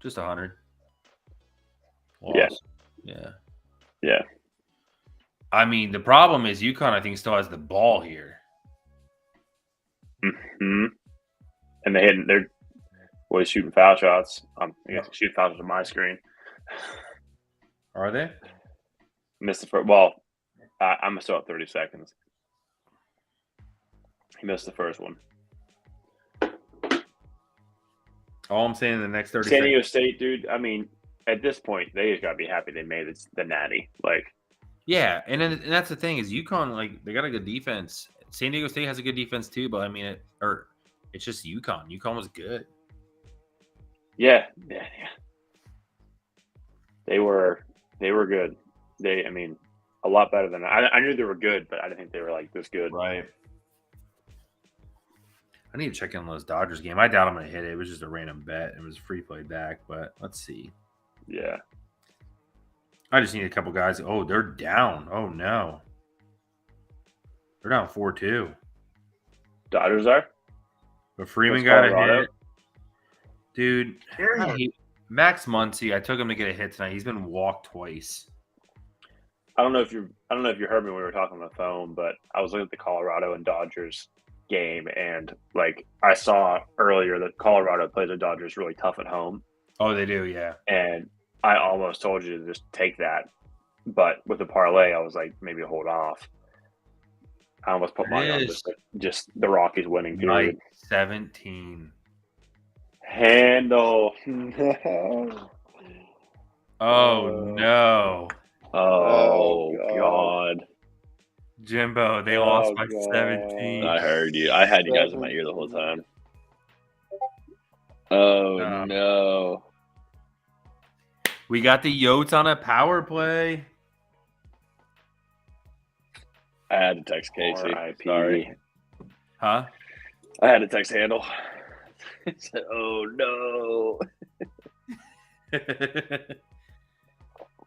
just 100. Yes. Yeah. I mean, the problem is UConn, I think, still has the ball here. Mm-hmm. And they're always shooting foul shots. I guess shooting foul shots on my screen. Are they? Missed the first. Well, I'm still at 30 seconds. He missed the first one. All I'm saying in the next 30 San Diego State, dude, I mean, at this point, they just got to be happy they made it the natty. Like, yeah, and that's the thing is UConn, like, they got a good defense. San Diego State has a good defense too, but I mean, it's just UConn. UConn was good. Yeah. They were They were good. A lot better than I knew they were good, but I didn't think they were like this good. Right. I need to check in on those Dodgers game. I doubt I'm going to hit it. It was just a random bet. It was a free play back, but let's see. Yeah. I just need a couple guys. Oh, they're down. Oh, no. They're down 4-2. Dodgers are? But Freeman got a hit. Dude, Max Muncy, I took him to get a hit tonight. He's been walked twice. I don't know if you heard me when we were talking on the phone, but I was looking at the Colorado and Dodgers game, and like I saw earlier that Colorado plays the Dodgers really tough at home. Oh, they do, yeah. And I almost told you to just take that, but with the parlay, I was like, maybe hold off. I almost put money on just the Rockies winning. Period. 17. Handle. Oh no. Oh God. Jimbo, they lost by 17. I heard you. I had you guys in my ear the whole time. Oh no. We got the Yotes on a power play. I had to text Casey. Sorry. Huh? I had to text Handle. I said, oh no.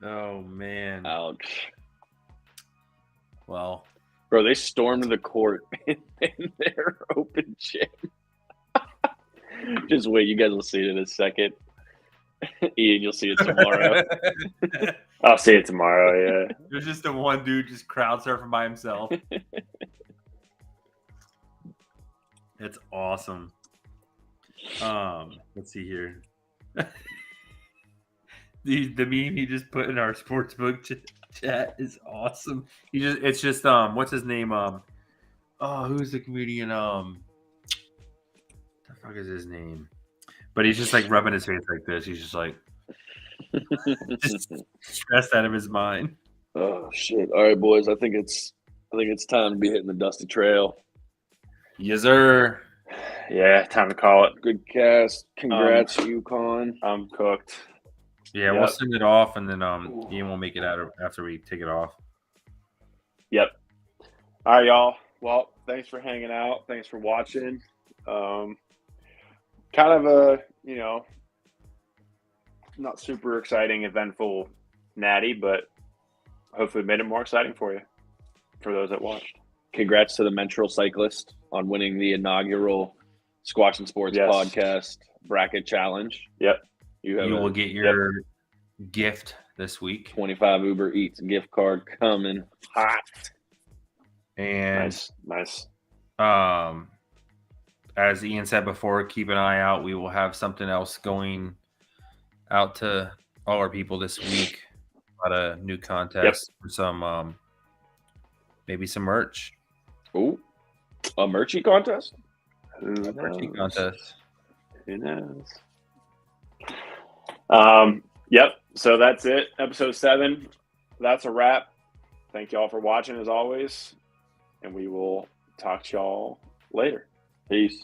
Oh man. Ouch. Well, bro, they stormed the court in their open gym. Just wait, you guys will see it in a second. Ian, you'll see it tomorrow. I'll see it tomorrow, yeah. There's just the one dude just crowd surfing by himself. It's awesome. Let's see here. The meme he just put in our sportsbook chat is awesome. It's just what's his name? Who's the comedian? The fuck is his name? But he's just like rubbing his face like this. He's just like just stressed out of his mind. Oh shit! All right, boys. I think it's time to be hitting the dusty trail. Yes, sir. Yeah, time to call it. Good cast. Congrats, UConn. I'm cooked. Yeah, we'll send it off, and then Ian will make it out after we take it off. Yep. All right, y'all. Well, thanks for hanging out. Thanks for watching. Kind of a, not super exciting, eventful natty, but hopefully made it more exciting for you, for those that watched. Congrats to the Mentor Cyclist on winning the inaugural Squatchin Sports Podcast Bracket Challenge. Yep. You will get your gift this week. 25 Uber Eats gift card coming hot. And nice. As Ian said before, keep an eye out. We will have something else going out to all our people this week. A lot of new contests for some, maybe some merch. Ooh, a merchy contest? Who knows? Yep. So that's it. Episode 7. That's a wrap. Thank y'all for watching as always. And we will talk to y'all later. Peace.